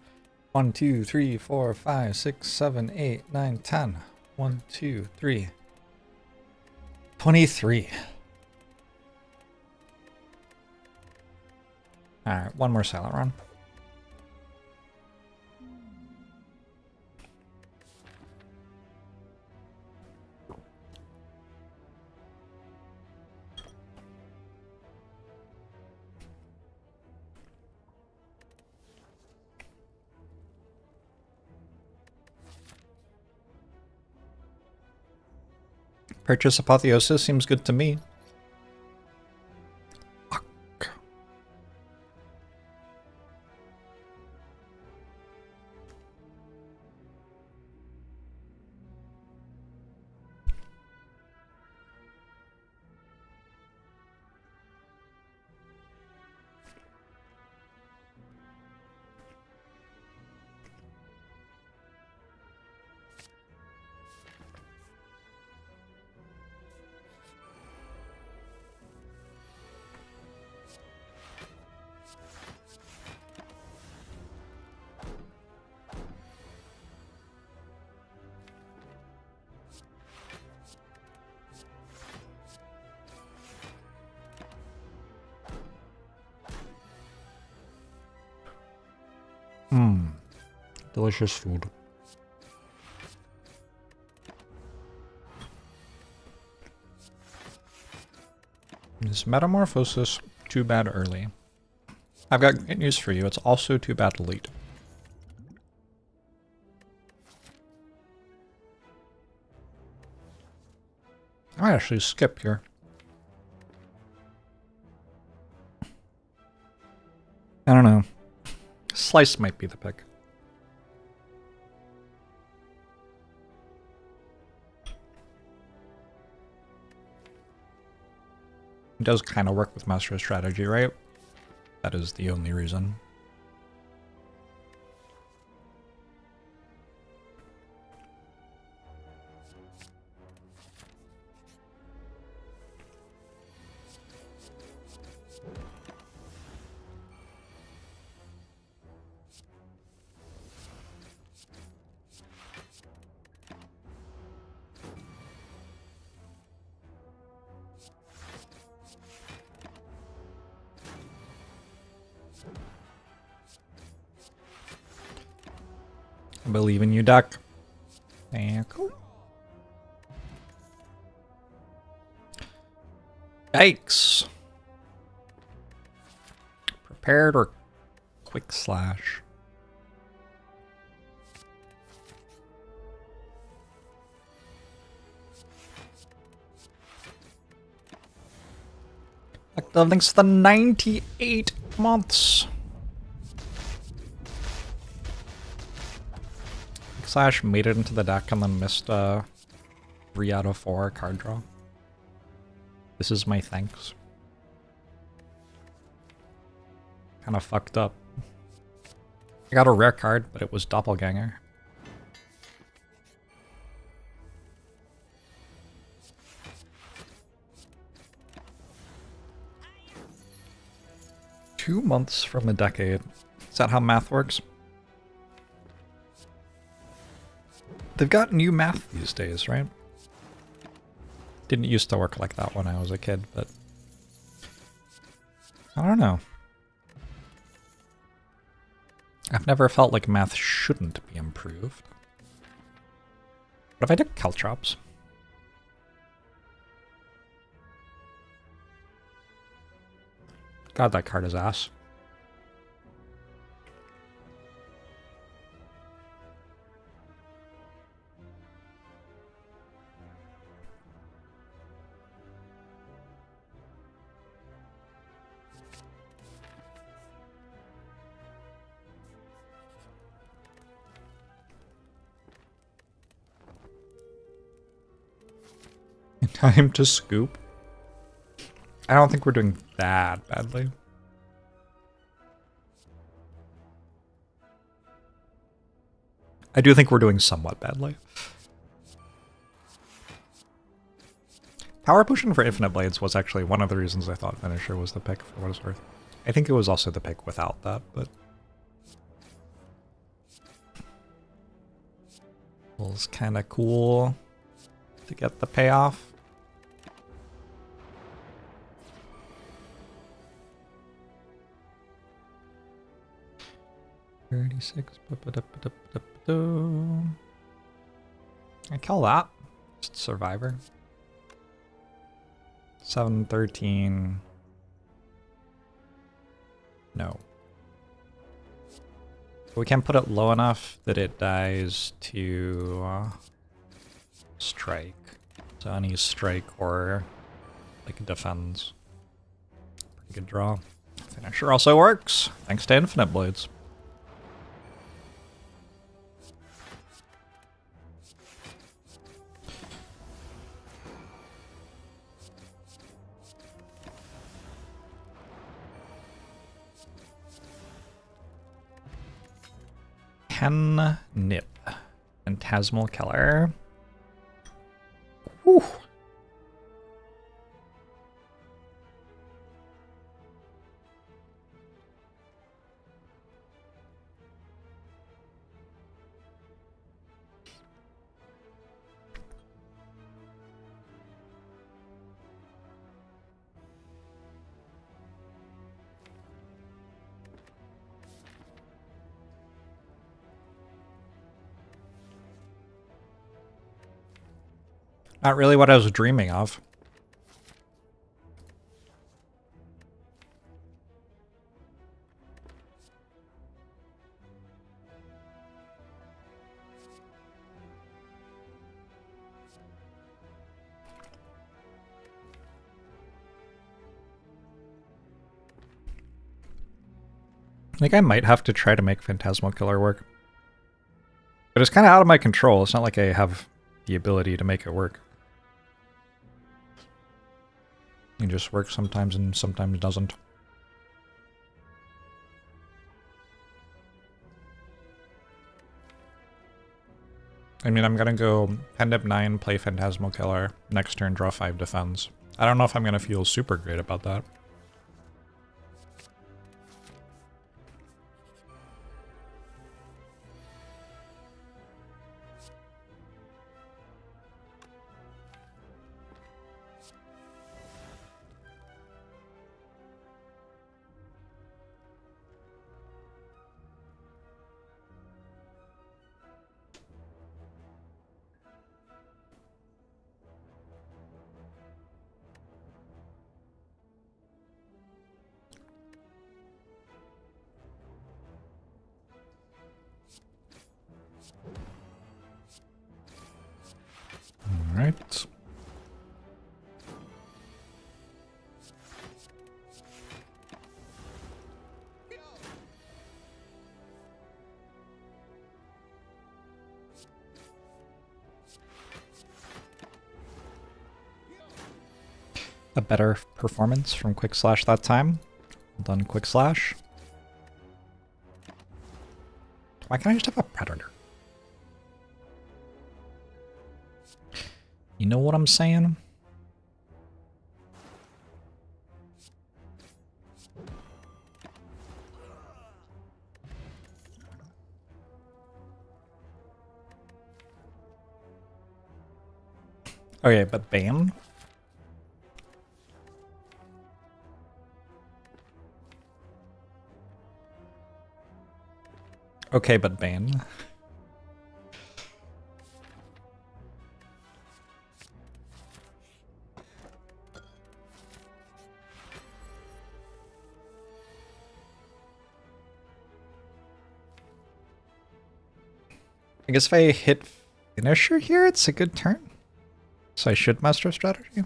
1, 2, 3, 4, 5, 6, 7, 8, 9, 10. 1, 2, 3. 23. Alright, one more silent run. Purchase Apotheosis seems good to me. Delicious food. Is Metamorphosis too bad early? I've got good news for you. It's also too bad late. I might actually skip here. I don't know. Slice might be the pick. It does kind of work with Master Strategy, right? That is the only reason. I believe in you, Duck. Thank you. Yikes. Prepared or quick slash? Active thanks to the 98 months. Slash made it into the deck and then missed 3 out of 4 card draw. This is my thanks. Kind of fucked up. I got a rare card, but it was Doppelganger. Two months from a decade. Is that how math works? They've got new math these days, right? Didn't used to work like that when I was a kid, but I don't know. I've never felt like math shouldn't be improved. What if I took Caltrops? God, that card is ass. Time to scoop. I don't think we're doing that badly. I do think we're doing somewhat badly. Power Potion for Infinite Blades was actually one of the reasons I thought Finisher was the pick, for what it's worth. I think it was also the pick without that, but... It was kind of cool to get the payoff. I kill that. Just Survivor. 713. No. We can put it low enough that it dies to strike. So any strike or like defends. Pretty good draw. Finisher also works, thanks to Infinite Blades. Nip. Phantasmal Killer. Whew. Not really what I was dreaming of. I think I might have to try to make Phantasmal Killer work. But it's kind of out of my control. It's not like I have the ability to make it work. It just works sometimes and sometimes doesn't. I mean, I'm gonna go Pendip 9, play Phantasmal Killer, next turn draw 5 defense. I don't know if I'm gonna feel super great about that. Alright. A better performance from Quick Slash that time. Well done, Quick Slash. Why can't I just have a Predator? You know what I'm saying? Okay, but ban? Okay, but ban. I guess if I hit Finisher here, it's a good turn. So I should master strategy.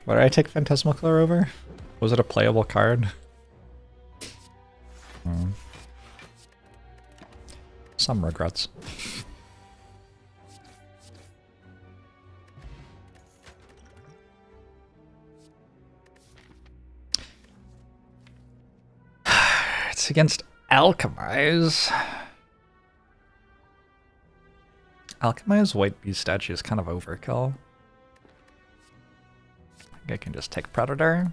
What did I take Phantasmal Killer over? Was it a playable card? Some regrets. It's against Alchemize. Alchemize White Beast statue is kind of overkill. I think I can just take Predator.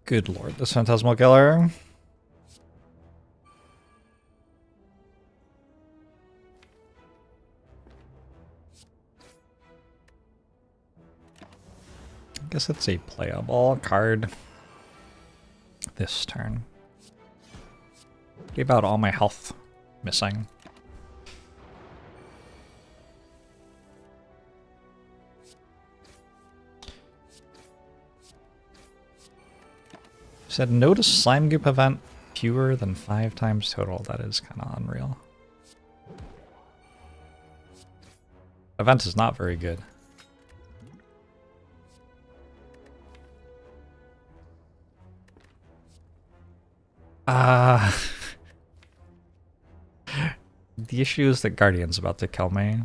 Good lord, this Phantasmal Killer. I guess it's a playable card this turn. Gave out all my health missing. Said notice slime goop event fewer than 5 times total. That is kind of unreal. Event is not very good. The issue is that Guardian's about to kill me.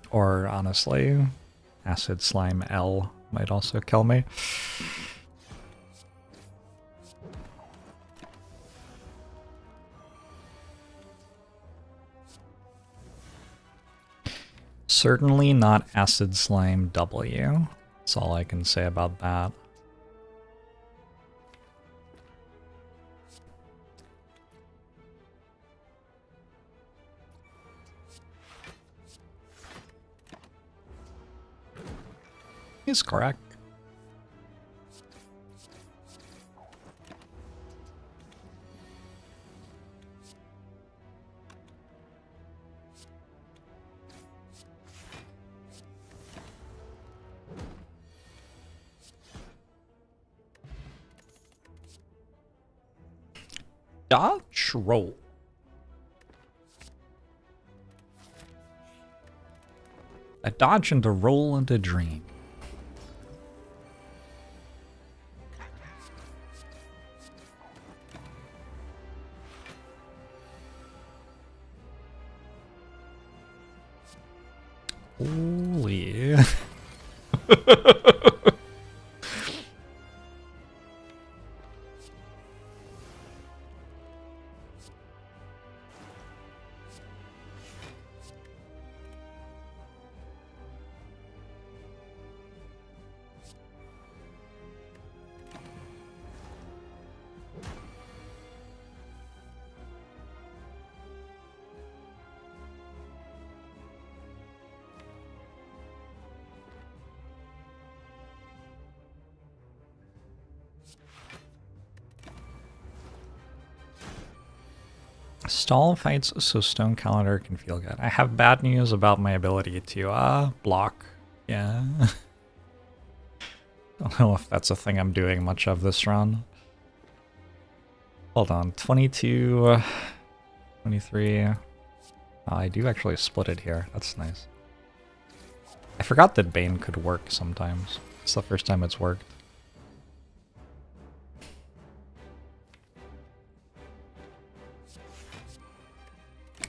Or honestly, Acid Slime L might also kill me. Certainly not Acid Slime W. That's all I can say about that. He's correct. Dodge roll. A dodge and a roll and a dream. Holy. Stall fights so Stone Calendar can feel good. I have bad news about my ability to block. Yeah. Don't know if that's a thing I'm doing much of this run. Hold on, 22, 23. Oh, I do actually split it here. That's nice. I forgot that Bane could work sometimes. It's the first time it's worked.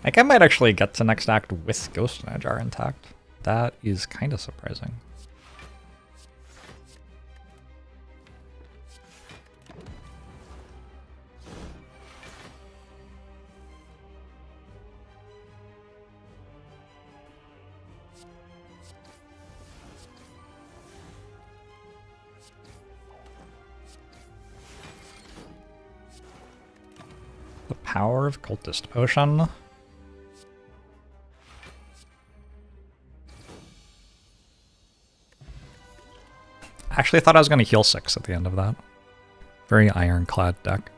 I think I might actually get to next act with Ghost Najar intact. That is kind of surprising. The power of cultist potion. Actually, I thought I was going to heal 6 at the end of that. Very ironclad deck.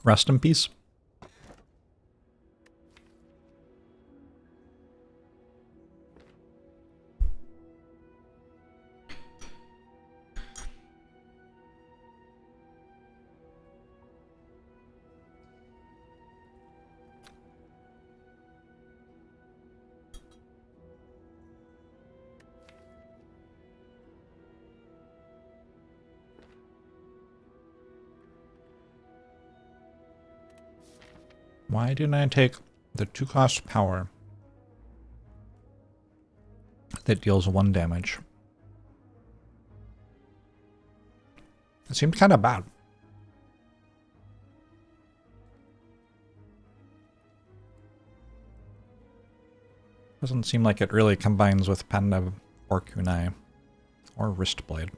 Rest in peace. Why didn't I take the 2-cost power that deals 1 damage? It seemed kind of bad. Doesn't seem like it really combines with Panda or Kunai or Wristblade.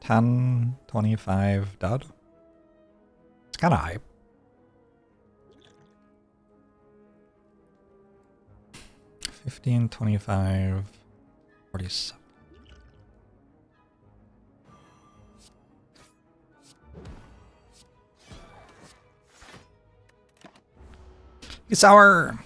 $10.25 dud. It's kind of high. $15.25 $47. It's our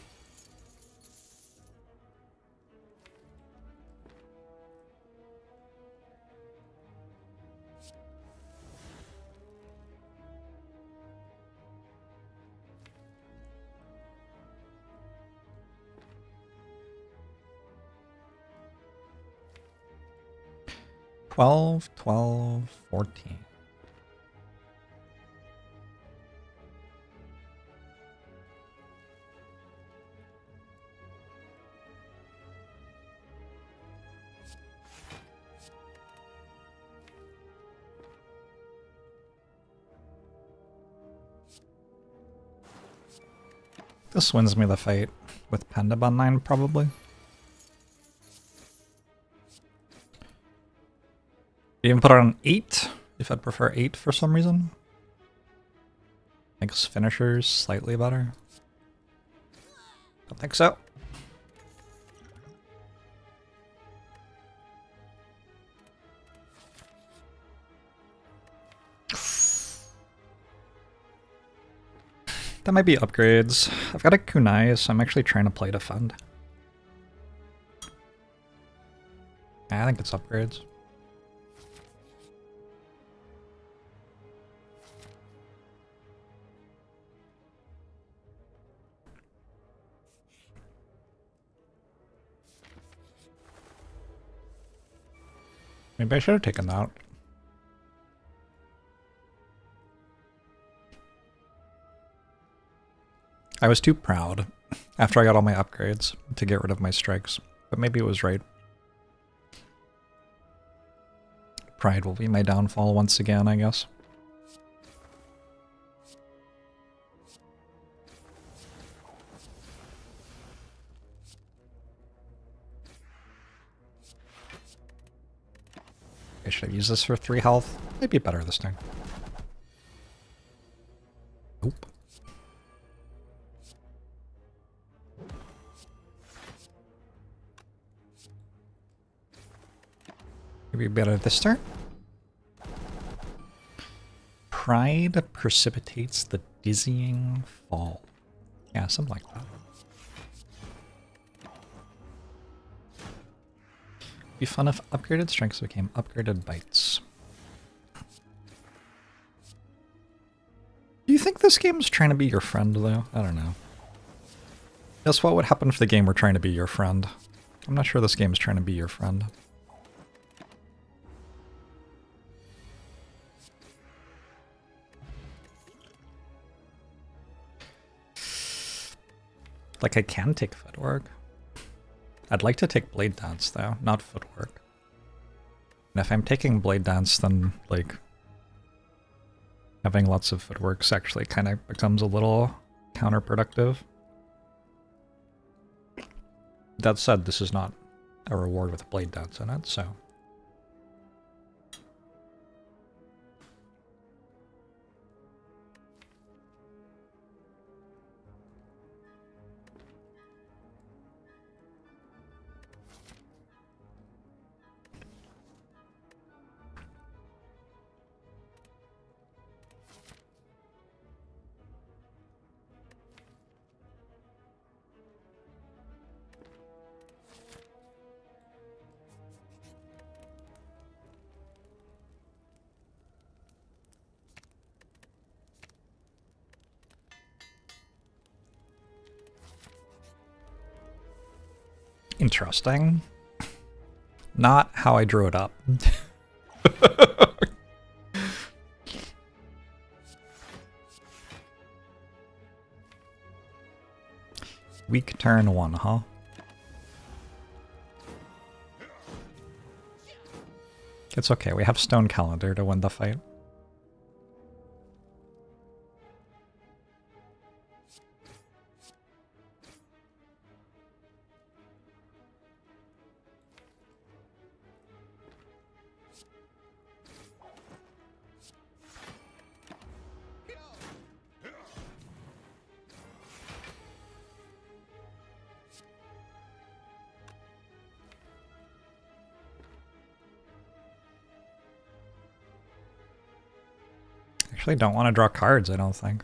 $12, $12, $14. This wins me the fight with Panda on 9, probably. Even put it on 8, if I'd prefer 8 for some reason. Makes finishers slightly better. Don't think so. That might be upgrades. I've got a kunai, so I'm actually trying to play defend. I think it's upgrades. Maybe I should have taken that. I was too proud after I got all my upgrades to get rid of my strikes, but maybe it was right. Pride will be my downfall once again, I guess. I should have used this for 3 health. Might be better this turn. Nope. Maybe better this turn. Pride precipitates the dizzying fall. Yeah, something like that. Be fun if upgraded strengths became upgraded bites. Do you think this game's trying to be your friend, though? I don't know. Guess what would happen if the game were trying to be your friend? I'm not sure this game's trying to be your friend. Like, I can take footwork. I'd like to take blade dance, though, not footwork. And if I'm taking blade dance, then, like, having lots of footworks actually kind of becomes a little counterproductive. That said, this is not a reward with blade dance in it, so... Interesting. Not how I drew it up. Weak turn 1, huh? It's okay, we have Stone Calendar to win the fight. Actually don't want to draw cards, I don't think.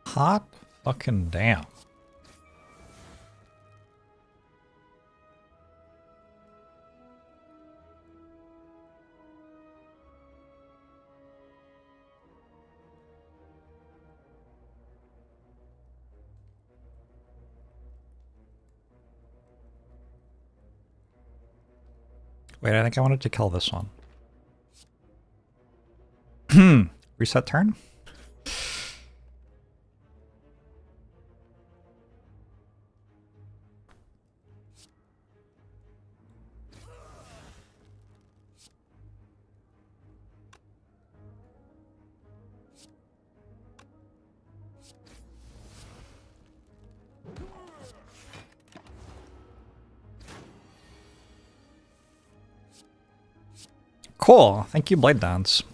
Hot fucking damn. Wait, I think I wanted to kill this one. Reset turn? Cool, thank you, Blade Dance.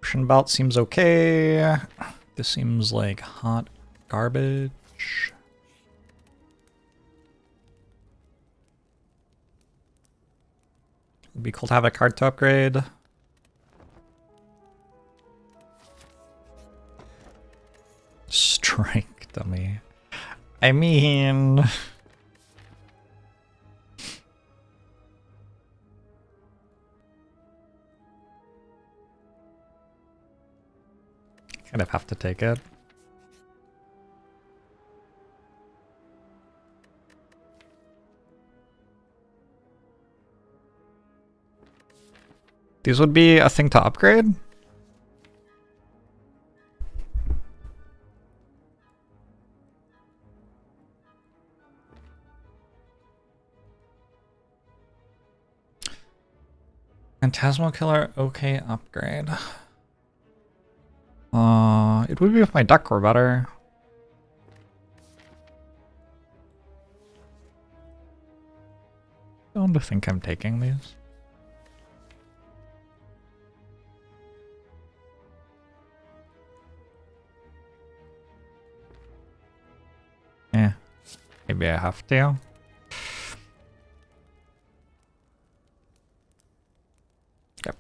Ocean Belt seems okay. This seems like hot garbage. It'd be cool to have a card to upgrade. Strike dummy. I mean... kind of have to take it. These would be a thing to upgrade? Phantasmal Killer, okay, upgrade. It would be if my duck were better. I don't think I'm taking these. Yeah, maybe I have to. Yep.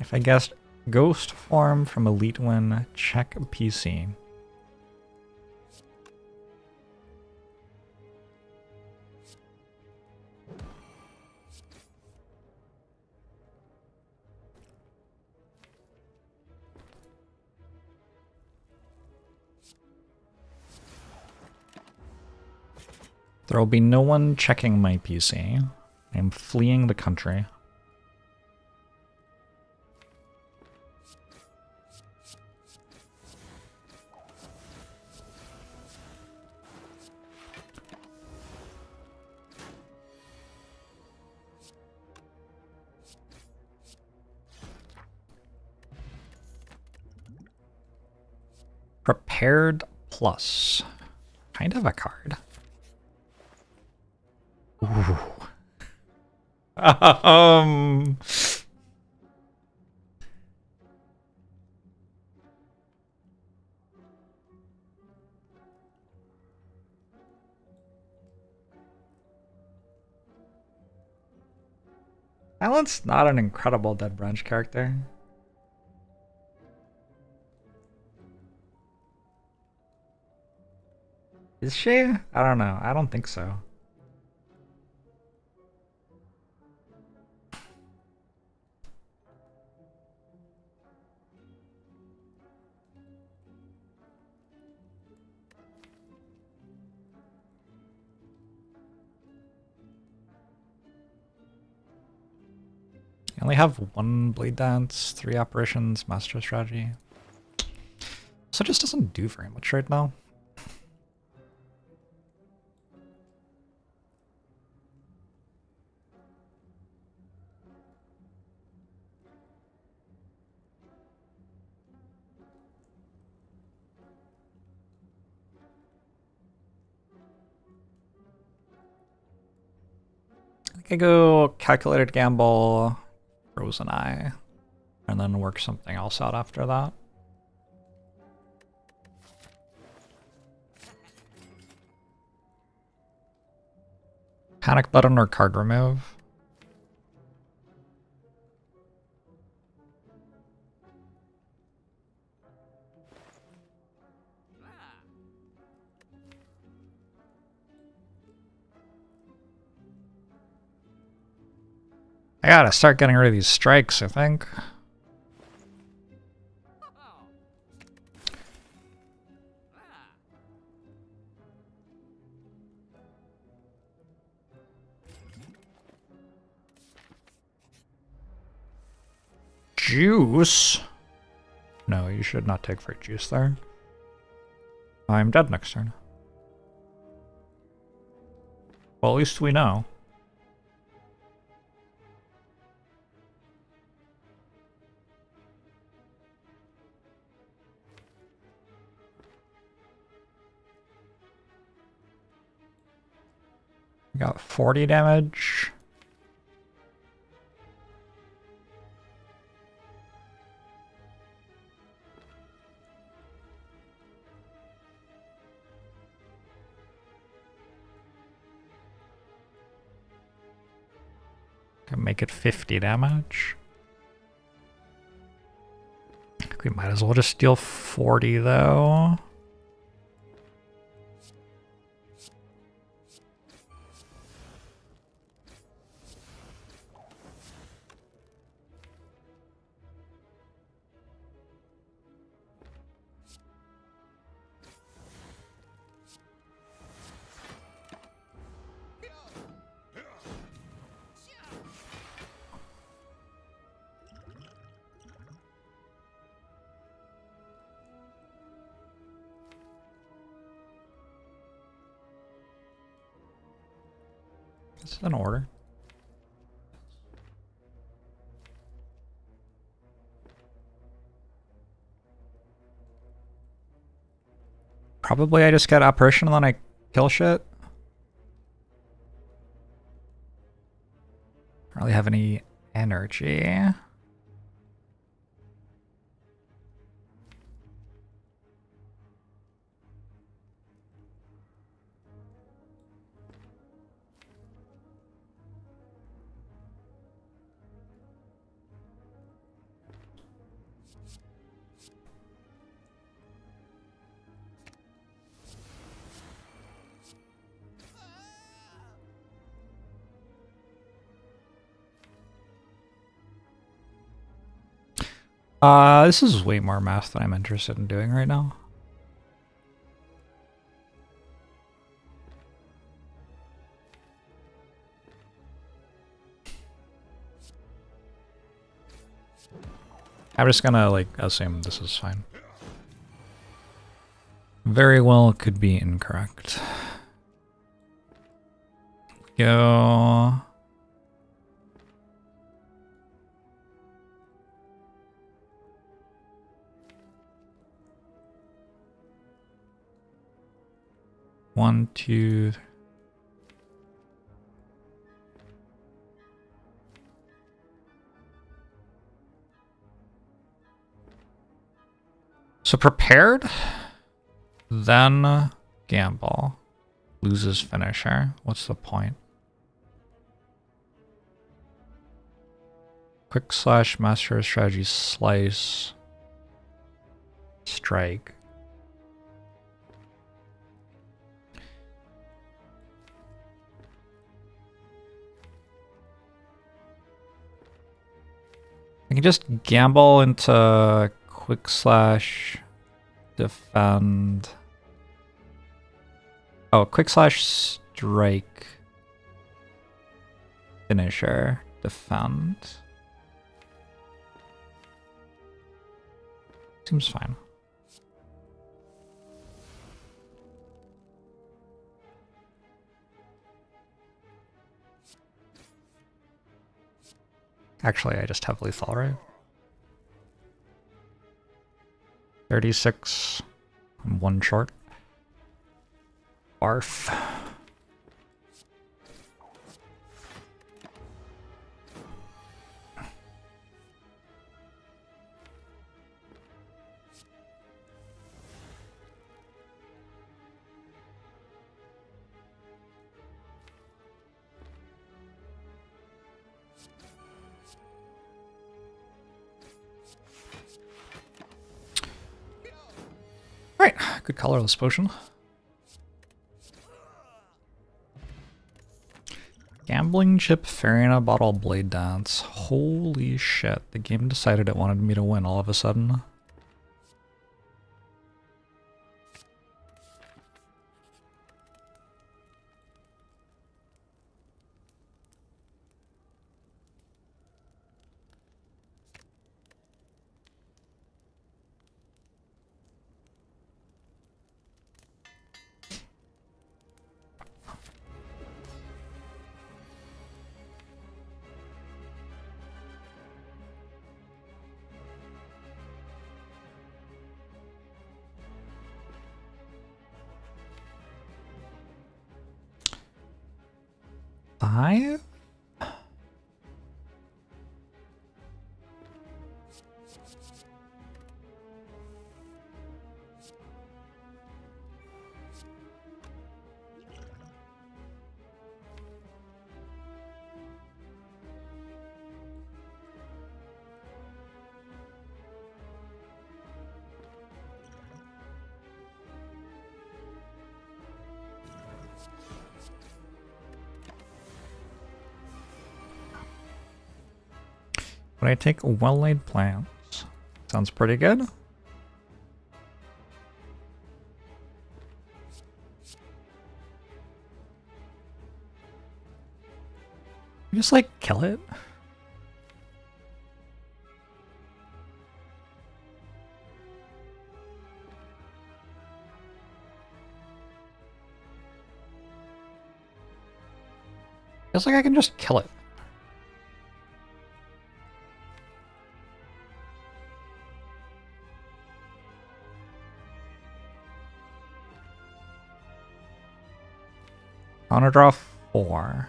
If I guessed ghost form from Elite Win, check PC. There will be no one checking my PC. I am fleeing the country. Prepared Plus. Kind of a card. Ooh. Alan's not an incredible Dead Branch character. Is she? I don't know. I don't think so. I only have one Blade Dance, 3 Apparitions, Master Strategy. So it just doesn't do very much right now. I think I go Calculated Gamble, Frozen Eye, and then work something else out after that. Panic Button or Card Remove. I gotta start getting rid of these strikes, I think. Juice? No, you should not take for juice there. I'm dead next turn. Well, at least we know. We got 40 damage. Can make it 50 damage. I think we might as well just deal 40 though. This is in order. Probably I just get apparition and then I kill shit. Don't really have any energy. This is way more math than I'm interested in doing right now. I'm just gonna, like, assume this is fine. Very well could be incorrect. Go. One, two. So prepared, then gamble, loses finisher. What's the point? Quick slash master of strategy slice strike. I can just gamble into quick slash defend. Oh, quick slash strike finisher defend. Seems fine. Actually, I just have lethal, right? 36. I'm one short. Barf. Right, good colorless potion. Gambling chip, Farina bottle, blade dance. Holy shit, the game decided it wanted me to win all of a sudden. Five? But I take well-laid plans. Sounds pretty good. You just like kill it. Feels like I can just kill it. I want to draw 4.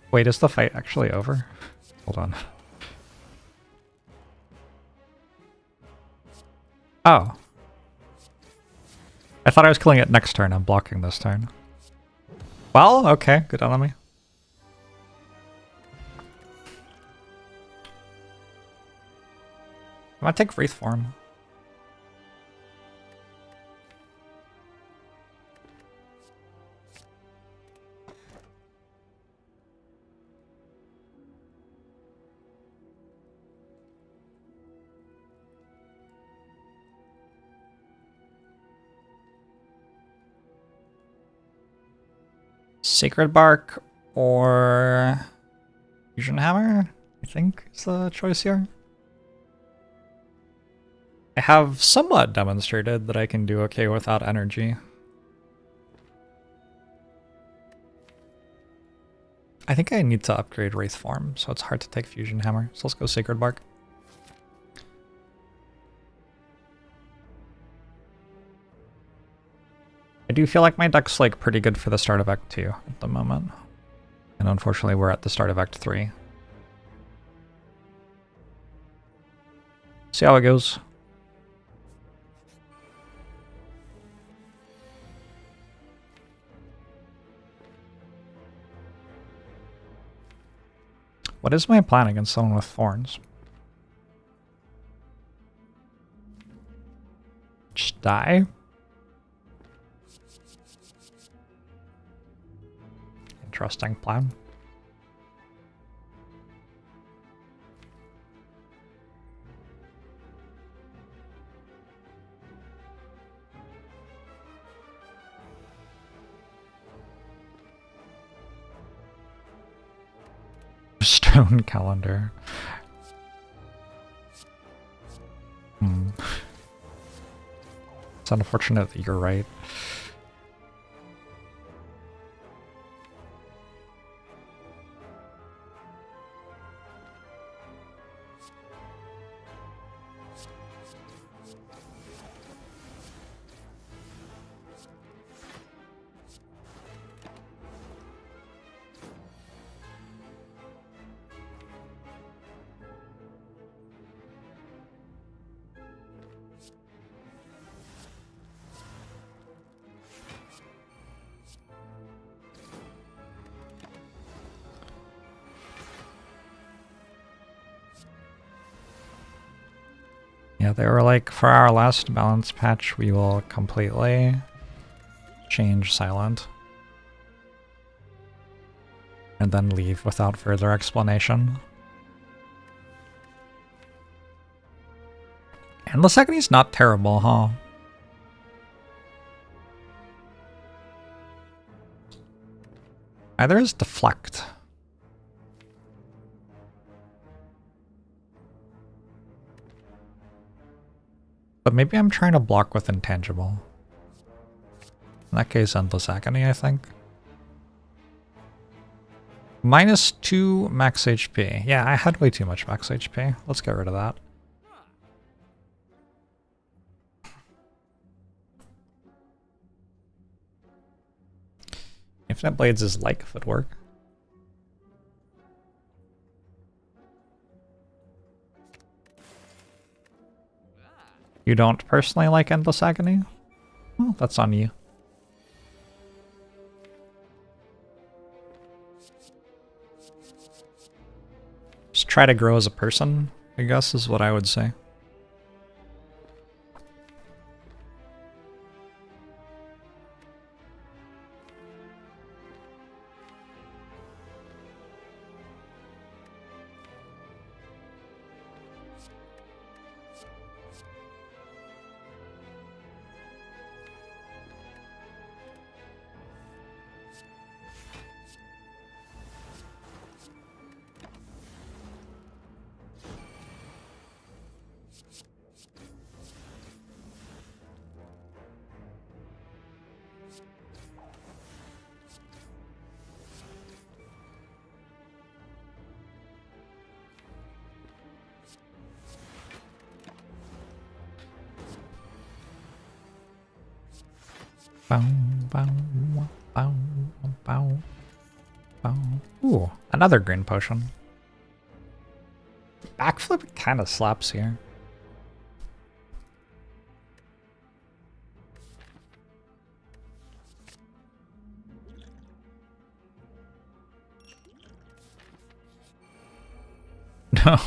Wait, is the fight actually over? Hold on. Oh. I thought I was killing it next turn. I'm blocking this turn. Well, okay. Good on me. I'm gonna take Wraith Form. Sacred Bark or Fusion Hammer, I think is the choice here. I have somewhat demonstrated that I can do okay without energy. I think I need to upgrade Wraith Form, so it's hard to take Fusion Hammer. So let's go Sacred Bark. I do feel like my deck's like pretty good for the start of Act 2 at the moment. And unfortunately we're at the start of Act 3. See how it goes. What is my plan against someone with thorns? Just die? Interesting plan. Stone calendar. It's unfortunate that you're right. Yeah, they were like, for our last balance patch, we will completely change silent. And then leave without further explanation. And the second he's not terrible, huh? Either is deflect. But maybe I'm trying to block with intangible. In that case, endless agony, I think. -2 max HP. Yeah, I had way too much max HP. Let's get rid of that. Infinite Blades is like footwork. You don't personally like Endless Agony? Well, that's on you. Just try to grow as a person, I guess, is what I would say. Bow, bow, bow, bow, bow. Ooh, another green potion. Backflip kind of slaps here. No.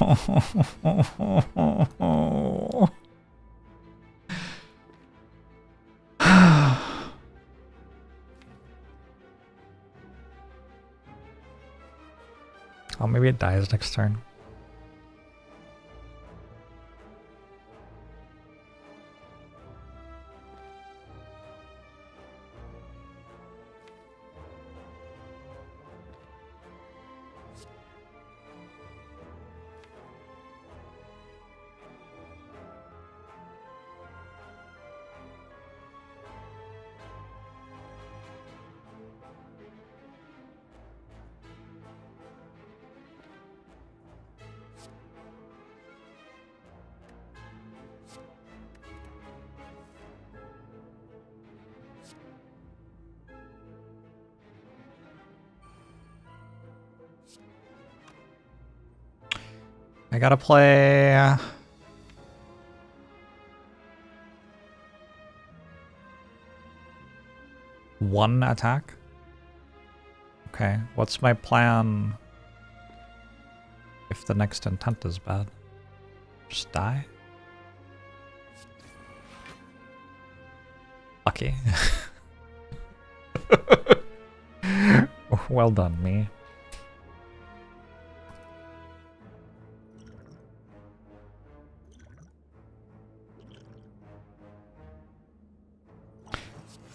Oh, maybe it dies next turn. I gotta play one attack. Okay, what's my plan if the next intent is bad? Just die? Lucky. Well done, me.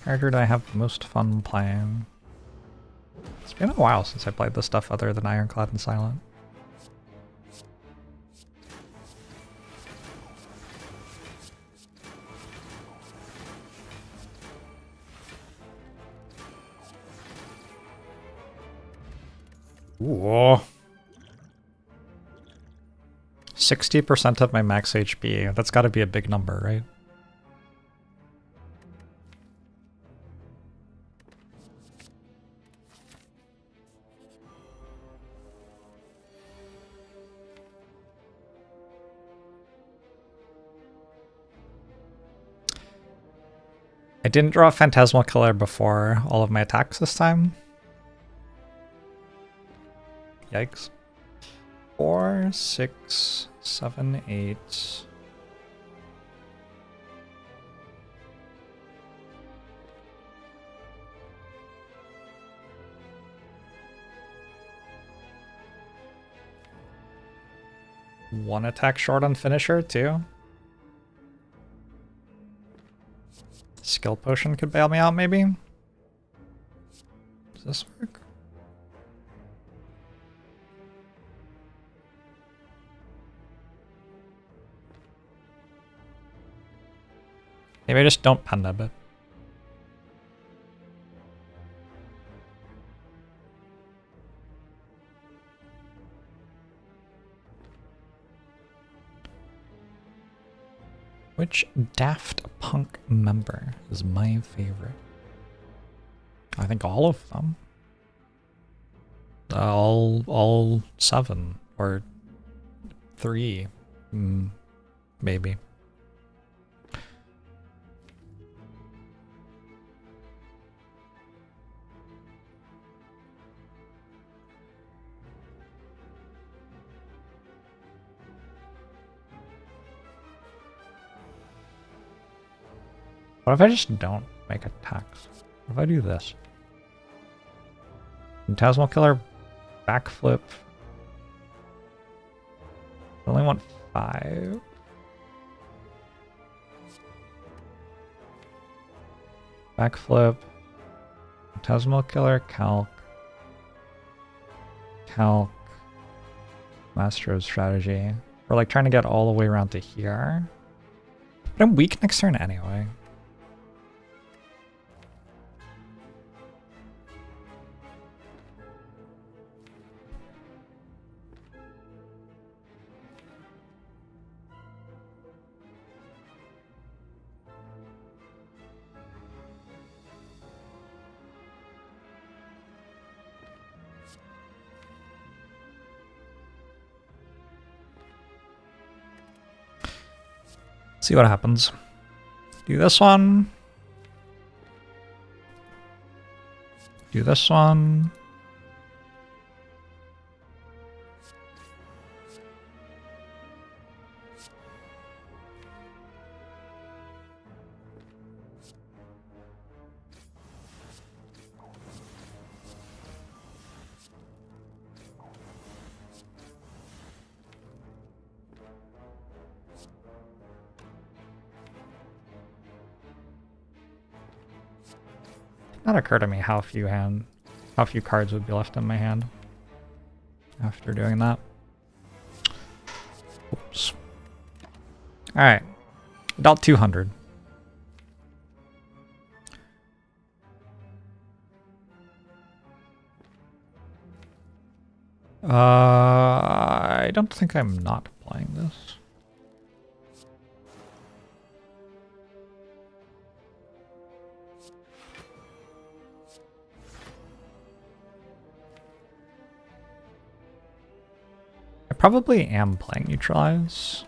Character do I have the most fun playing? It's been a while since I played this stuff other than Ironclad and Silent. Ooh. 60% of my max HP. That's gotta be a big number, right? I didn't draw a Phantasmal Killer before all of my attacks this time. Yikes. 4, 6, 7, 8. One attack short on finisher too. Skill potion could bail me out, maybe? Does this work? Maybe I just don't Pandab it. Which Daft Punk member is my favorite? I think all of them. All 7 or 3, maybe. What if I just don't make attacks? What if I do this? Phantasmal Killer, backflip. I only want 5. Backflip. Phantasmal Killer, calc. Calc. Master of Strategy. We're like trying to get all the way around to here. But I'm weak next turn anyway. See what happens. Do this one. Do this one. Not occur to me how few cards would be left in my hand after doing that. Oops. All right, about 200. I don't think I'm not playing this. I probably am playing Neutralize.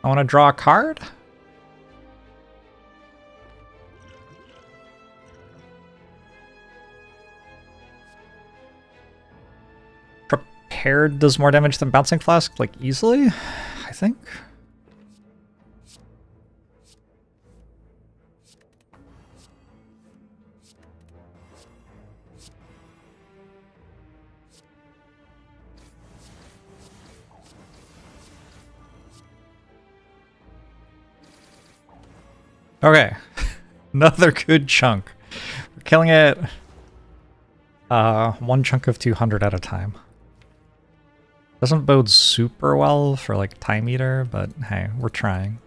I want to draw a card. Prepared does more damage than Bouncing Flask, like easily, I think. Okay, another good chunk. We're killing it. One chunk of 200 at a time. Doesn't bode super well for like Time Eater, but hey, we're trying.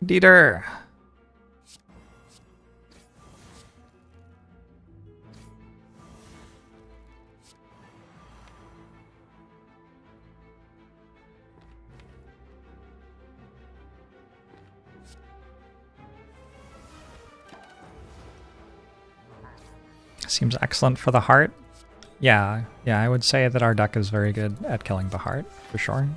Dieter. Seems excellent for the heart. Yeah, I would say that our deck is very good at killing the heart, for sure.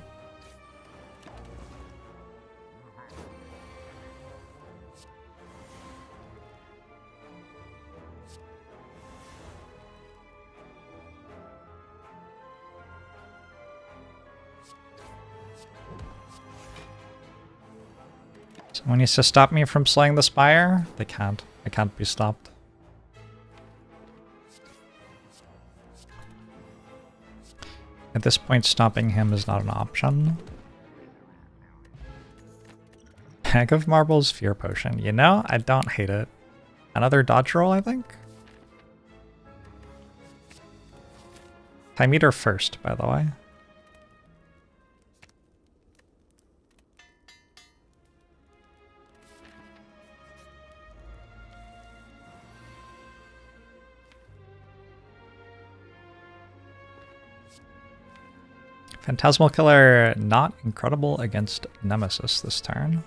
Someone needs to stop me from slaying the Spire? They can't. I can't be stopped. At this point, stopping him is not an option. Bag of Marbles, Fear Potion. You know, I don't hate it. Another dodge roll, I think? Time Eater first, by the way. Phantasmal Killer, not incredible against Nemesis this turn.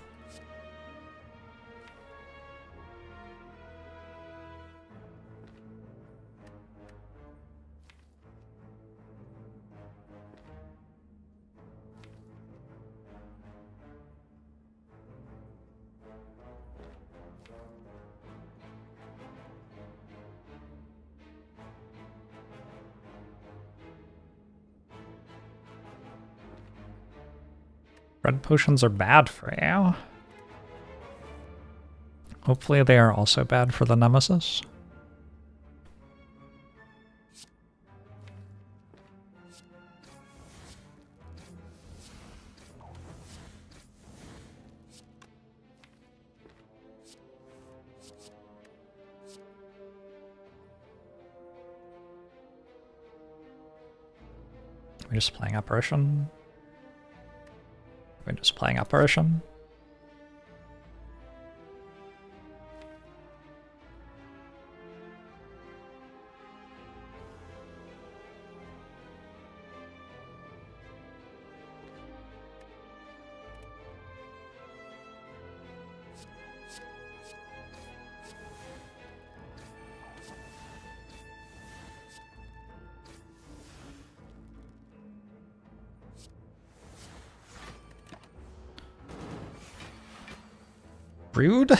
Red potions are bad for you. Hopefully they are also bad for the Nemesis. We're just playing apparition. We're just playing apparition. Rude. I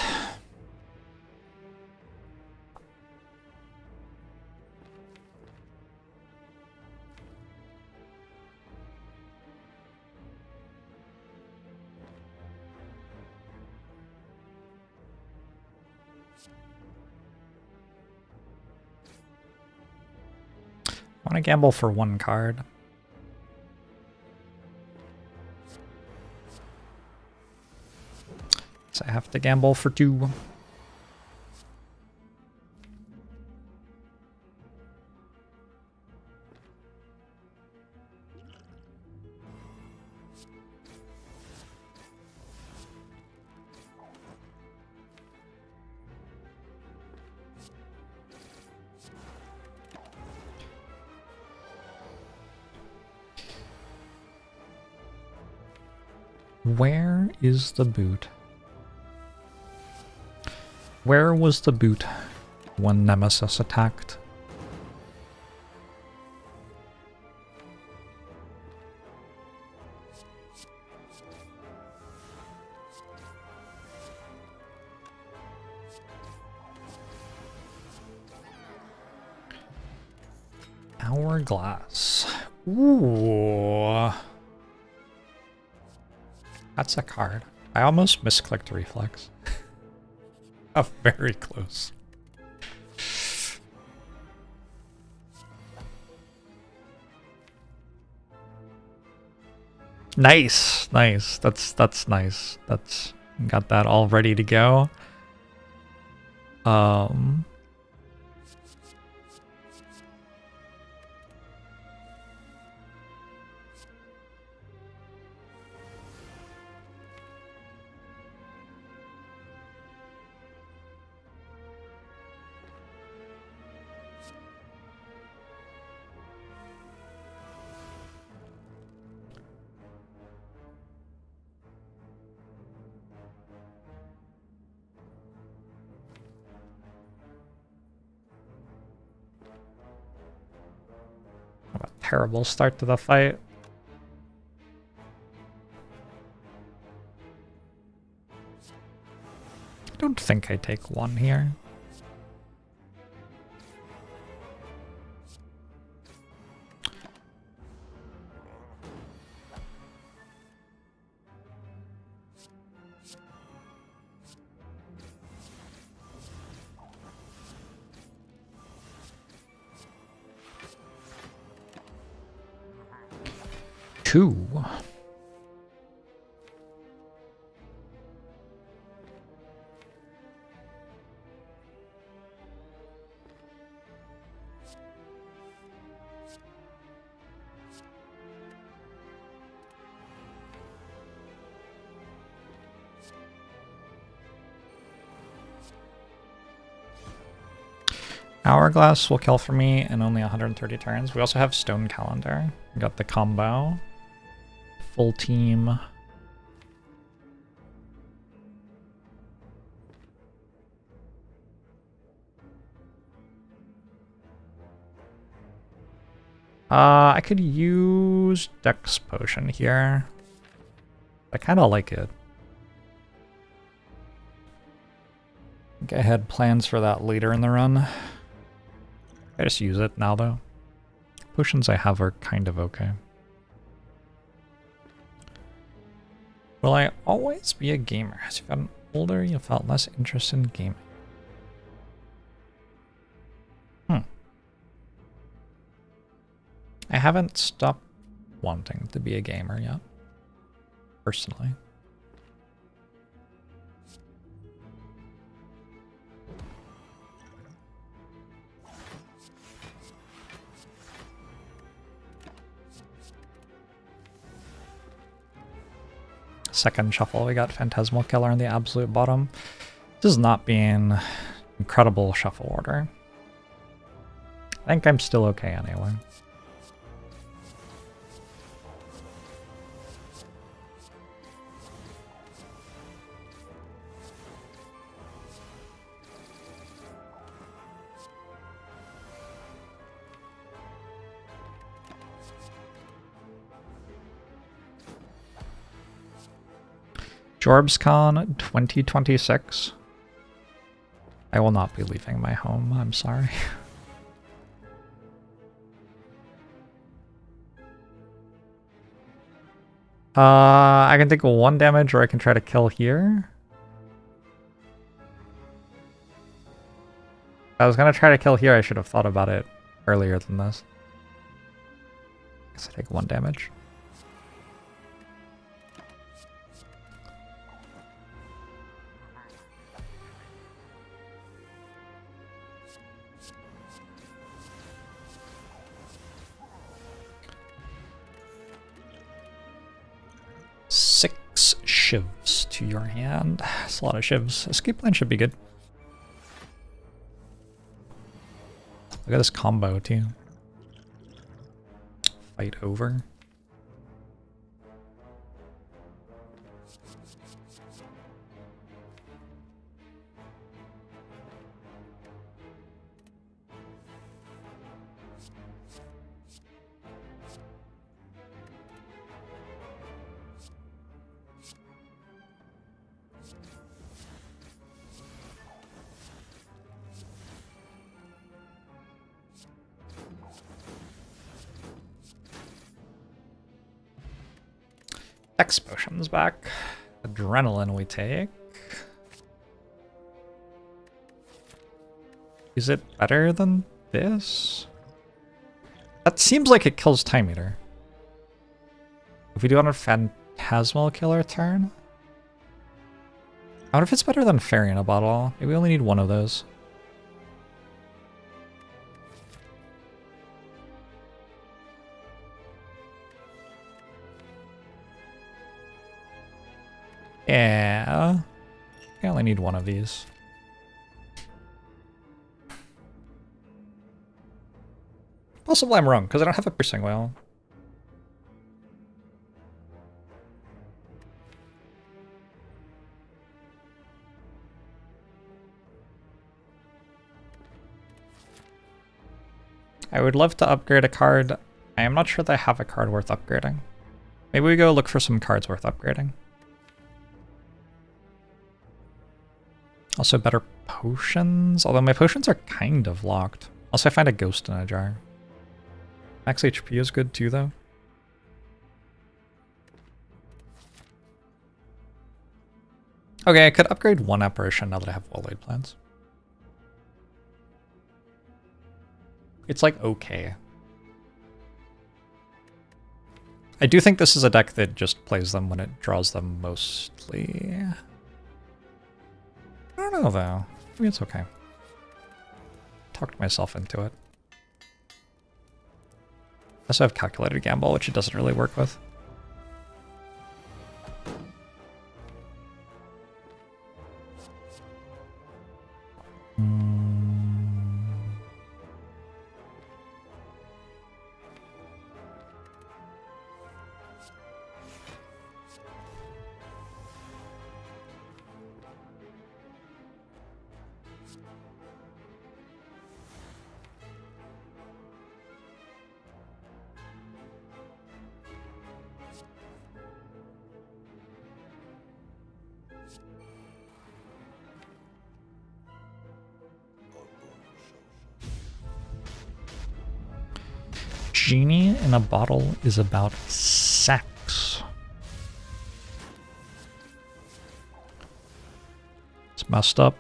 want to gamble for one card. So I have to gamble for two. Where is the boot? Where was the boot when Nemesis attacked? Hourglass. Ooh. That's a card. I almost misclicked Reflex. Oh, very close. Nice, nice. That's nice. That's got that all ready to go. Terrible start to the fight. I don't think I take one here. Two. Hourglass will kill for me in only 130 turns. We also have Stone Calendar. We got the combo. Full team. I could use Dex Potion here. I kind of like it. I think I had plans for that later in the run. I just use it now, though. Potions I have are kind of okay. Will I always be a gamer? As you've gotten older, you felt less interest in gaming. I haven't stopped wanting to be a gamer yet, personally. Second shuffle, we got Phantasmal Killer in the absolute bottom. This is not being incredible shuffle order. I think I'm still okay anyway. Jorbs Con 2026. I will not be leaving my home, I'm sorry. I can take 1 damage or I can try to kill here. If I was gonna try to kill here, I should have thought about it earlier than this. Guess I take 1 damage. Shivs to your hand. That's a lot of shivs. Escape plan should be good. Look at this combo too. Fight over. X potions back. Adrenaline we take. Is it better than this? That seems like it kills Time Eater. If we do it on a Phantasmal Killer turn? I wonder if it's better than Fairy in a Bottle. Maybe we only need 1 of those. Yeah. I only need 1 of these. Possibly I'm wrong, because I don't have a piercing whale. I would love to upgrade a card. I am not sure that I have a card worth upgrading. Maybe we go look for some cards worth upgrading. Also better potions, although my potions are kind of locked. Unless I find a ghost in a jar. Max HP is good too though. Okay, I could upgrade 1 apparition now that I have well-laid plans. It's like okay. I do think this is a deck that just plays them when it draws them mostly. I don't know though. Maybe it's okay. Talked myself into it. I also have Calculated Gamble, which it doesn't really work with. Genie in a Bottle is about sex. messed up.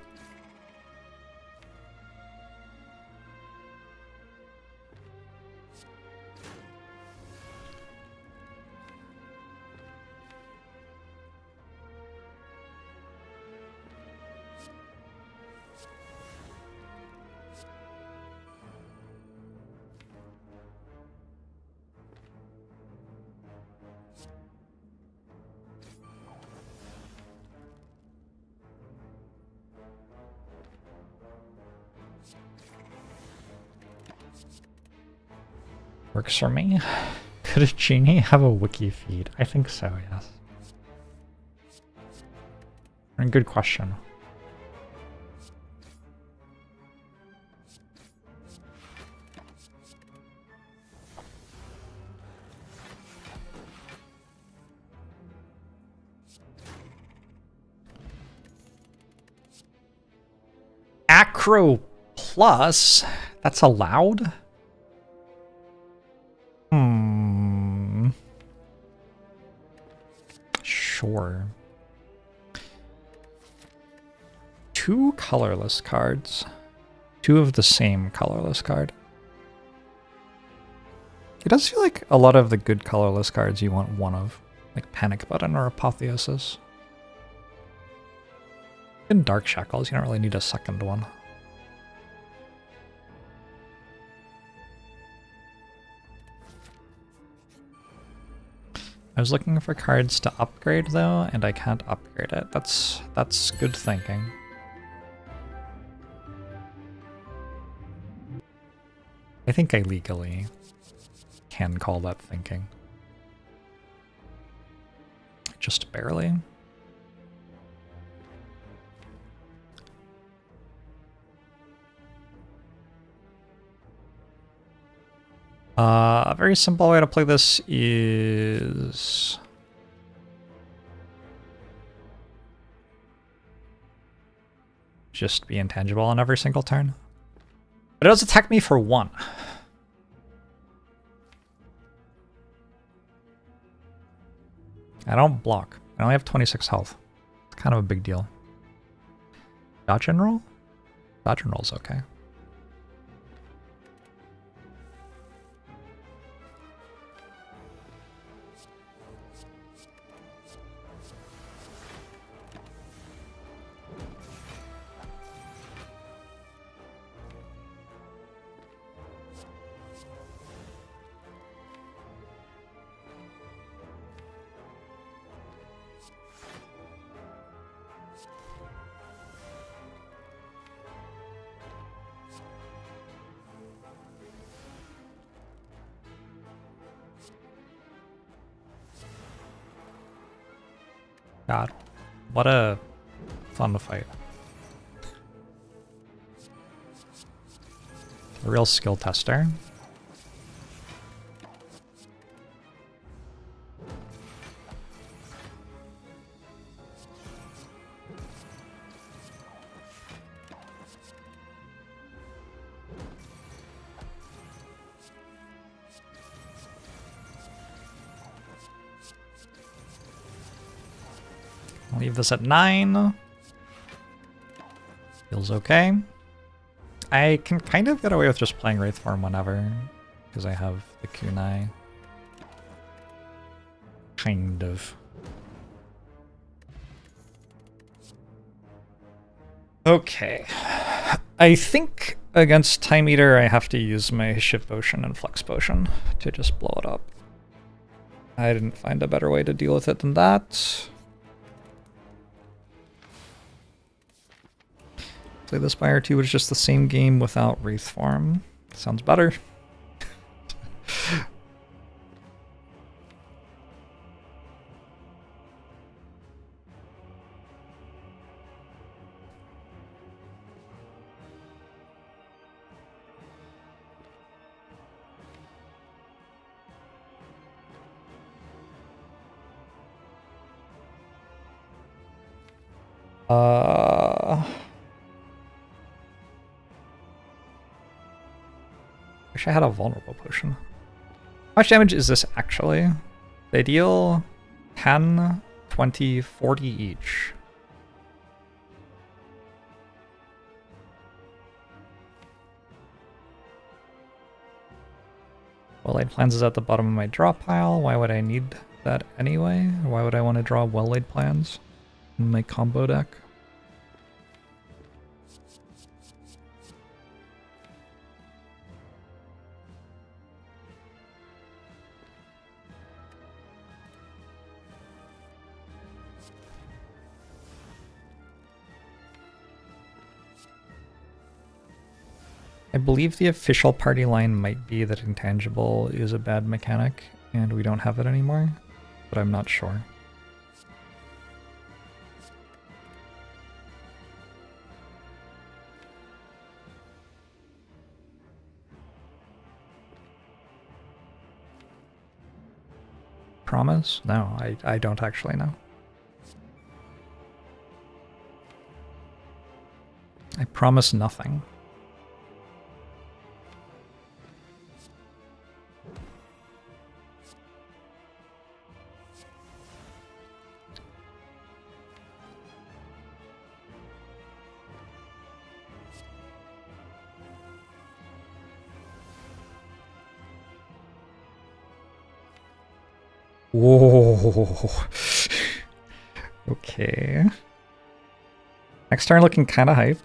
Works for me. Could a genie have a wiki feed? I think so, yes. And good question. Acro Plus? That's allowed? Sure. 2 colorless cards. 2 of the same colorless card. It does feel like a lot of the good colorless cards you want one of. Like Panic Button or Apotheosis. In Dark Shackles, you don't really need a second one. I was looking for cards to upgrade though, and I can't upgrade it. That's good thinking. I think I legally can call that thinking. Just barely. A very simple way to play this is just be intangible on every single turn. But it does attack me for 1. I don't block. I only have 26 health. It's kind of a big deal. Dodge and roll? Dodge and roll's okay. God, what a fun fight. A real skill tester. Leave this at 9. Feels okay. I can kind of get away with just playing Wraith Form whenever, because I have the kunai. Kind of. Okay. I think against Time Eater I have to use my Shift Potion and Flex Potion to just blow it up. I didn't find a better way to deal with it than that. Play the Spire 2, which is just the same game without Wraith Form. Sounds better. Wish I had a vulnerable potion. How much damage is this actually? They deal 10, 20, 40 each. Well-laid plans is at the bottom of my draw pile. Why would I need that anyway? Or why would I want to draw well-laid plans in my combo deck? I believe the official party line might be that intangible is a bad mechanic and we don't have it anymore, but I'm not sure. Promise? No, I don't actually know. I promise nothing. Whoa. Okay. Next turn looking kind of hype.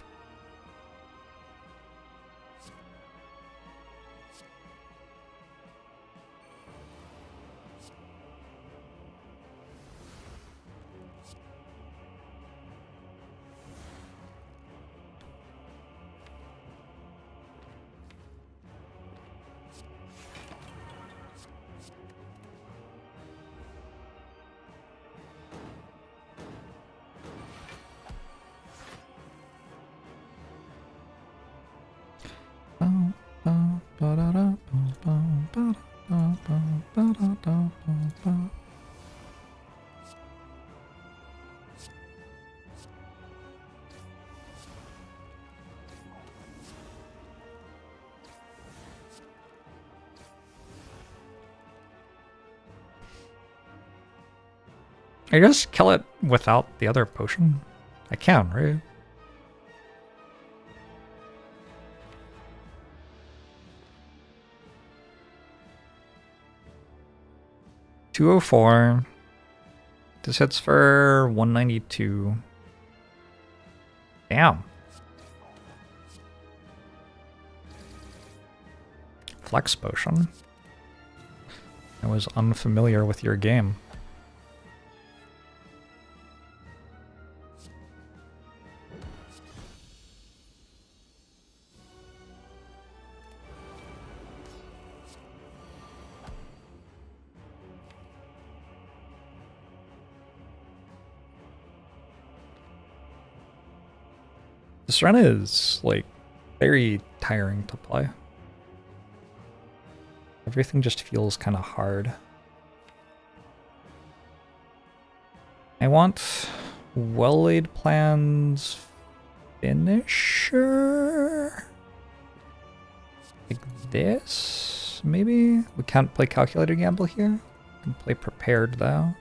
I just kill it without the other potion? I can, right? $204. This hits for 192. Damn. Flex potion. I was unfamiliar with your game. This run is, like, very tiring to play. Everything just feels kind of hard. I want well-laid plans finisher? Like this, maybe? We can't play calculated gamble here. We can play prepared, though.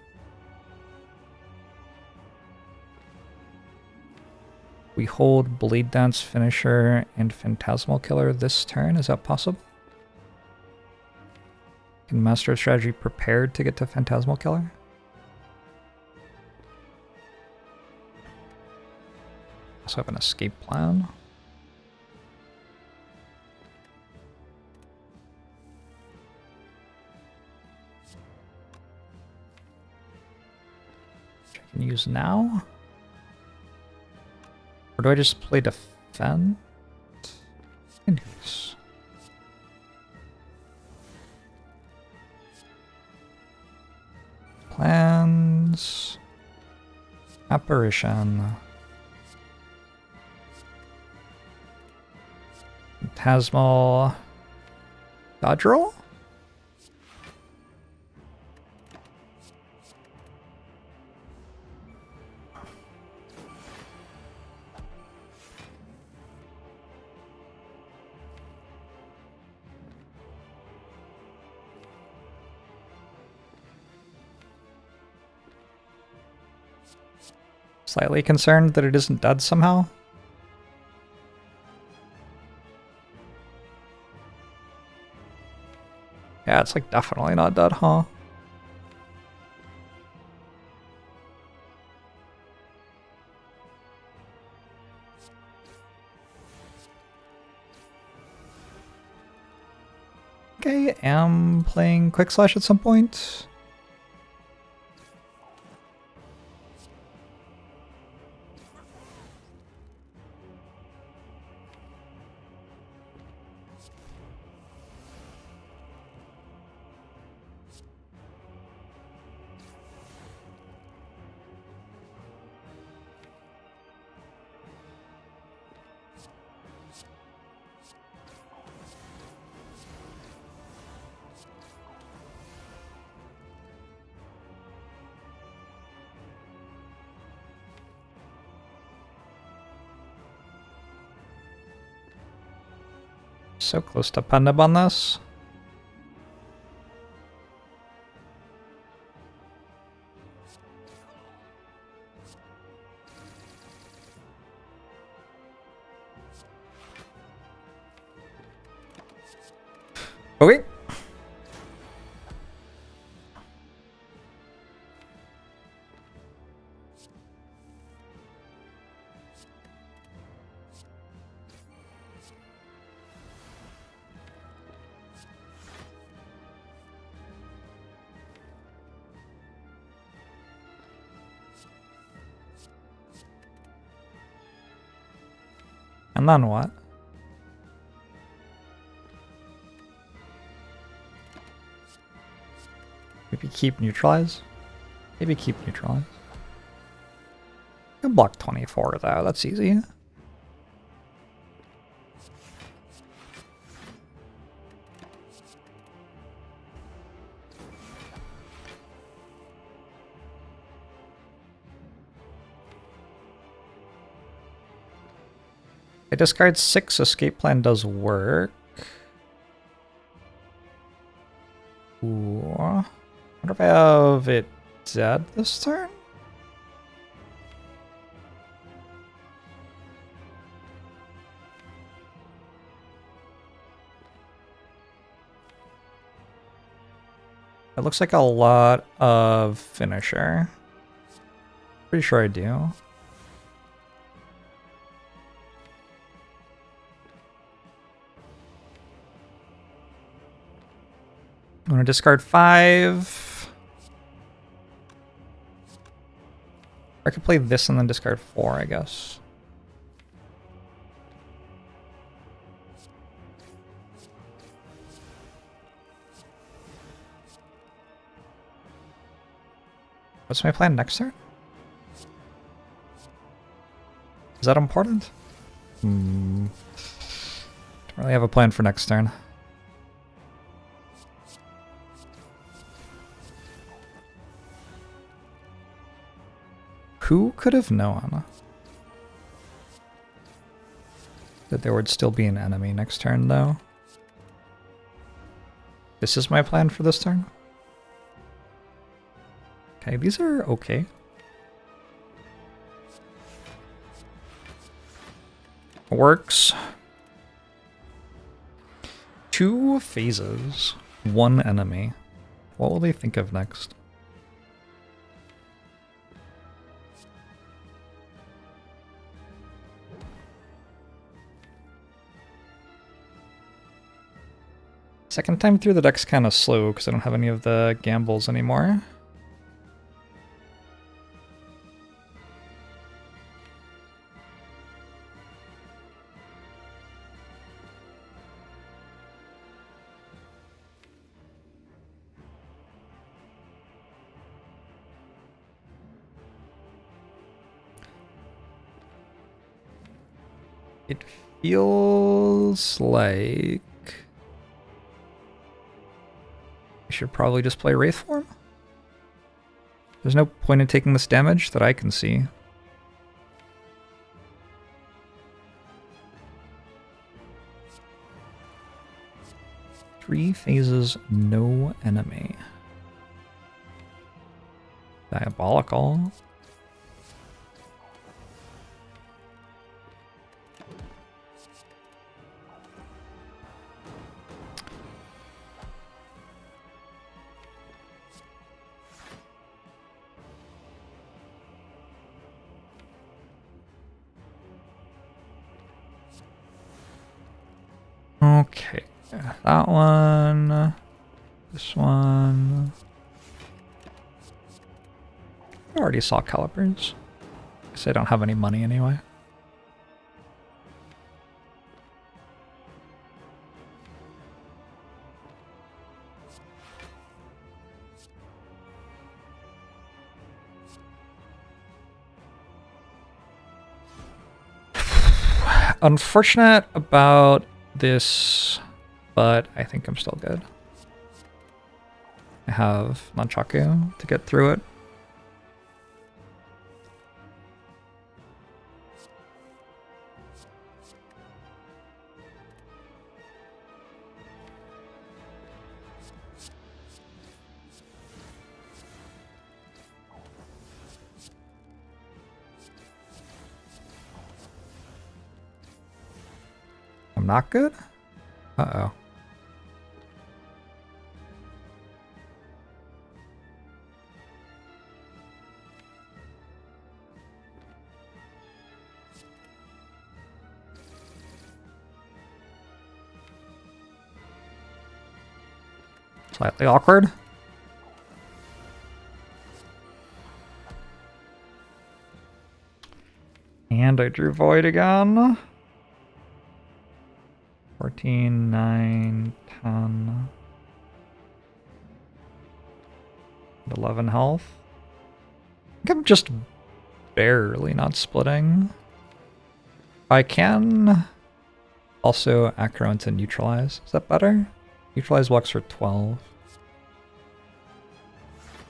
We hold Blade Dance Finisher and Phantasmal Killer this turn. Is that possible? Can Master of Strategy prepared to get to Phantasmal Killer? Also have an escape plan. Which I can use now. Or do I just play defend? Anyways. Plans. Apparition. Phantasmal. Dodge roll? Slightly concerned that it isn't dead somehow. Yeah, it's like definitely not dead, huh? Okay, am playing Quick Slash at some point. So close to Pendib on this. Okay. And then what? Maybe keep neutralize? Maybe keep neutralize. I can block 24 though, that's easy. I discard 6, escape plan does work. Ooh. I wonder if I have it dead this turn? It looks like a lot of finisher. Pretty sure I do. I'm gonna discard 5. I could play this and then discard 4, I guess. What's my plan next turn? Is that important? Don't really have a plan for next turn. Who could have known that there would still be an enemy next turn, though? This is my plan for this turn? Okay, these are okay. Works. 2 phases, 1 enemy. What will they think of next? Second time through the deck's kind of slow because I don't have any of the gambles anymore. It feels like I should probably just play Wraith Form. There's no point in taking this damage that I can see. Three phases, no enemy. Diabolical. Okay, that one, this one. I already saw calipers. Guess I don't have any money anyway. Unfortunate about this, but I think I'm still good. I have Nunchaku to get through it. I'm not good? Uh-oh. Slightly awkward. And I drew Void again. 14, 9, 10. 11 health. I think I'm just barely not splitting. I can also acro into neutralize. Is that better? Neutralize walks for 12.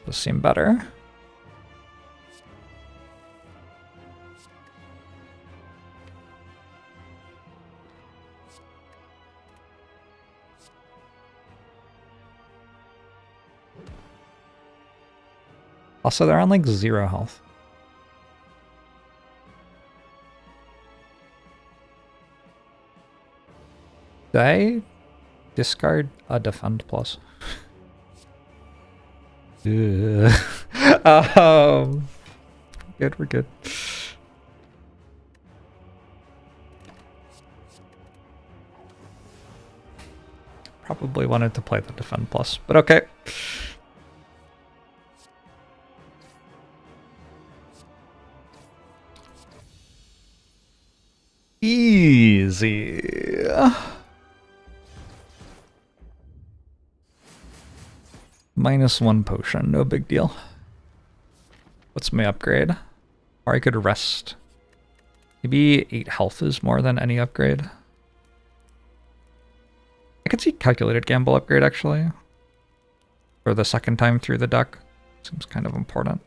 Does seem better. Also, they're on like 0 health. Did I discard a defend plus? Good, we're good. Probably wanted to play the defend plus, but okay. Easy. -1 potion, no big deal. What's my upgrade? Or I could rest. Maybe 8 health is more than any upgrade. I could see calculated gamble upgrade actually. For the second time through the deck. Seems kind of important.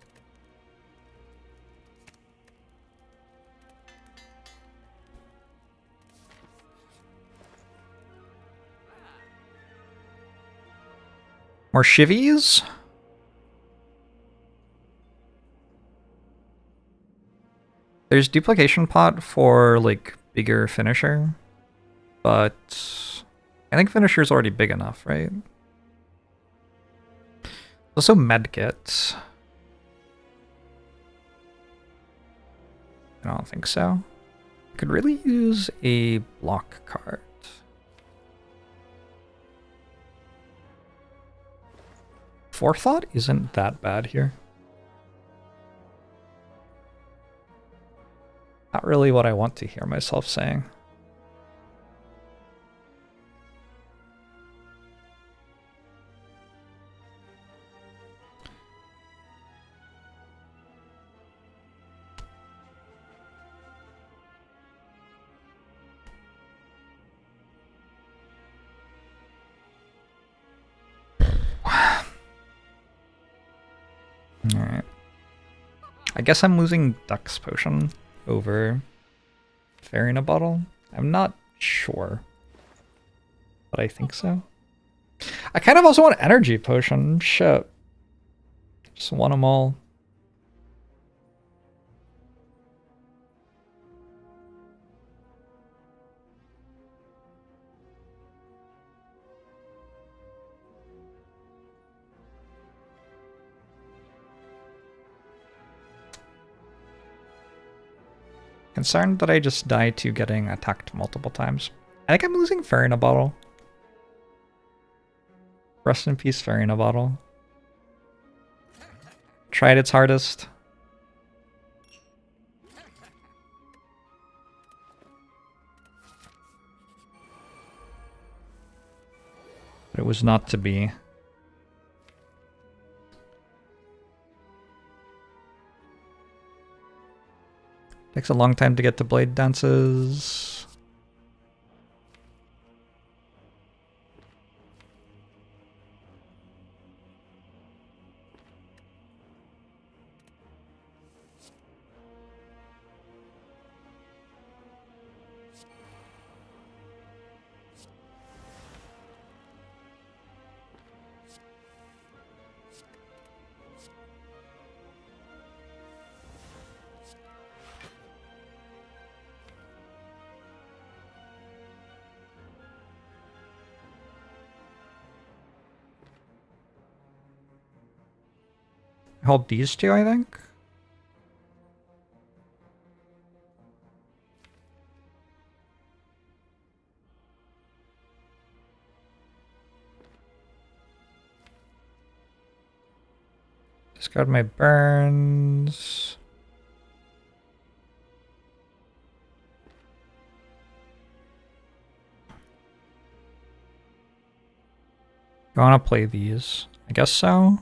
More shivies? There's duplication pot for like bigger finisher, but I think finisher's already big enough, right? Also medkit. I don't think so. Could really use a block card. Forethought isn't that bad here. Not really what I want to hear myself saying. Alright. I guess I'm losing Duck's Potion over Fairy in a Bottle. I'm not sure, but I think so. I kind of also want Energy Potion. Shit. Just want them all. Concerned that I just die to getting attacked multiple times. I think I'm losing Fairy in a Bottle. Rest in peace, Fairy in a Bottle. Tried its hardest. But it was not to be. Takes a long time to get to Blade Dances. Hold these two, I think. Discard my burns. I want to play these. I guess so.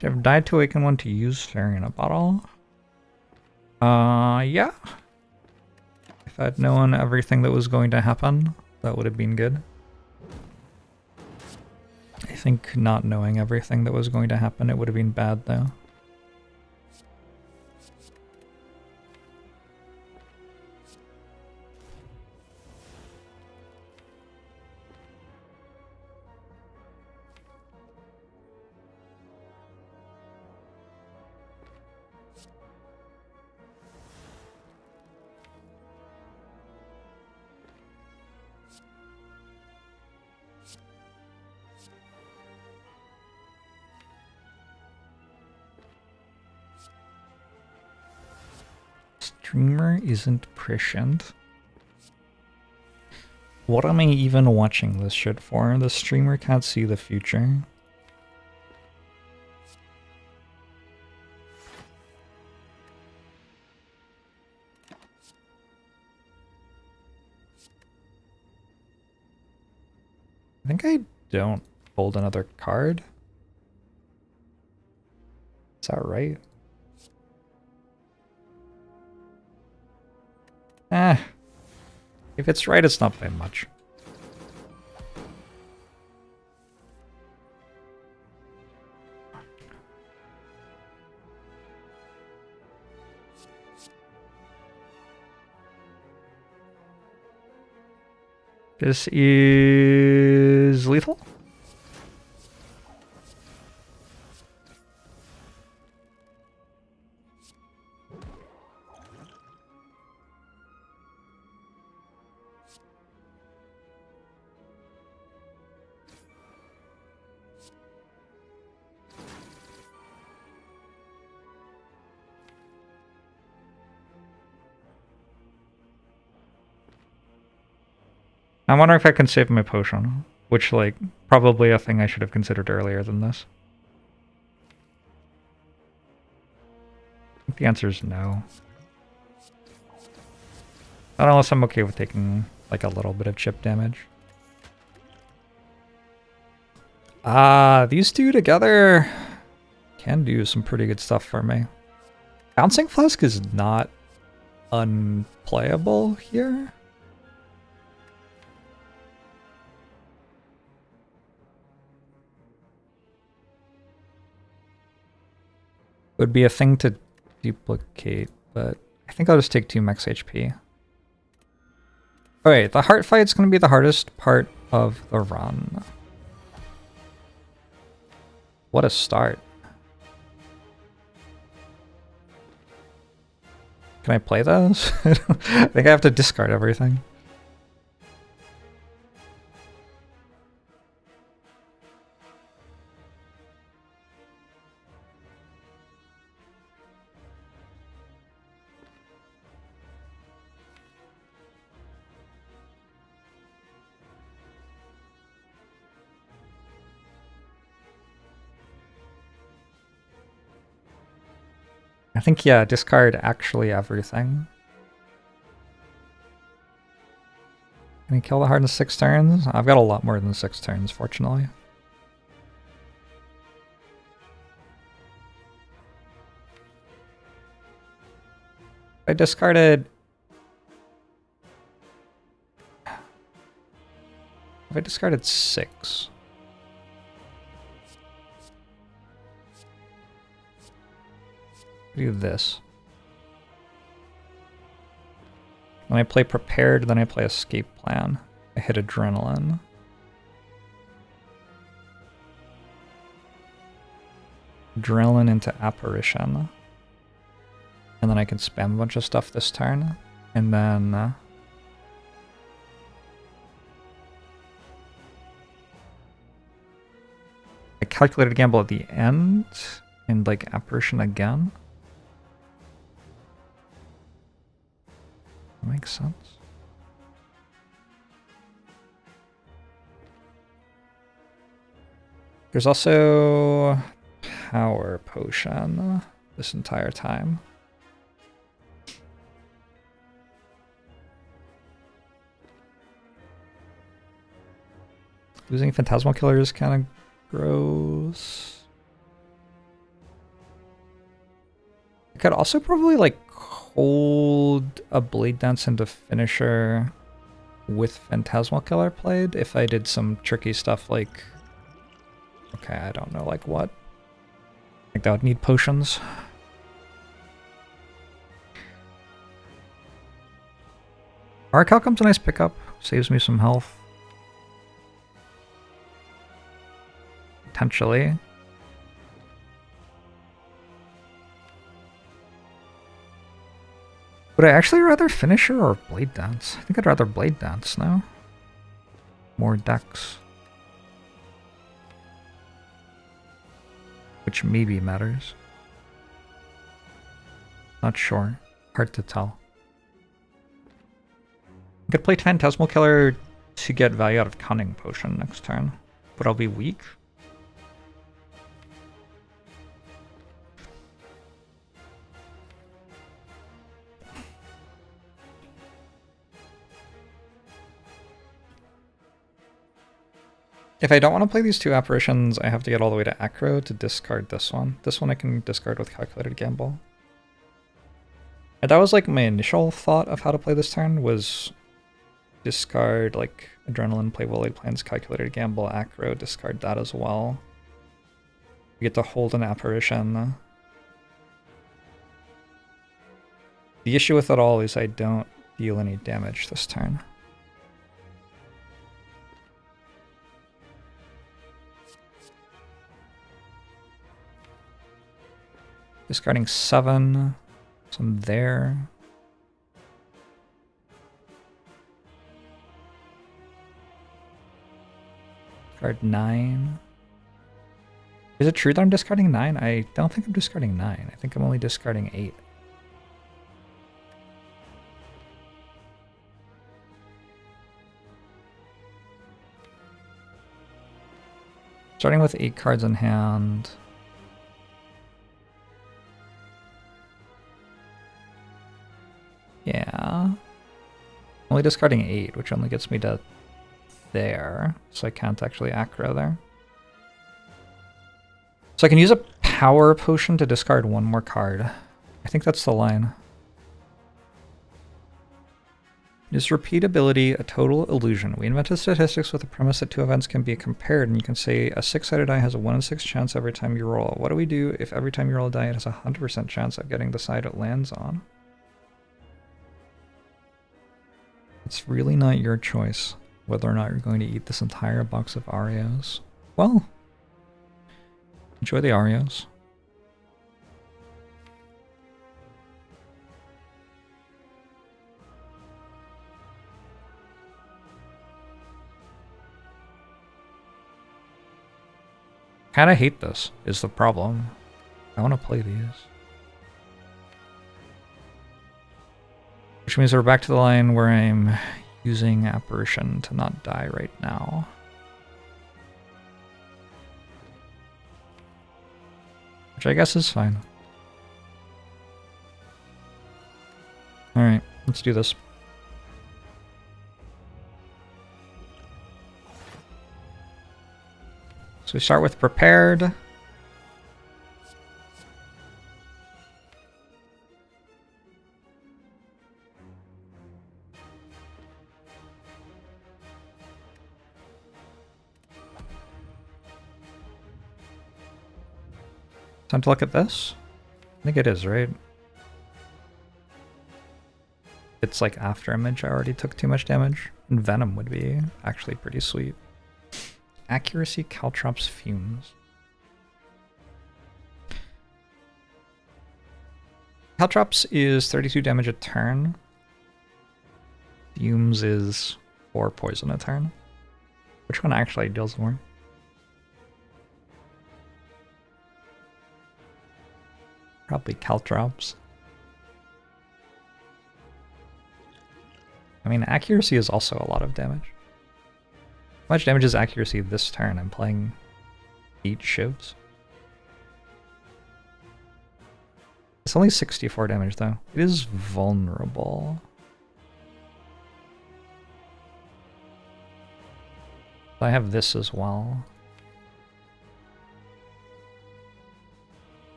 Do you have died to awaken one to use Fairy in a Bottle? Yeah. If I'd known everything that was going to happen, that would have been good. I think not knowing everything that was going to happen, it would have been bad though. Streamer isn't prescient. What am I even watching this shit for? The streamer can't see the future. I think I don't hold another card. Is that right? If it's right, it's not by much. This is lethal? I wonder if I can save my potion, which, like, probably a thing I should have considered earlier than this. I think the answer is no. Not unless I'm okay with taking, like, a little bit of chip damage. These two together can do some pretty good stuff for me. Bouncing Flask is not unplayable here. Would be a thing to duplicate, but I think I'll just take 2 max HP. Oh wait, the heart fight's going to be the hardest part of the run. What a start. Can I play those? I think I have to discard everything. I think, yeah, discard actually everything. Can he kill the heart in 6 turns? I've got a lot more than 6 turns, fortunately. I discarded... If I discarded 6... do this. Then I play prepared, then I play escape plan. I hit adrenaline. Adrenaline into apparition. And then I can spam a bunch of stuff this turn. And then... I calculated gamble at the end. And like apparition again. Makes sense. There's also power potion this entire time. Losing Phantasmal Killer is kind of gross. I could also probably like hold a Blade Dance into finisher with Phantasmal Killer played if I did some tricky stuff like... Okay, I don't know, like what? I think that would need potions. Arc Outcome's a nice pickup. Saves me some health. Potentially. Would I actually rather finisher or Blade Dance? I think I'd rather Blade Dance now. More decks. Which maybe matters. Not sure. Hard to tell. I could play Phantasmal Killer to get value out of Cunning Potion next turn. But I'll be weak. If I don't want to play these 2 apparitions, I have to get all the way to Acro to discard this one. This one I can discard with Calculated Gamble. And that was like my initial thought of how to play this turn, was discard like Adrenaline, play Well-Laid Plans, Calculated Gamble, Acro, discard that as well. You get to hold an apparition. The issue with it all is I don't deal any damage this turn. Discarding 7. Some there. Discard 9. Is it true that I'm discarding 9? I don't think I'm discarding 9. I think I'm only discarding 8. Starting with 8 cards in hand. Yeah. Only discarding 8, which only gets me to there. So I can't actually Acro there. So I can use a power potion to discard 1 more card. I think that's the line. Is repeatability a total illusion? We invented statistics with the premise that 2 events can be compared, and you can say a 6-sided die has a 1 in 6 chance every time you roll. What do we do if every time you roll a die it has a 100% chance of getting the side it lands on? It's really not your choice whether or not you're going to eat this entire box of Oreos. Well, enjoy the Oreos. Kinda hate this, is the problem. I want to play these. Which means we're back to the line where I'm using Apparition to not die right now. Which I guess is fine. Let's do this. So we start with prepared. Time to look at this. I think it is, right? It's like after image, I already took too much damage. And Venom would be actually pretty sweet. Accuracy, Caltrops, Fumes. Caltrops is 32 damage a turn. Fumes is 4 poison a turn. Which one actually deals more? Probably Caltrops. I mean, accuracy is also a lot of damage. How much damage is accuracy this turn? I'm playing 8 shivs. It's only 64 damage though. It is vulnerable. I have this as well.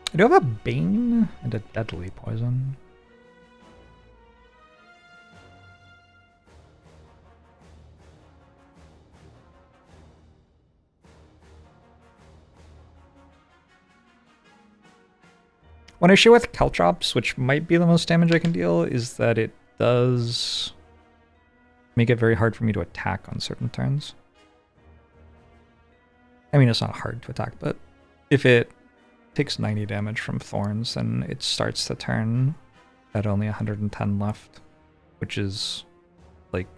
I do have a Bane and a Deadly Poison. One issue with Caltrops, which might be the most damage I can deal, is that it does make it very hard for me to attack on certain turns. I mean, it's not hard to attack, but if it takes 90 damage from Thorns, then it starts the turn at only 110 left, which is like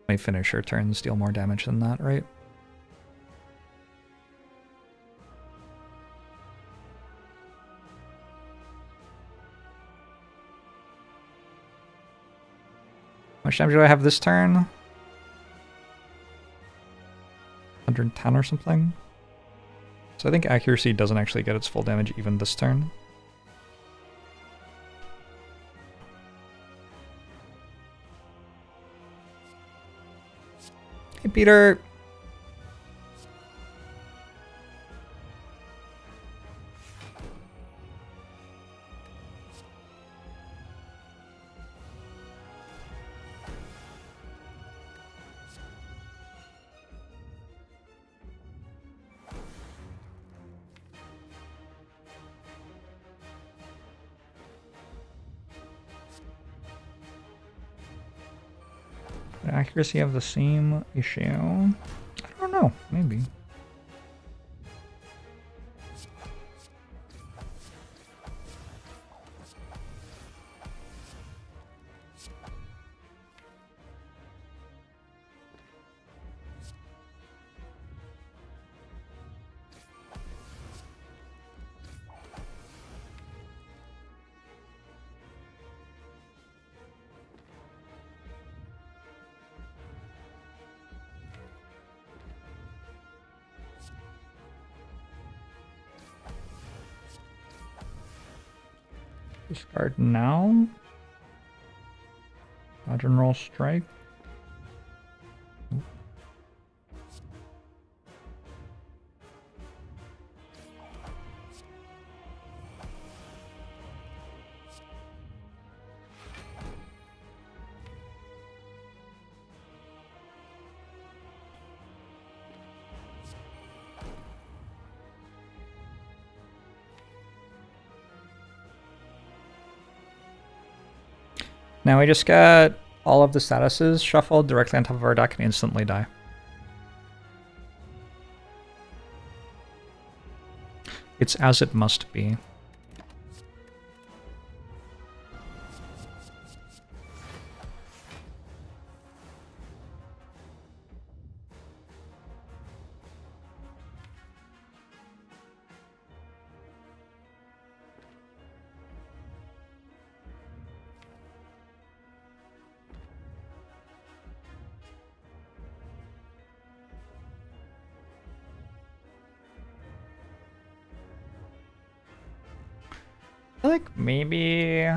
my finisher turns deal more damage than that, right? How much damage do I have this turn? 110 or something? So I think accuracy doesn't actually get its full damage even this turn. Hey, Peter! Accuracy have the same issue? I don't know, maybe. Discard now. Dodge and roll strike. Now we just got all of the statuses shuffled directly on top of our deck and instantly die. It's as it must be. feel like maybe...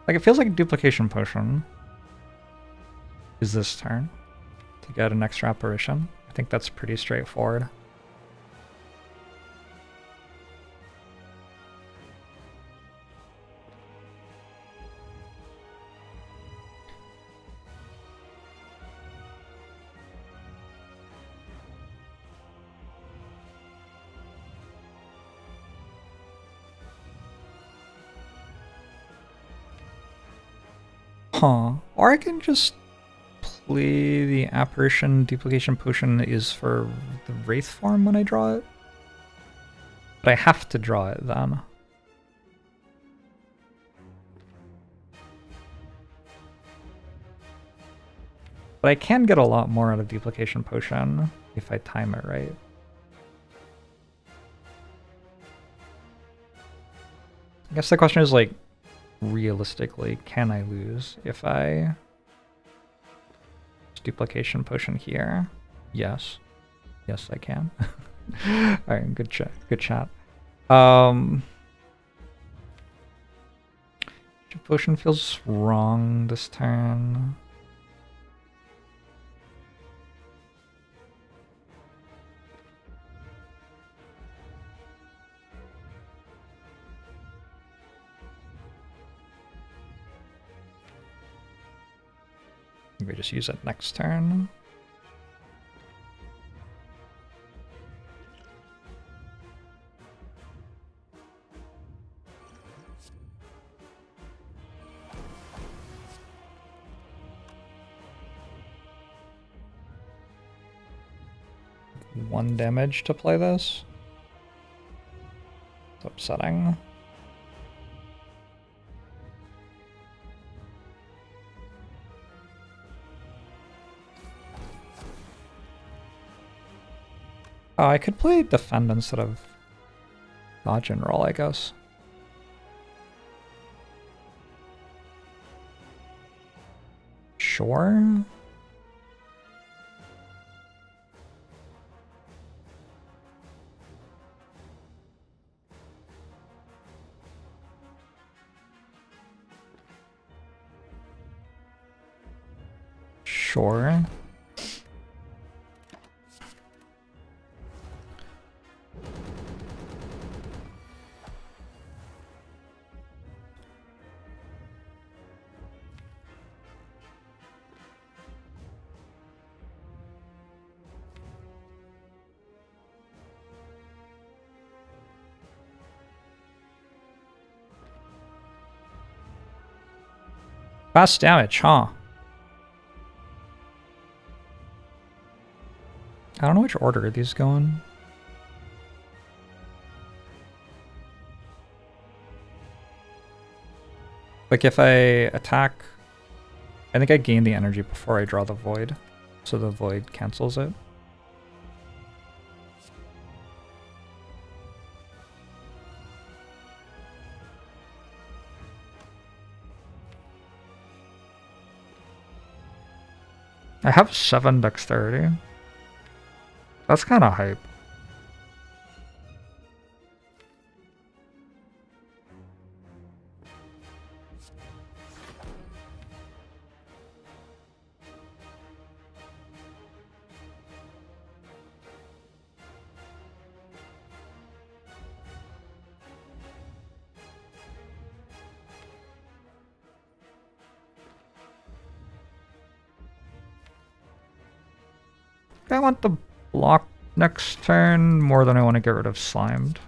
Like, it feels like a duplication potion is this turn to get an extra apparition. I think that's pretty straightforward. Huh. Or I can just play the apparition duplication potion is for the wraith form when I draw it. But I have to draw it then. But I can get a lot more out of duplication potion if I time it right. I guess the question is, like, realistically, can I lose if I duplication potion here? Yes. Yes, I can. Alright, good chat. Good chat. Potion feels wrong this turn. Maybe just use it next turn. One damage to play this. It's upsetting. Oh, I could play defend instead of dodge and roll, I guess. Sure. Sure. Fast damage, huh? I don't know which order these go in. Like if I attack, I think I gain the energy before I draw the void, so the void cancels it. I have 7 dexterity. That's kind of hype. I want the block next turn more than I want to get rid of slimed.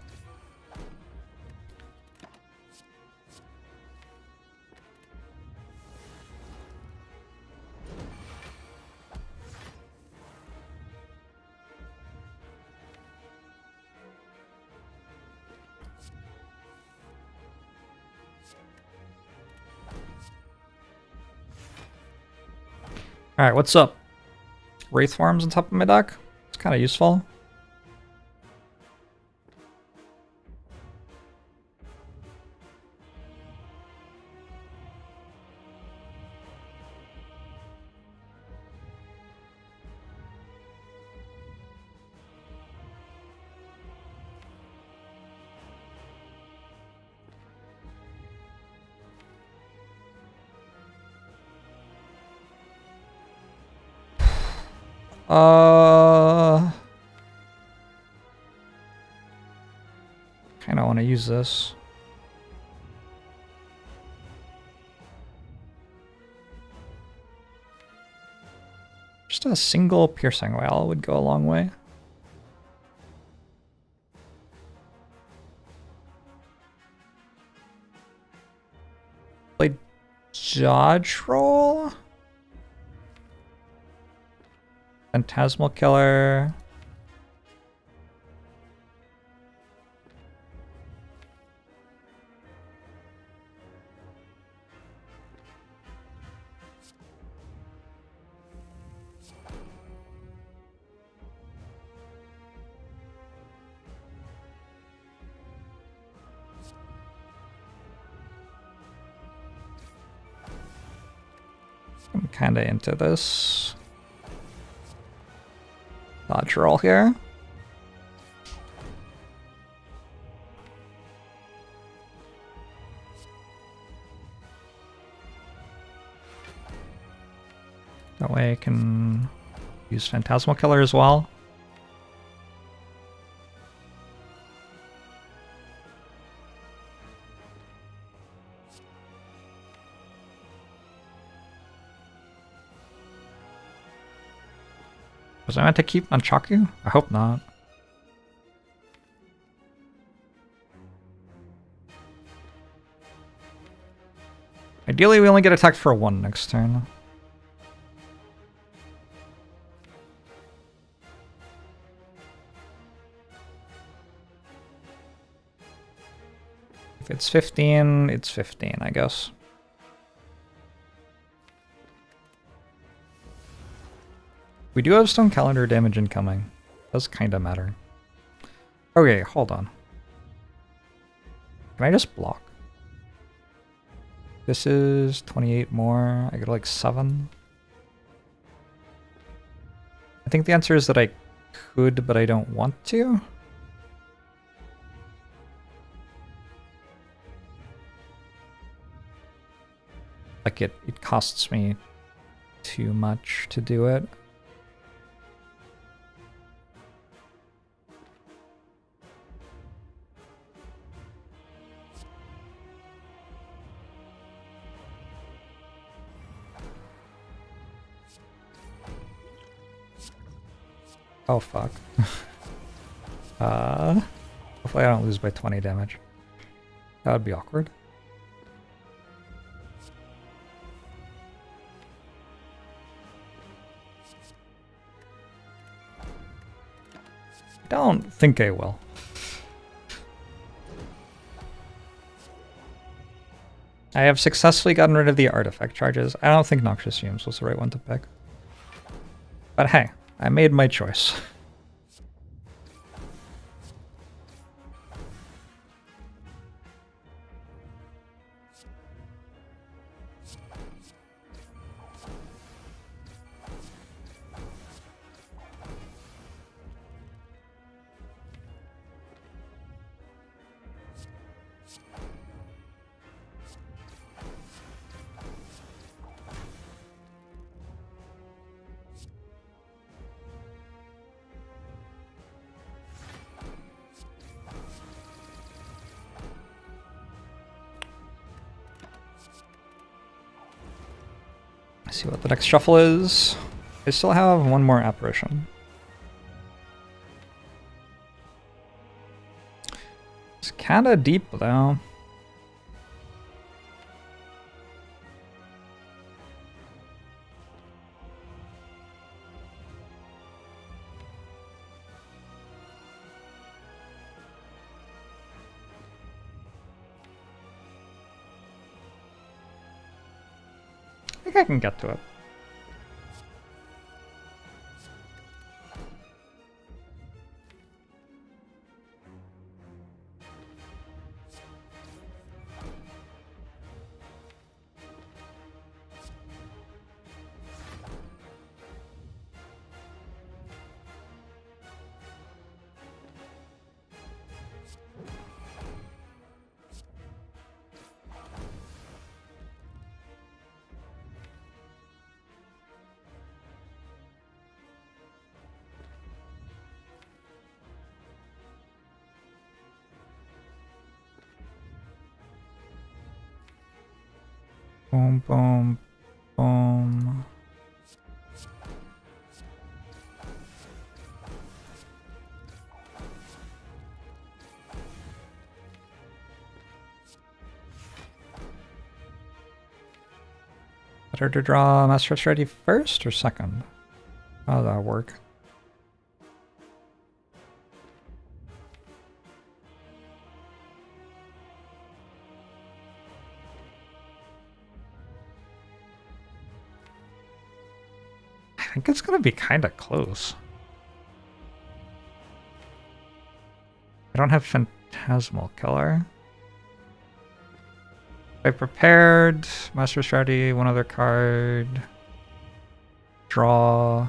Alright, what's up? Wraith forms on top of my deck? It's kind of useful. Kinda wanna use this. Just a single piercing whale would go a long way. Play dodge roll. Phantasmal killer. I'm kind of into this dodge roll here. That way I can use Phantasmal Killer as well. Was I meant to keep Nunchaku? I hope not. Ideally, we only get attacked for 1 next turn. If it's 15, it's 15, I guess. We do have Stone Calendar damage incoming. Does kind of matter. Okay, hold on. Can I just block? This is 28 more. I get like 7. I think the answer is that I could, but I don't want to. Like it costs me too much to do it. Oh fuck. Hopefully I don't lose by 20 damage. That would be awkward. I don't think I will. I have successfully gotten rid of the artifact charges. I don't think Noxious Fumes was the right one to pick. But hey, I made my choice. See what the next shuffle is. I still have 1 more apparition. It's kinda deep though. I think I can get to it. Boom, boom, boom. Better to draw Master Strategy first or second? How does that work? I think it's gonna be kind of close. I don't have Phantasmal Killer. I prepared Master Strategy, one other card. Draw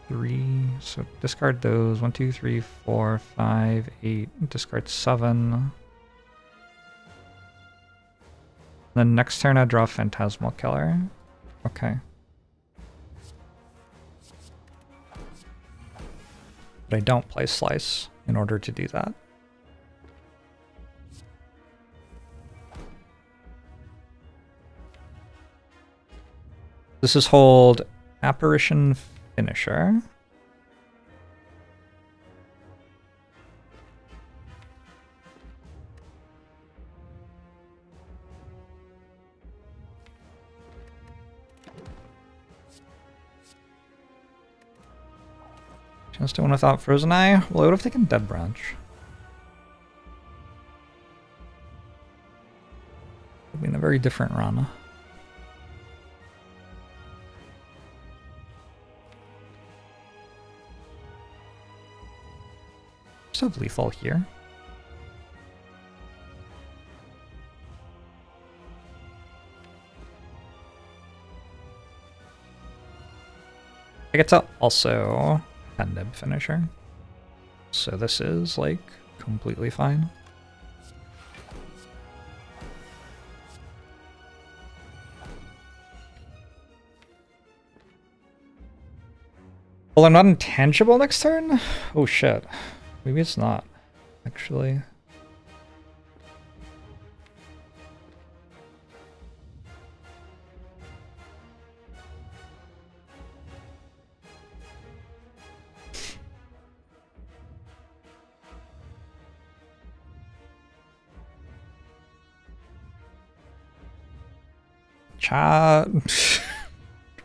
3. So discard those. 1, 2, 3, 4, 5, 8. Discard 7. Then next turn I draw Phantasmal Killer. Okay. But I don't play Slice in order to do that. This is hold Apparition Finisher. Chance to win without Frozen Eye? Well, I would have taken Dead Branch. It would be in a very different run. Just have lethal here. I get to also Nib Finisher. So this is like completely fine. Well, I'm not intangible next turn? Oh shit. Maybe it's not, actually. Chat.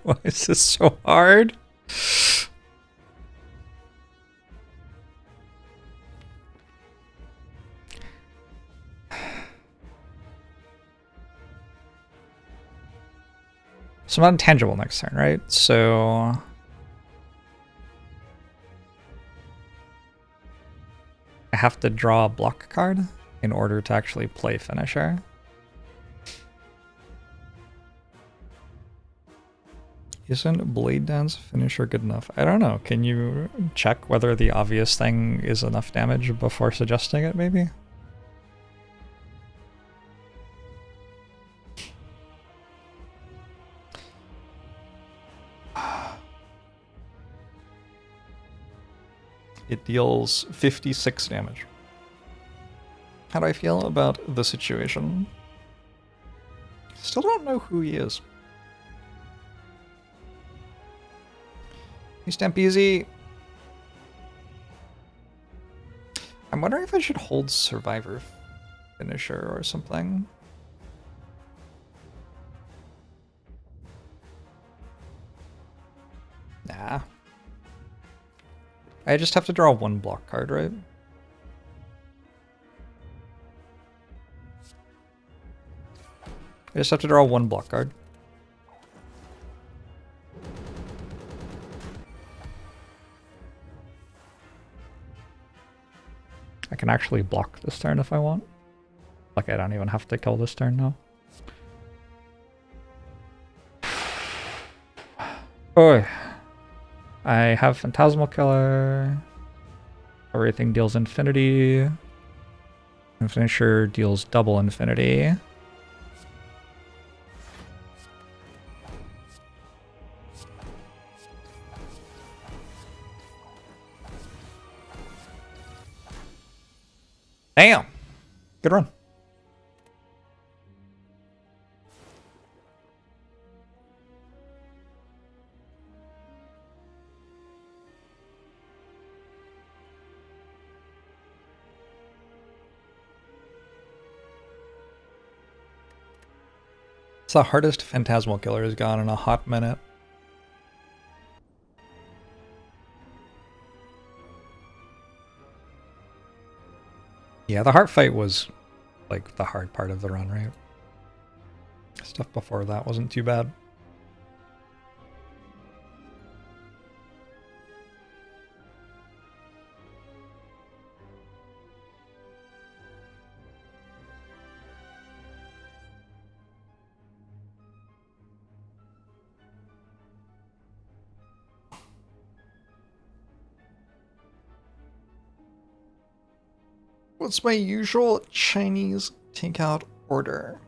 Why is this so hard? So I'm not intangible next turn, right? So I have to draw a block card in order to actually play Finisher. Isn't Blade Dance Finisher good enough? I don't know. Can you check whether the obvious thing is enough damage before suggesting it, maybe? It deals 56 damage. How do I feel about the situation? Still don't know who he is. Hey, Stampeezy. I'm wondering if I should hold Survivor Finisher or something. Nah. I just have to draw one block card, right? I just have to draw one block card. I can actually block this turn if I want. Like, I don't even have to kill this turn now. Oh, I have Phantasmal Killer. Everything deals infinity. And Finisher deals double infinity. Damn! Good run. It's the hardest Phantasmal Killer has gone in a hot minute. Yeah, the heart fight was like the hard part of the run, right? Stuff before that wasn't too bad. What's my usual Chinese takeout order?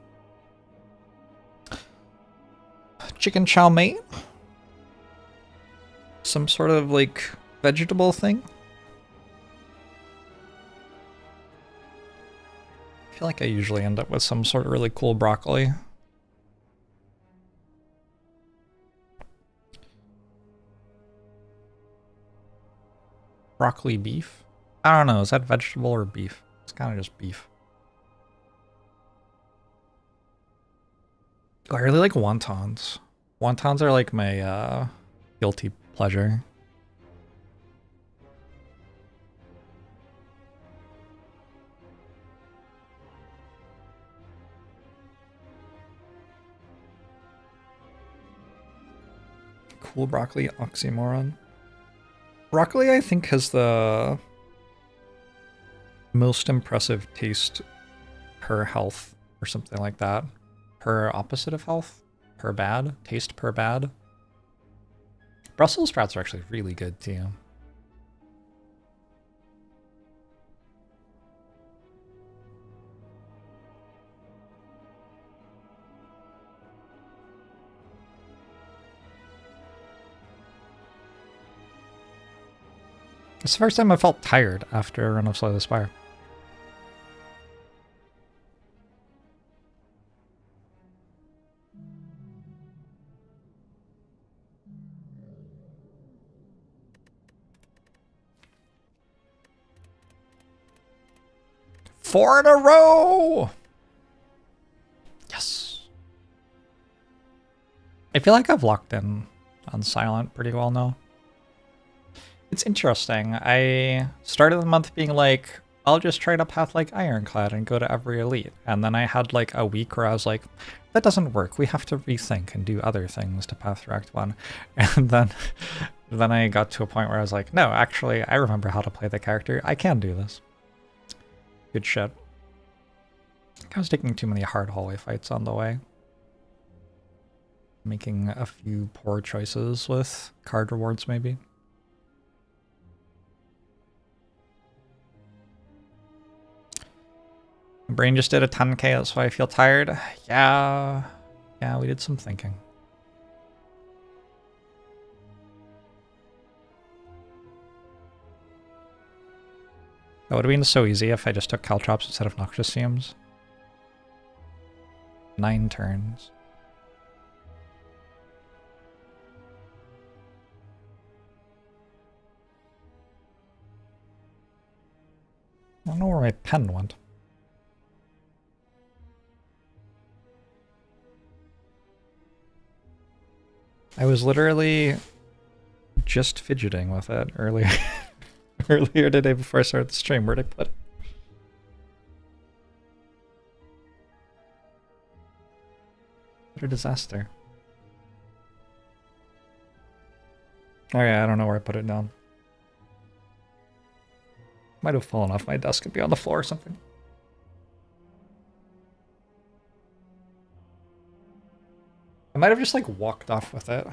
Chicken chow mein? Some sort of like vegetable thing? I feel like I usually end up with some sort of really cool broccoli. Broccoli beef? I don't know, is that vegetable or beef? It's kind of just beef. Oh, I really like wontons. Wontons are like my guilty pleasure. Cool broccoli oxymoron. Broccoli, I think, has the most impressive taste per health or something like that. Per opposite of health? Per bad? Taste per bad? Brussels sprouts are actually really good too. It's the first time I felt tired after a run of Slay the Spire. Four in a row! Yes. I feel like I've locked in on Silent pretty well now. It's interesting. I started the month being like, I'll just try to path like Ironclad and go to every elite. And then I had like a week where I was like, that doesn't work. We have to rethink and do other things to path through Act 1. And then I got to a point where I was like, no, actually, I remember how to play the character. I can do this. Good shit. I was taking too many hard hallway fights on the way. Making a few poor choices with card rewards, maybe. My brain just did a 10k, that's why I feel tired. Yeah, we did some thinking. That would have been so easy if I just took Caltrops instead of Noxious Fumes. 9 turns. I don't know where my pen went. I was literally just fidgeting with it earlier. Earlier today before I started the stream. Where'd I put it? What a disaster. Oh yeah, I don't know where I put it down. Might have fallen off my desk and be on the floor or something. I might have just like walked off with it.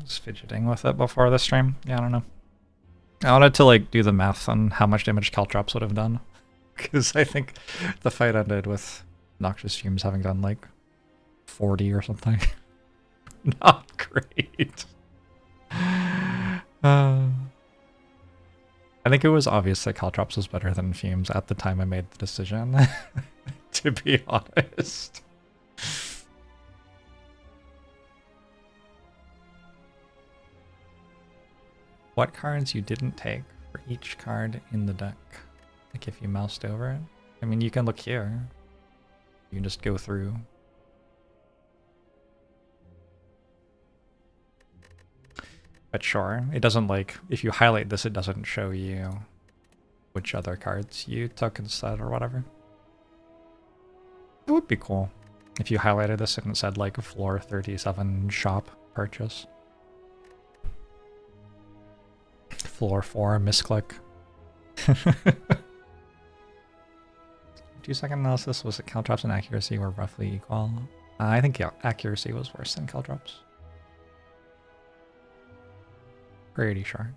Just fidgeting with it before the stream. Yeah, I don't know. I wanted to like do the math on how much damage Caltrops would have done. Because I think the fight ended with Noxious Fumes having done like 40 or something. Not great. I think it was obvious that Caltrops was better than Fumes at the time I made the decision. To be honest. What cards you didn't take for each card in the deck? Like if you moused over it? I mean, you can look here. You can just go through. But sure, it doesn't like, if you highlight this, it doesn't show you which other cards you took instead or whatever. It would be cool if you highlighted this and it said like floor 37 shop purchase. Floor 4 misclick. 2-second analysis was that caltrops and accuracy were roughly equal. I think yeah, accuracy was worse than caltrops. Pretty sure.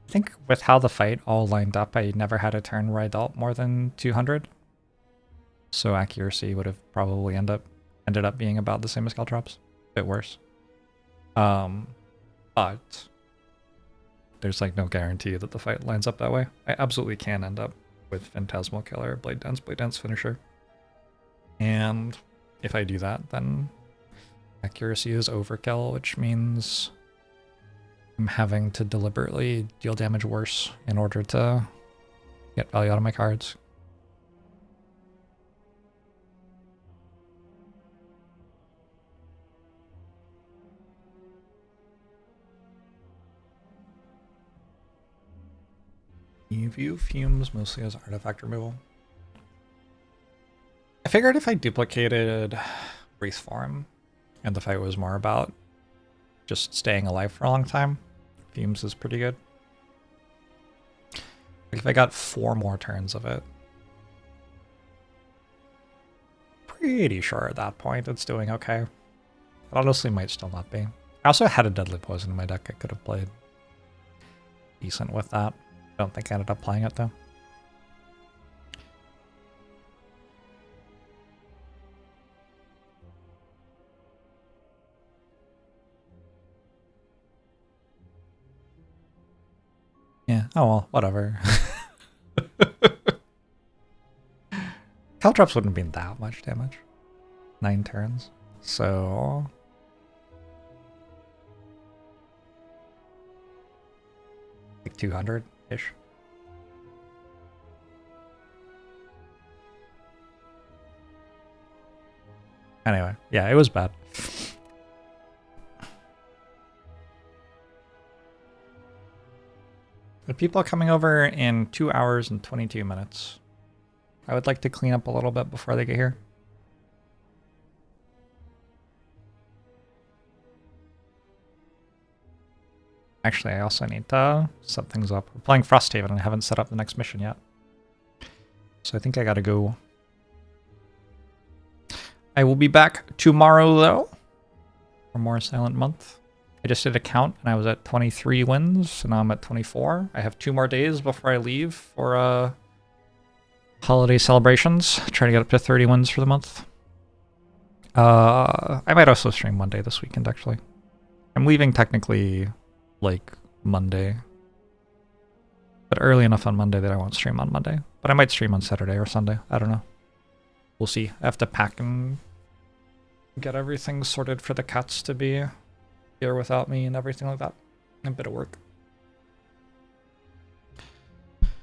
I think with how the fight all lined up, I never had a turn where I dealt more than 200. So accuracy would have probably ended up being about the same as caltrops. A bit worse. But there's like no guarantee that the fight lines up that way. I absolutely can end up with Phantasmal Killer, Blade Dance Finisher. And if I do that, then accuracy is overkill, which means I'm having to deliberately deal damage worse in order to get value out of my cards. You view fumes mostly as artifact removal. I figured if I duplicated Wraith Form and the fight was more about just staying alive for a long time, fumes is pretty good. Like if I got 4 more turns of it, pretty sure at that point it's doing okay. It honestly might still not be. I also had a Deadly Poison in my deck. I could have played decent with that. I don't think I ended up playing it though. Yeah, oh well, whatever. Caltrops wouldn't have been that much damage. 9 turns. So like 200-ish. Anyway, yeah, it was bad. The people are coming over in 2 hours and 22 minutes. I would like to clean up a little bit before they get here. Actually, I also need to set things up. We're playing Frosthaven and I haven't set up the next mission yet. So I think I gotta go. I will be back tomorrow though, for more Silent Month. I just did a count and I was at 23 wins and now I'm at 24. I have 2 more days before I leave for holiday celebrations. Trying to get up to 30 wins for the month. I might also stream one day this weekend actually. I'm leaving technically like Monday, but early enough on Monday that I won't stream on Monday. But I might stream on Saturday or Sunday. I don't know. We'll see. I have to pack and get everything sorted for the cats to be here without me and everything like that. A bit of work.